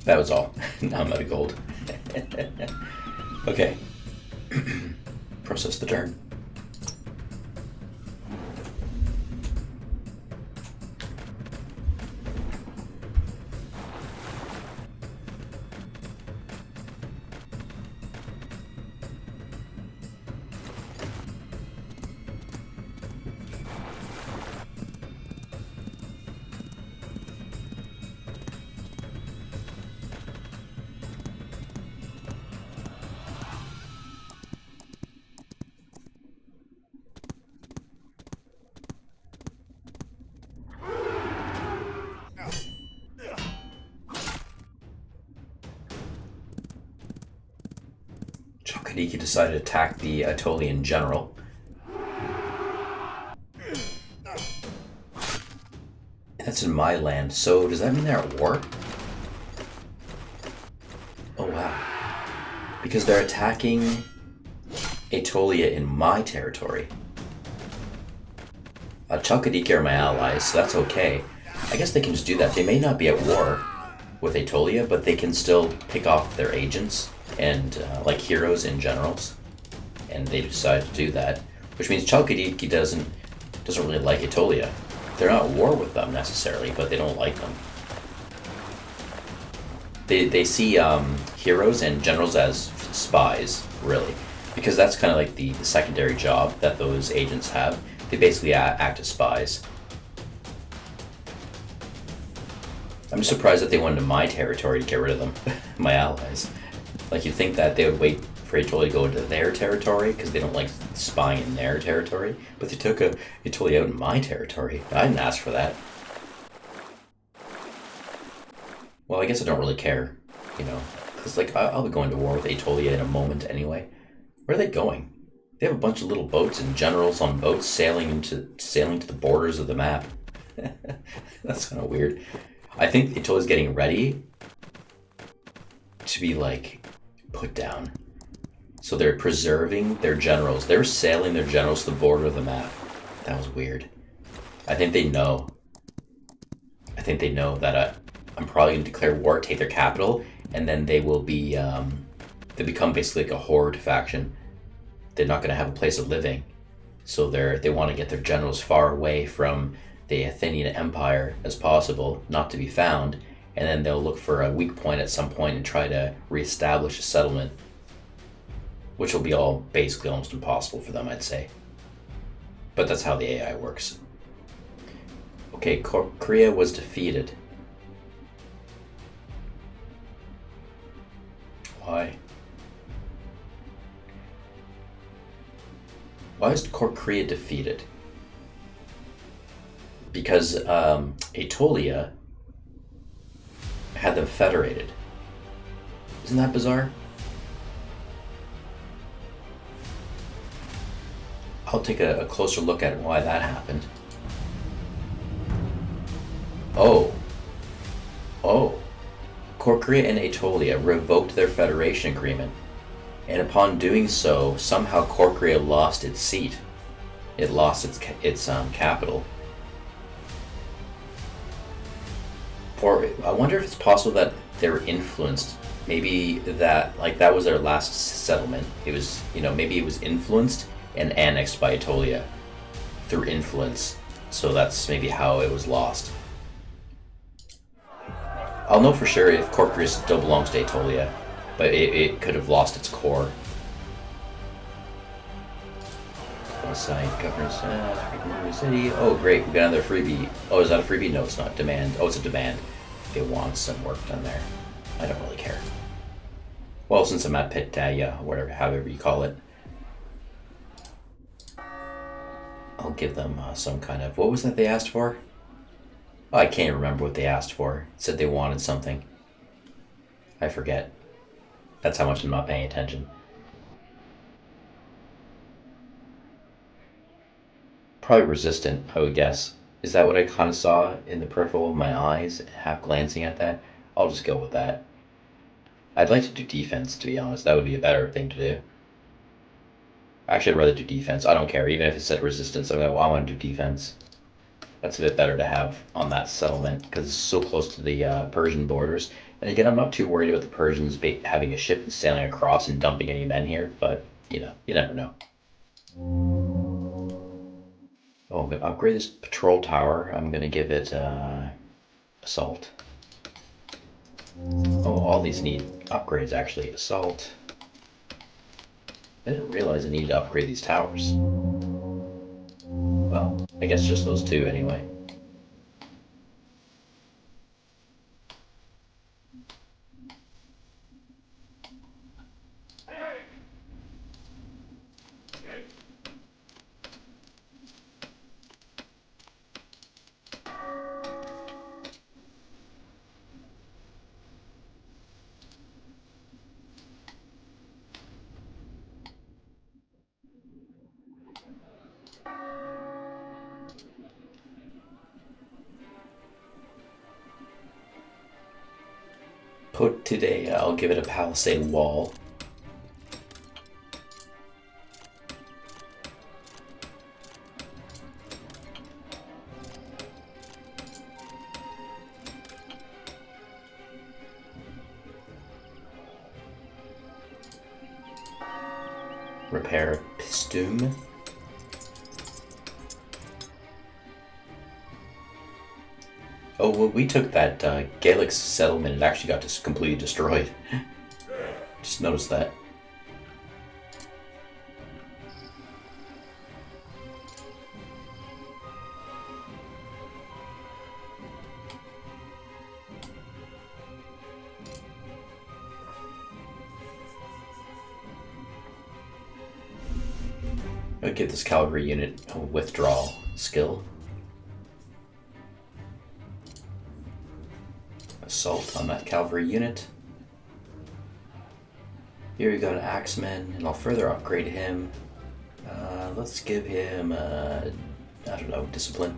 That was all. Now I'm out of gold. Okay. Process the turn. Chalkidiki decided to attack the Aetolian general. That's in my land, so does that mean they're at war? Oh wow. Because they're attacking Aetolia in my territory. Chalkidiki are my allies, so that's okay. I guess they can just do that. They may not be at war with Aetolia, but they can still pick off their agents and like heroes and generals, and they decide to do that, which means Chalkidiki doesn't really like Aetolia. They're not at war with them necessarily, but they don't like them. They see heroes and generals as spies, really, because that's kind of like the secondary job that those agents have. They basically act as spies. I'm surprised that they went into my territory to get rid of them, my allies. Like, you'd think that they would wait for Aetolia to go into their territory because they don't like spying in their territory, but they took Aetolia out in my territory. I didn't ask for that. Well, I guess I don't really care, you know, because like I'll be going to war with Aetolia in a moment anyway. Where are they going? They have a bunch of little boats and generals on boats sailing to the borders of the map. That's kind of weird. I think Aetolia's getting ready to be like put down. So they're preserving their generals. They're sailing their generals to the border of the map. That was weird. I think they know. That I'm probably going to declare war, take their capital, and then they will be, they become basically like a horde faction. They're not going to have a place of living. So they want to get their generals far away from the Athenian Empire as possible, not to be found, and then they'll look for a weak point at some point and try to reestablish a settlement, which will be all basically almost impossible for them, I'd say. But that's how the AI works. Okay, Korea was defeated. Why? Why is Korea defeated? Because Aetolia had them federated. Isn't that bizarre? I'll take a closer look at why that happened. Oh. Korea and Aetolia revoked their federation agreement, and upon doing so, somehow Korea lost its seat. It lost its capital. Or I wonder if it's possible that they were influenced. Maybe that was their last settlement. It was, maybe it was influenced, and annexed by Aetolia through influence, so that's maybe how it was lost. I'll know for sure if Corcus still belongs to Aetolia, but it could have lost its core. Side governs city. Oh great, we got another freebie. Oh, is that a freebie? No, it's not. Demand. Oh, it's a demand. They want some work done there. I don't really care. Well, since I'm at Pitaya, whatever, however you call it, I'll give them some kind of... What was that they asked for? Oh, I can't remember what they asked for. It said they wanted something. I forget. That's how much I'm not paying attention. Probably resistant, I would guess. Is that what I kind of saw in the peripheral of my eyes, half glancing at that? I'll just go with that. I'd like to do defense, to be honest. That would be a better thing to do. Actually, I'd rather do defense. I don't care. Even if it said resistance, I want to do defense. That's a bit better to have on that settlement because it's so close to the Persian borders. And again, I'm not too worried about the Persians having a ship and sailing across and dumping any men here, but, you know, you never know. Oh, I'm going to upgrade this patrol tower. I'm going to give it assault. Oh, all these need upgrades, actually. Assault. I didn't realize I needed to upgrade these towers. Well, I guess just those two anyway. Put today, I'll give it a palisade wall. Repair a pistum. Oh, when we took that Gaelic settlement, it actually got completely destroyed. Just noticed that. I'll give this cavalry unit a withdrawal skill. Assault on that cavalry unit. Here we got an axeman, and I'll further upgrade him. Let's give him, I don't know, discipline.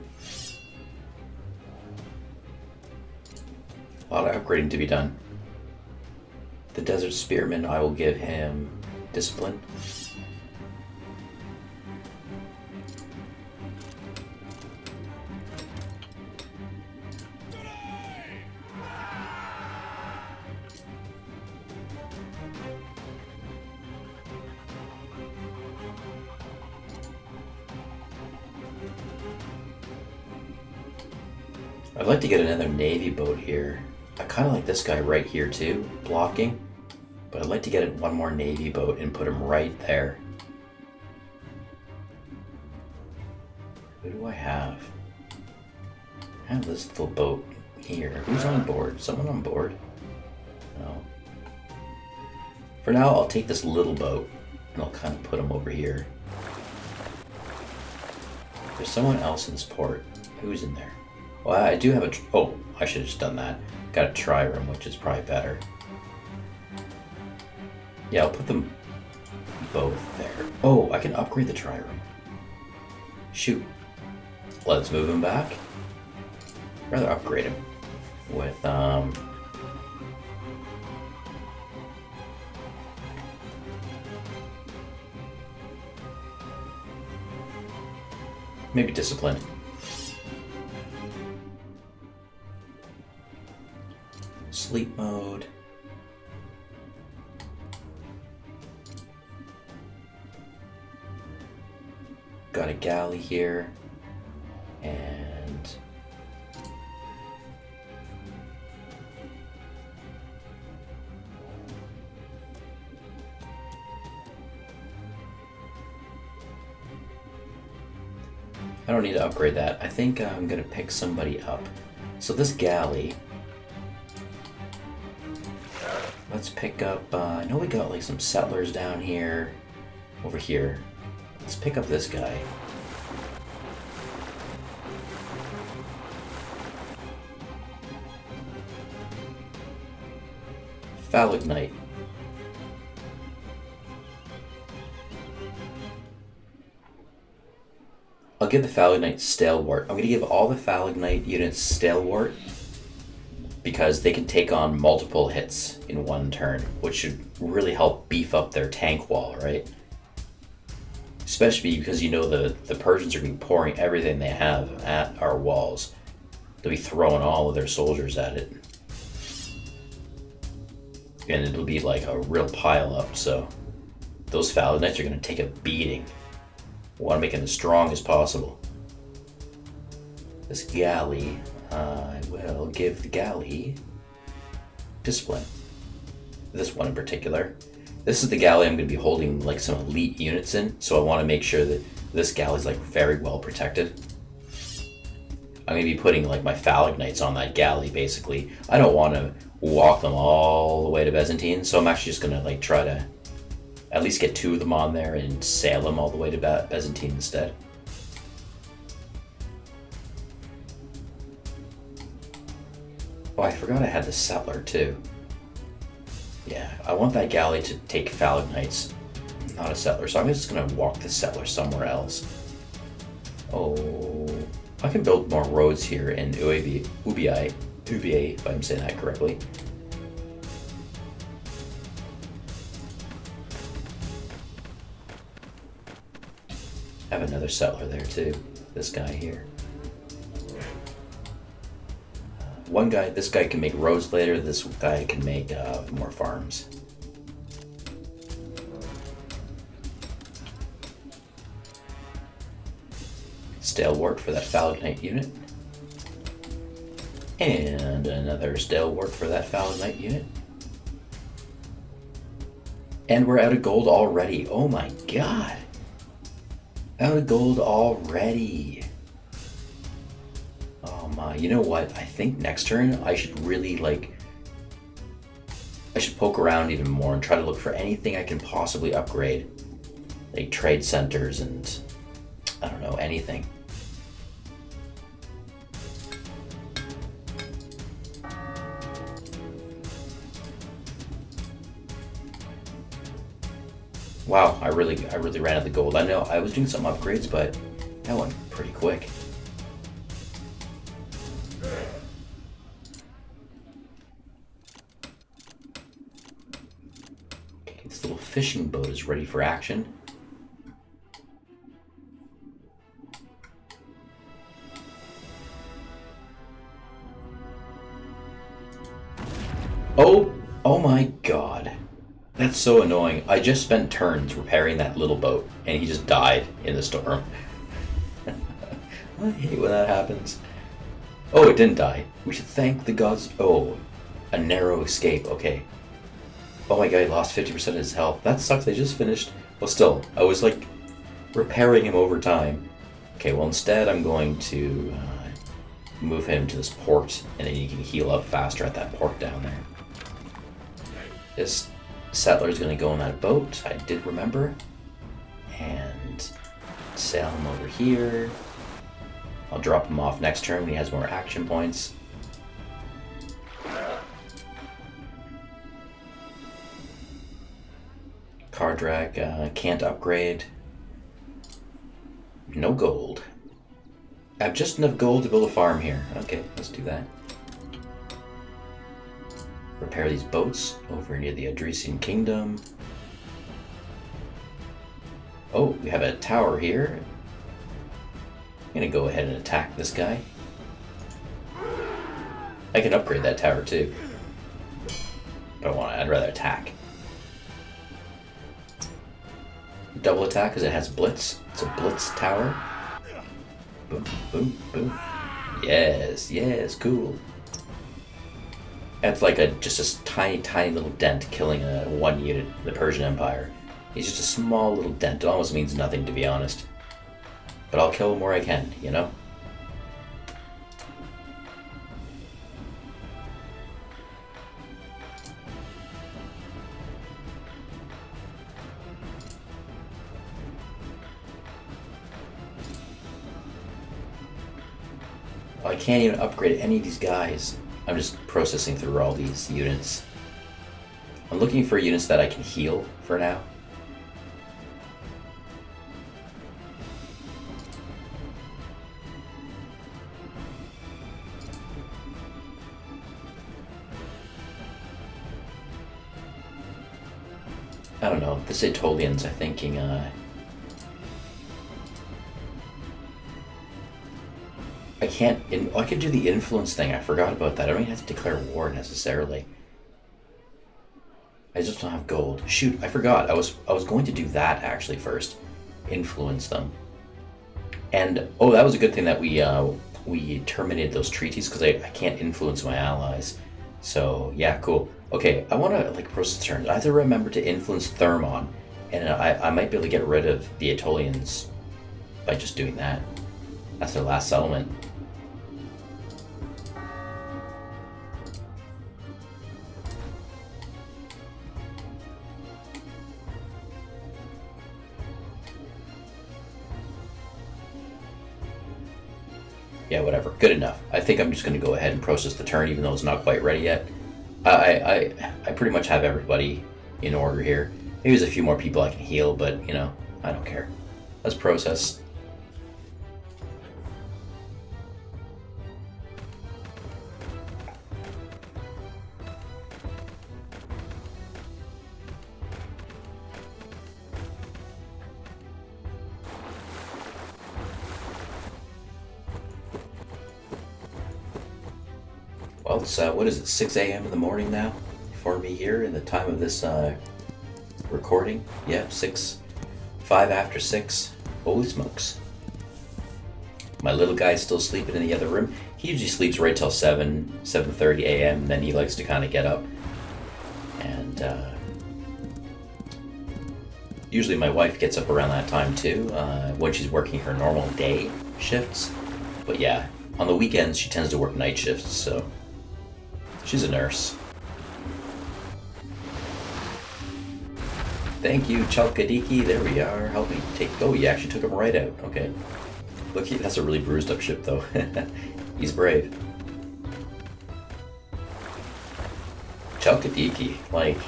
A lot of upgrading to be done. The desert spearman, I will give him discipline. I'd like to get another navy boat here. I kind of like this guy right here too, blocking. But I'd like to get one more navy boat and put him right there. Who do I have? I have this little boat here. Who's on board? Someone on board? No. For now, I'll take this little boat and I'll kind of put him over here. There's someone else in this port. Who's in there? Well, I do have a... Oh, I should have just done that. Got a trireme, which is probably better. Yeah, I'll put them both there. Oh, I can upgrade the trireme. Shoot. Let's move him back. Rather upgrade him with, maybe discipline. Sleep mode. got a galley here. And I don't need to upgrade that. I think I'm gonna pick somebody up. So this galley, let's pick up, I know we got like some settlers down here, over here. Let's pick up this guy. Phalagnite. I'll give the Phalagnite Stalewart. I'm going to give all the Phalagnite units Stalewart because they can take on multiple hits in one turn, which should really help beef up their tank wall, right? Especially because you know the Persians are going to be pouring everything they have at our walls. They'll be throwing all of their soldiers at it. And it'll be like a real pile up, so those Phalagnites are going to take a beating. We want to make it as strong as possible. This galley, I will give the galley discipline. This one in particular. This is the galley I'm going to be holding like some elite units in, so I want to make sure that this galley is like very well protected. I'm going to be putting like my Phalagnites on that galley basically. I don't want to walk them all the way to Byzantine, so I'm actually just going to like try to at least get 2 of them on there and sail them all the way to Byzantine instead. Oh, I forgot I had the settler too. Yeah, I want that galley to take Phalagnites, not a settler, so I'm just going to walk the settler somewhere else. Oh, I can build more roads here in Ubi, if I'm saying that correctly. I have another settler there too, this guy here. This guy can make roads later, this guy can make more farms. Stalewart for that Phalagnite unit. And another Stalewart for that Phalagnite unit. And we're out of gold already. Oh my god. Out of gold already. Oh my, you know what? I think next turn I should really I should poke around even more and try to look for anything I can possibly upgrade. Like trade centers and I don't know, anything. Wow, I really ran out of gold. I know I was doing some upgrades, but that went pretty quick. Okay, this little fishing boat is ready for action. Oh my god. That's so annoying. I just spent turns repairing that little boat, and he just died in the storm. I hate when that happens. Oh, it didn't die. We should thank the gods. Oh, a narrow escape. Okay. Oh my god, he lost 50% of his health. That sucks. I just finished. Well, still, I was like repairing him over time. Okay, well, instead, I'm going to move him to this port, and then he can heal up faster at that port down there. This settler's going to go on that boat, I did remember, and sail him over here. I'll drop him off next turn when he has more action points. Cardrak can't upgrade. No gold. I have just enough gold to build a farm here. Okay, let's do that. Repair these boats over near the Adresian Kingdom. Oh, we have a tower here. I'm gonna go ahead and attack this guy. I can upgrade that tower too. But I'd rather attack. Double attack because it has blitz. It's a blitz tower. Boom, boom, boom. Yes, yes, cool. That's like just a tiny, tiny little dent killing one unit in the Persian Empire. He's just a small little dent. It almost means nothing, to be honest. But I'll kill him where I can, you know? I can't even upgrade any of these guys. I'm just processing through all these units. I'm looking for units that I can heal for now. I don't know, the Aetolians are thinking, I could do the influence thing. I forgot about that. I don't even have to declare war necessarily. I just don't have gold. Shoot, I forgot. I was going to do that actually first. Influence them. And oh, that was a good thing that we terminated those treaties because I can't influence my allies. So yeah, cool. Okay, I want to process turns. I have to remember to influence Thermon, and I might be able to get rid of the Aetolians by just doing that. That's their last settlement. Yeah, whatever. Good enough. I think I'm just going to go ahead and process the turn, even though it's not quite ready yet. I pretty much have everybody in order here. Maybe there's a few more people I can heal, but, you know, I don't care. Let's process. Well, it's, what is it, 6 a.m. in the morning now for me here in the time of this recording? Yeah, 5 after 6. Holy smokes. My little guy's still sleeping in the other room. He usually sleeps right till 7:30 a.m. and then he likes to kind of get up. And usually my wife gets up around that time too, when she's working her normal day shifts. But yeah, on the weekends she tends to work night shifts, so she's a nurse. Thank you, Chalkadiki. There we are. Help me take... Oh, you actually took him right out. Okay. Look, that's a really bruised up ship, though. He's brave. Chalkadiki, like,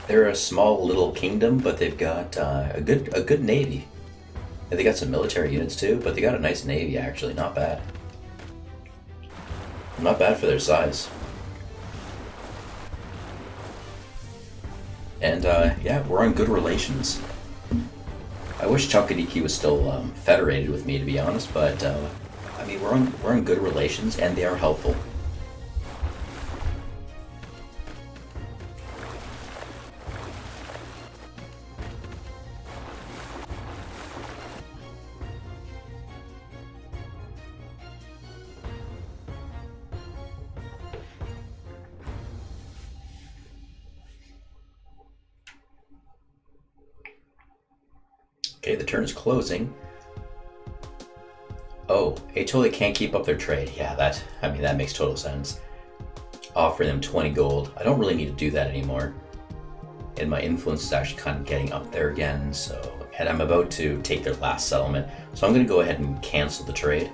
they're a small little kingdom, but they've got a good navy. And they got some military units too, but they got a nice navy actually. Not bad. Not bad for their size. And yeah, we're on good relations. I wish Chalkadiki was still federated with me, to be honest, but I mean, we're on good relations, and they are helpful. Okay, the turn is closing. Oh, Aetolia can't keep up their trade. Yeah, that makes total sense. Offering them 20 gold. I don't really need to do that anymore. And my influence is actually kind of getting up there again, so... And I'm about to take their last settlement, so I'm going to go ahead and cancel the trade.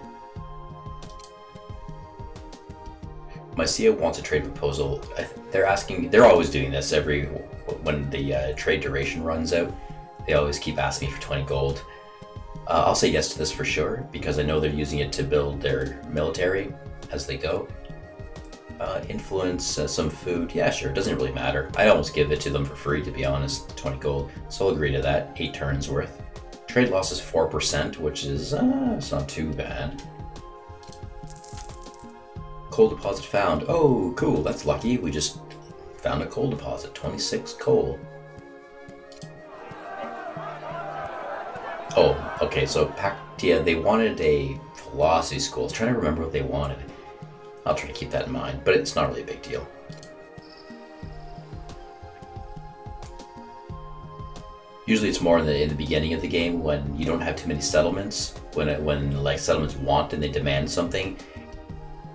Mycia wants a trade proposal. They're always doing this when the trade duration runs out. They always keep asking me for 20 gold. I'll say yes to this for sure, because I know they're using it to build their military as they go. Influence, some food, yeah sure, it doesn't really matter. I almost give it to them for free, to be honest, 20 gold. So I'll agree to that, 8 turns worth. Trade loss is 4%, which is, it's not too bad. Coal deposit found. Oh, cool, that's lucky. We just found a coal deposit, 26 coal. Oh, okay, so Pactia, they wanted a philosophy school. I was trying to remember what they wanted. I'll try to keep that in mind, but it's not really a big deal. Usually it's more in the beginning of the game when you don't have too many settlements. When like settlements want and they demand something,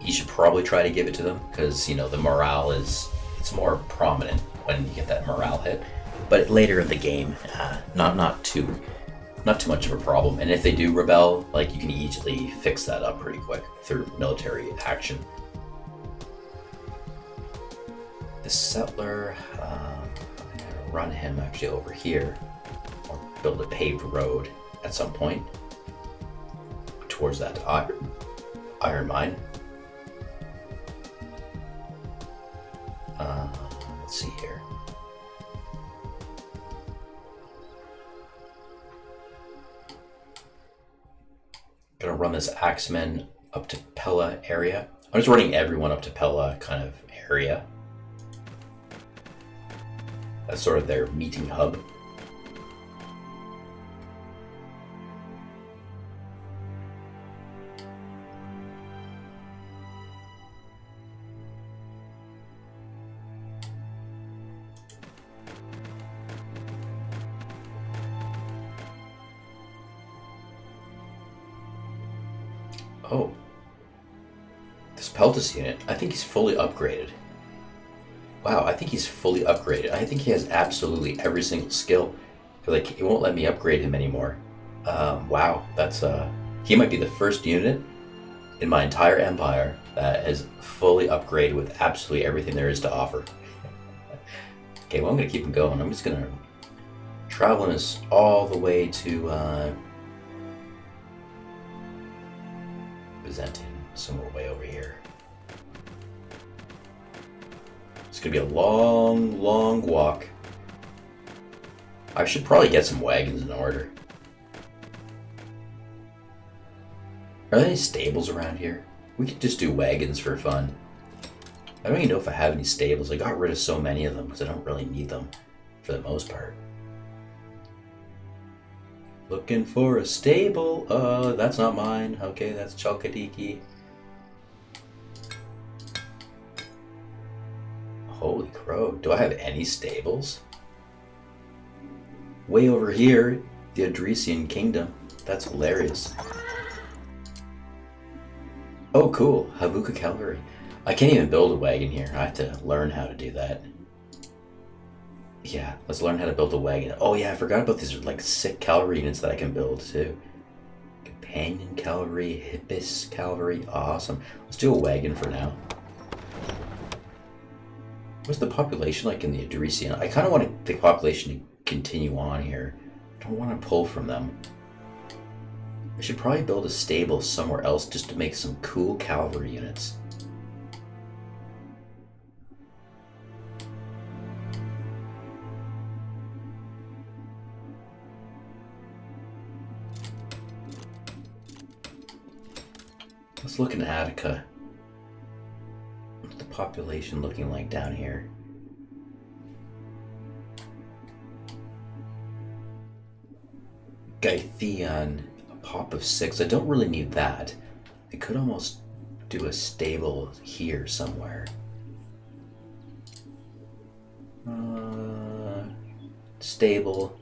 you should probably try to give it to them because the morale it's more prominent when you get that morale hit. But later in the game, not too much of a problem. And if they do rebel, like you can easily fix that up pretty quick through military action. The settler, I'm gonna run him actually over here, or build a paved road at some point towards that iron mine. Let's see here. Gonna run this Axeman up to Pella area. I'm just running everyone up to Pella kind of area. That's sort of their meeting hub. Oh, this Peltus unit, I think he's fully upgraded. Wow, I think he's fully upgraded. I think he has absolutely every single skill. Like, it won't let me upgrade him anymore. Wow, that's he might be the first unit in my entire empire that is fully upgraded with absolutely everything there is to offer. Okay, well, I'm gonna keep him going. I'm just gonna travel us all the way to Byzantium, somewhere way over here. It's gonna be a long, long walk. I should probably get some wagons in order. Are there any stables around here? We could just do wagons for fun. I don't even know if I have any stables. I got rid of so many of them because I don't really need them for the most part. Looking for a stable. That's not mine. Okay, that's Chalkadiki. Holy crow. Do I have any stables? Way over here, the Adresian Kingdom. That's hilarious. Oh, cool. Havuka Cavalry. I can't even build a wagon here. I have to learn how to do that. Yeah, let's learn how to build a wagon. Oh yeah, I forgot about these like sick cavalry units that I can build too. Companion Cavalry, Hippus Cavalry, awesome. Let's do a wagon for now. What's the population like in the Adresian? I kind of want the population to continue on here. I don't want to pull from them. I should probably build a stable somewhere else just to make some cool cavalry units. Let's look in Attica. What's the population looking like down here? Gytheon, a pop of 6. I don't really need that. I could almost do a stable here somewhere. Stable.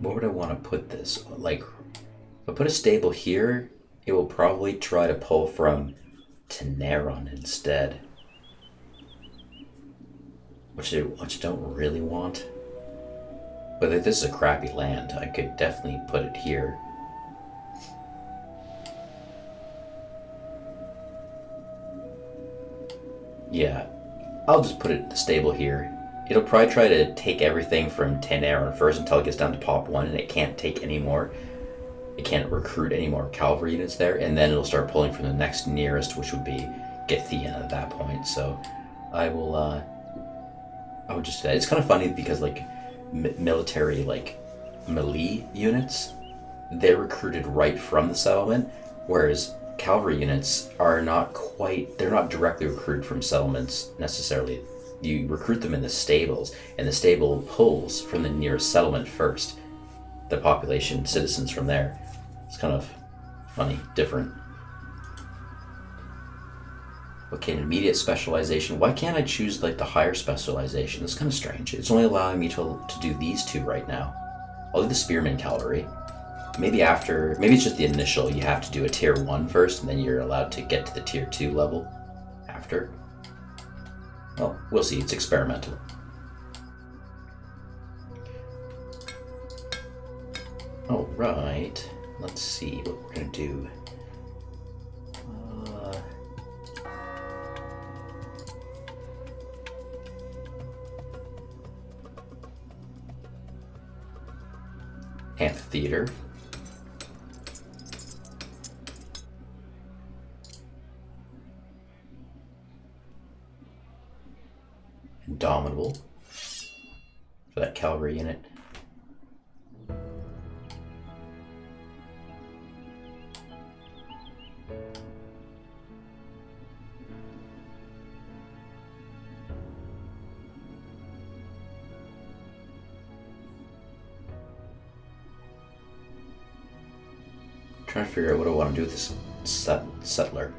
Where would I want to put this? Like, if I put a stable here, it will probably try to pull from Teneron instead. Which I don't really want. But if this is a crappy land, I could definitely put it here. Yeah, I'll just put it the stable here. It'll probably try to take everything from Teneron first until it gets down to pop 1 and it can't take any more. It can't recruit any more cavalry units there, and then it'll start pulling from the next nearest, which would be Gytheon at that point. So I would just, it's kind of funny because like military, like melee units, they're recruited right from the settlement, whereas cavalry units are they're not directly recruited from settlements necessarily. You recruit them in the stables, and the stable pulls from the nearest settlement first. the population, citizens from there. It's kind of funny, different. Okay, an immediate specialization. Why can't I choose like the higher specialization? It's kind of strange. It's only allowing me to do these two right now. I'll do the Spearman Cavalry. Maybe it's just the initial, you have to do a tier 1 first, and then you're allowed to get to the tier 2 level after. Well, we'll see, it's experimental. Alright, let's see what we're gonna do. Amphitheater. Indomitable for that cavalry unit. Trying to figure out what I want to do with this settler.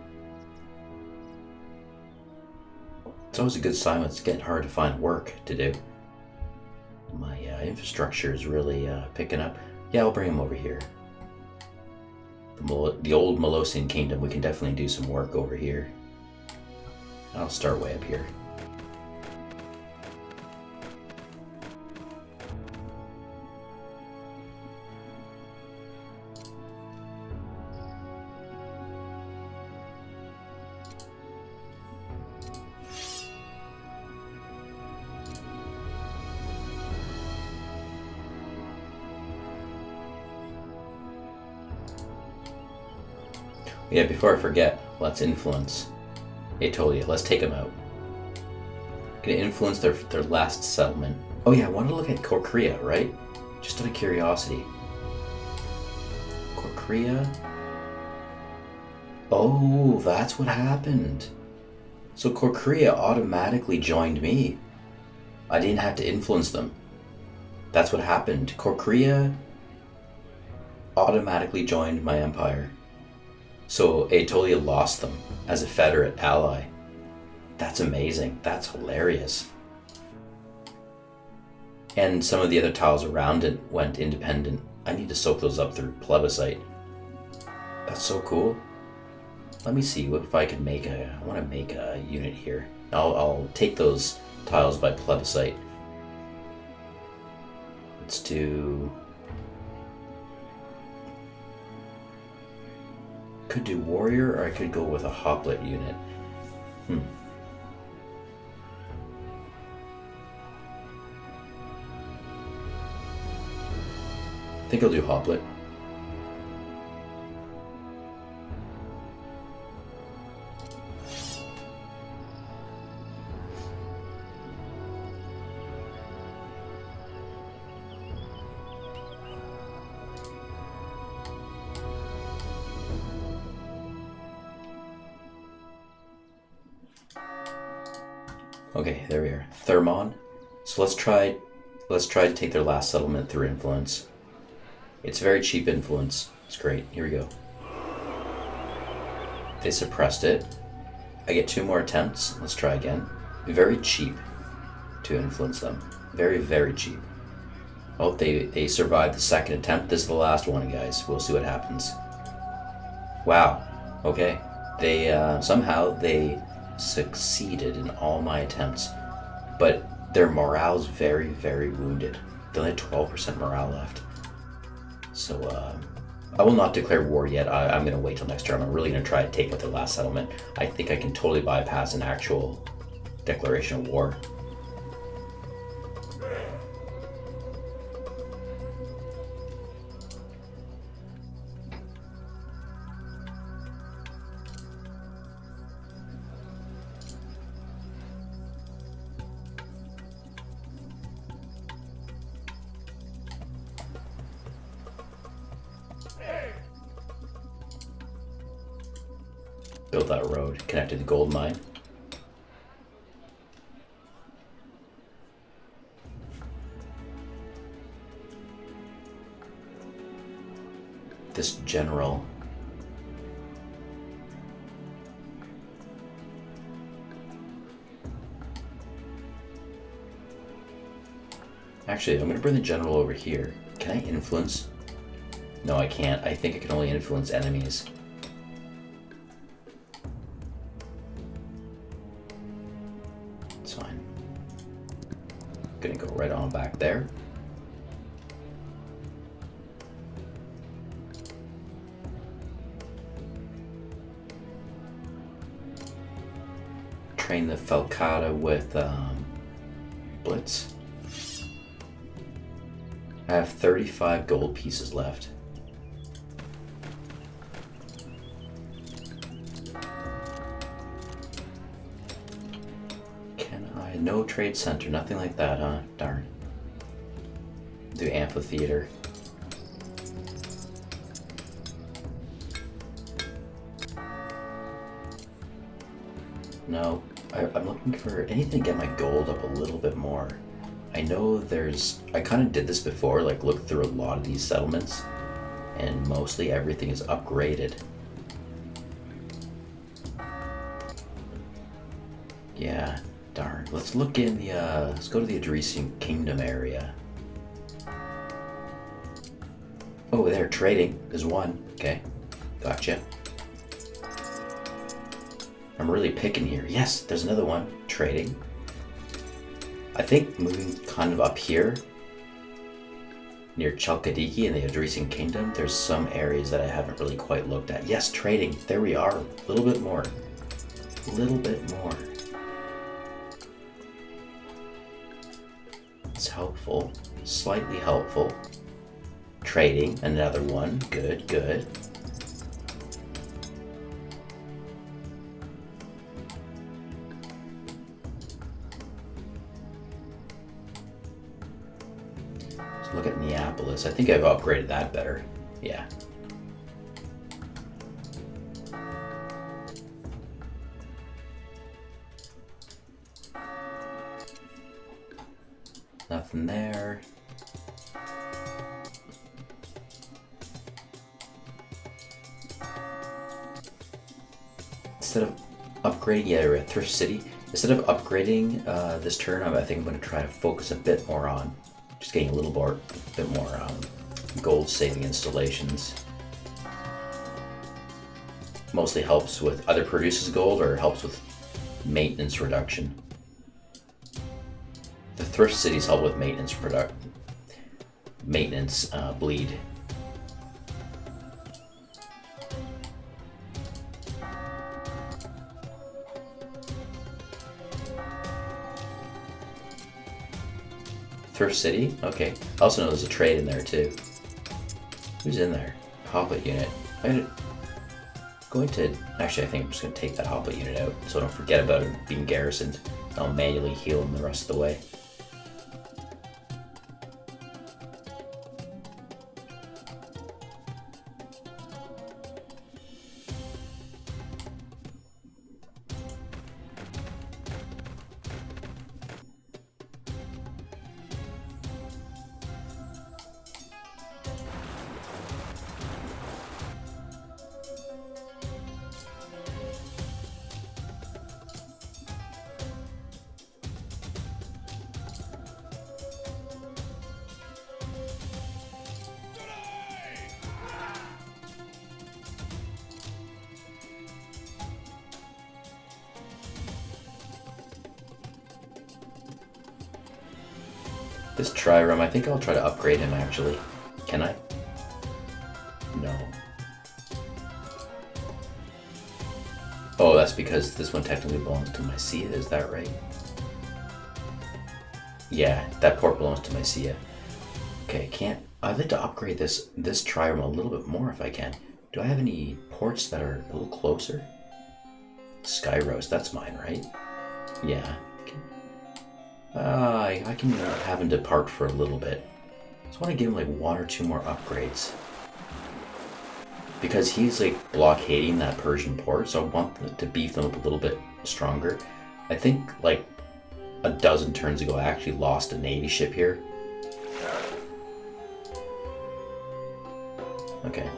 It's always a good sign when it's getting hard to find work to do. My infrastructure is really picking up. Yeah, I'll bring him over here. The old Molosian Kingdom, we can definitely do some work over here. I'll start way up here. Yeah, before I forget, let's influence Aetolia. Let's take them out. Gonna influence their last settlement. Oh yeah, I wanted to look at Corcrea, right? Just out of curiosity. Corcrea. Oh, that's what happened. So Corcrea automatically joined me. I didn't have to influence them. That's what happened. Corcrea automatically joined my empire. So Aetolia lost them as a Federate ally. That's amazing. That's hilarious. And some of the other tiles around it went independent. I need to soak those up through plebiscite. That's so cool. Let me see what if I can make I want to make a unit here. I'll take those tiles by plebiscite. Let's do... Could do warrior, or I could go with a hoplite unit. I think I'll do hoplite. Okay, there we are. Thermon. So let's try to take their last settlement through influence. It's very cheap influence. It's great. Here we go. They suppressed it. I get 2 more attempts. Let's try again. Very cheap to influence them. Very, very cheap. Oh, they survived the second attempt. This is the last one, guys. We'll see what happens. Wow. Okay. They somehow they succeeded in all my attempts, but their morale is very, very wounded. They only had 12% morale left. So I will not declare war yet. I'm going to wait till next turn. I'm really going to try to take out their last settlement. I think I can totally bypass an actual declaration of war. Built that road, connected the gold mine. this general. Actually, I'm gonna bring the general over here. Can I influence? No, I can't. I think I can only influence enemies. It's fine. Gonna go right on back there. Train the Falcata with Blitz. I have 35 gold pieces left. Can I? No trade center, nothing like that, huh? Darn. Do amphitheater. No, I'm looking for anything to get my gold up a little bit more. I know I kind of did this before, like looked through a lot of these settlements, and mostly everything is upgraded. Yeah, darn. Let's look in the, let's go to the Athenian Kingdom area. Oh, there, trading. There's one. Okay, gotcha. I'm really picking here. Yes, there's another one. Trading. I think moving kind of up here, near Chalkidiki in the Athenian Kingdom, there's some areas that I haven't really quite looked at. Yes, trading. There we are. A little bit more. A little bit more. It's helpful. Slightly helpful. Trading. Another one. Good, good. Look at Neapolis. I think I've upgraded that better. Yeah. Nothing there. Instead of upgrading, yeah, we're at Thrift City. Instead of upgrading this turn, I think I'm going to try to focus a bit more on just getting a little bit more gold saving installations. Mostly helps with either produces gold or helps with maintenance reduction. The thrift cities help with maintenance bleed. Thrift City? Okay. I also know there's a trade in there too. Who's in there? Hoplite unit. Actually, I think I'm just going to take that Hoplite unit out so I don't forget about it being garrisoned. I'll manually heal him the rest of the way. This Trireme, I think I'll try to upgrade him actually. Can I? No. Oh, that's because this one technically belongs to Mycia, is that right? Yeah, that port belongs to Mycia. Okay, I'd like to upgrade this Trireme a little bit more if I can. Do I have any ports that are a little closer? Skyros, that's mine, right? Yeah. I can have him depart for a little bit. I just want to give him like one or two more upgrades. Because he's like blockading that Persian port, so I want to beef them up a little bit stronger. I think like a dozen turns ago I actually lost a navy ship here. Okay.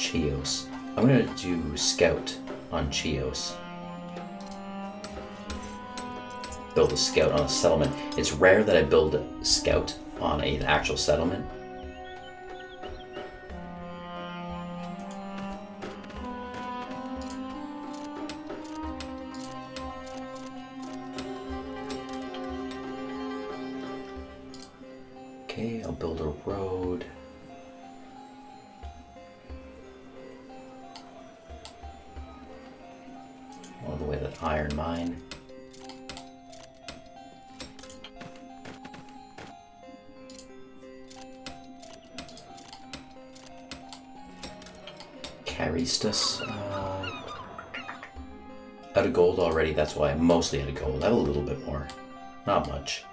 Chios. I'm gonna do scout on Chios. Build a scout on a settlement. It's rare that I build a scout on an actual settlement. Okay, I'll build a road. All the way to the iron mine. Caristas. Out of gold already, that's why I'm mostly out of gold. I have a little bit more. Not much.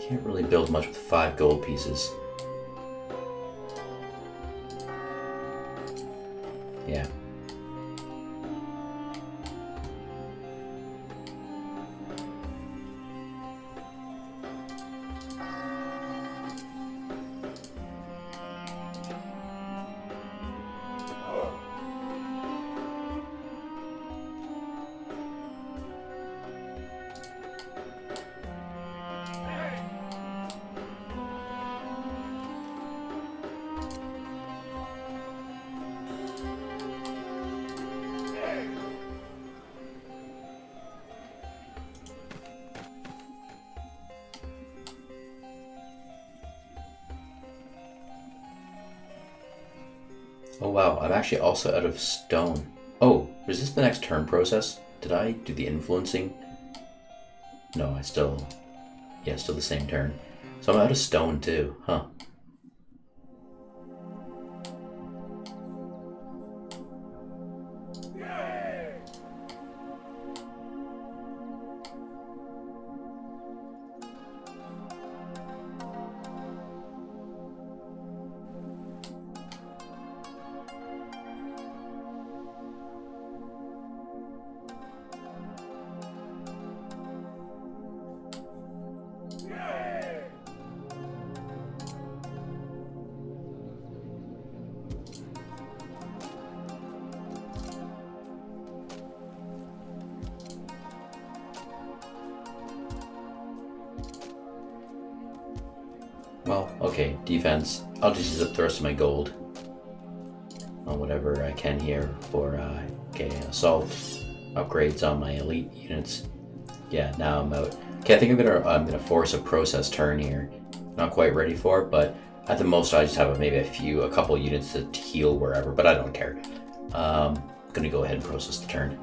Can't really build much with 5 gold pieces. Yeah. Oh wow, I'm actually also out of stone. Oh, is this the next turn process? Did I do the influencing? No, still the same turn. So I'm out of stone too, huh? Well, okay, defense. I'll just use up the rest of my gold on whatever I can here for assault upgrades on my elite units. Yeah, now I'm out. Okay, I think I'm gonna force a process turn here. Not quite ready for it, but at the most I just have maybe a couple units to heal wherever, but I don't care. I'm gonna go ahead and process the turn.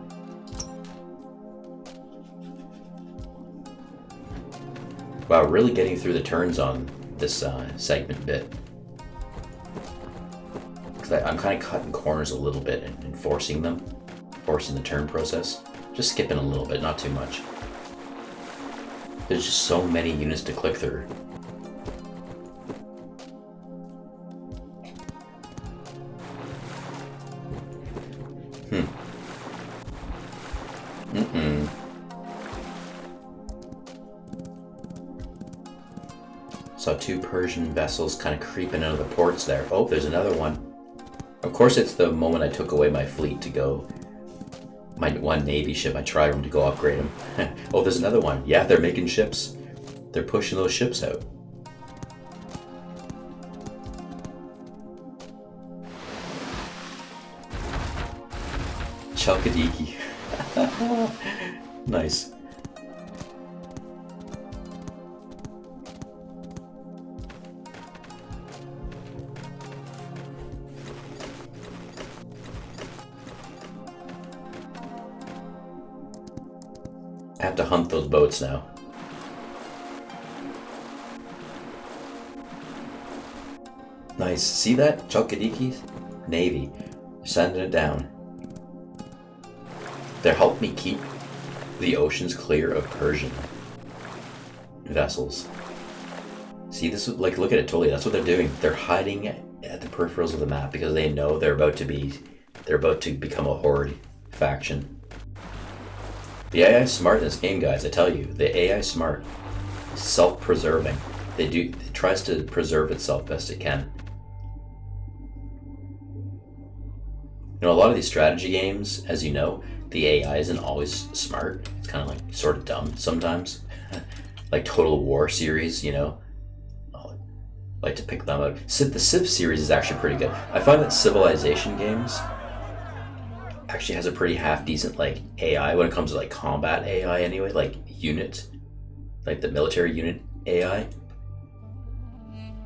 Wow, really getting through the turns on this segment bit. Because I'm kind of cutting corners a little bit and forcing the turn process. Just skipping a little bit, not too much. There's just so many units to click through. Saw 2 Persian vessels kind of creeping out of the ports there. Oh, there's another one. Of course, it's the moment I took away my fleet to go. My one Navy ship, I tried them to go upgrade them. Oh, there's another one. Yeah, they're making ships. They're pushing those ships out. Chalkadiki. Nice. I have to hunt those boats now. Nice. See that? Chalkadiki? Navy. They're sending it down. They're helping me keep the oceans clear of Persian vessels. See, this is like, look at it, totally. That's what they're doing. They're hiding at the peripherals of the map because they know they're about to become a horde faction. The AI is smart in this game, guys, I tell you. The AI is smart. Self-preserving. It tries to preserve itself best it can. A lot of these strategy games, as you know, the AI isn't always smart. It's kind of like sort of dumb sometimes. Like Total War series, I like to pick them out. The Civ series is actually pretty good. I find that Civilization games actually has a pretty half decent like AI when it comes to like combat AI anyway, like unit, like the military unit AI.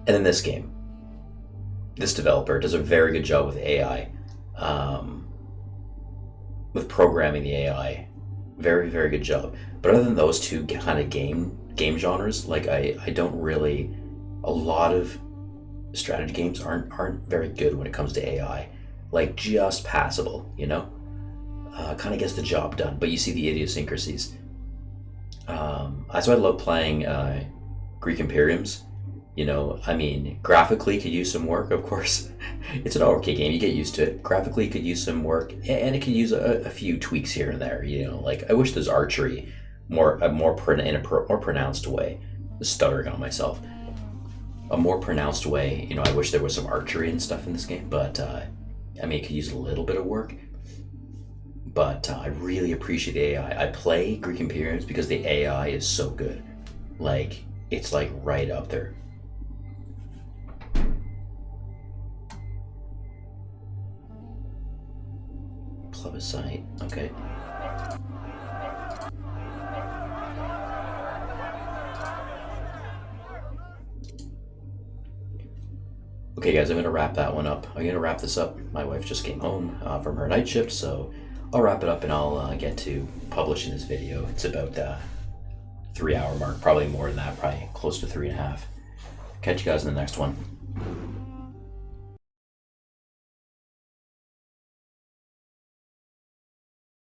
And in this game, this developer does a very good job with AI, with programming the AI. Very, very good job. But other than those two kind of game genres, like I don't really, a lot of strategy games aren't very good when it comes to AI. Like just passable, kind of gets the job done, but you see the idiosyncrasies. That's why I love playing Greek Imperiums. Graphically could use some work, of course. It's an okay game, you get used to it. Graphically could use some work, and it could use a few tweaks here and there. Like I wish there's archery in a more pronounced way. Stuttering on myself. A more pronounced way. I wish there was some archery and stuff in this game, but it could use a little bit of work. But I really appreciate the AI. I play Greek Imperiums because the AI is so good. Like, it's like right up there. Plebiscite, okay. Okay guys, I'm gonna wrap that one up. I'm gonna wrap this up. My wife just came home from her night shift, so I'll wrap it up and I'll get to publishing this video. It's about 3 hour mark, probably more than that, probably close to 3.5. Catch you guys in the next one.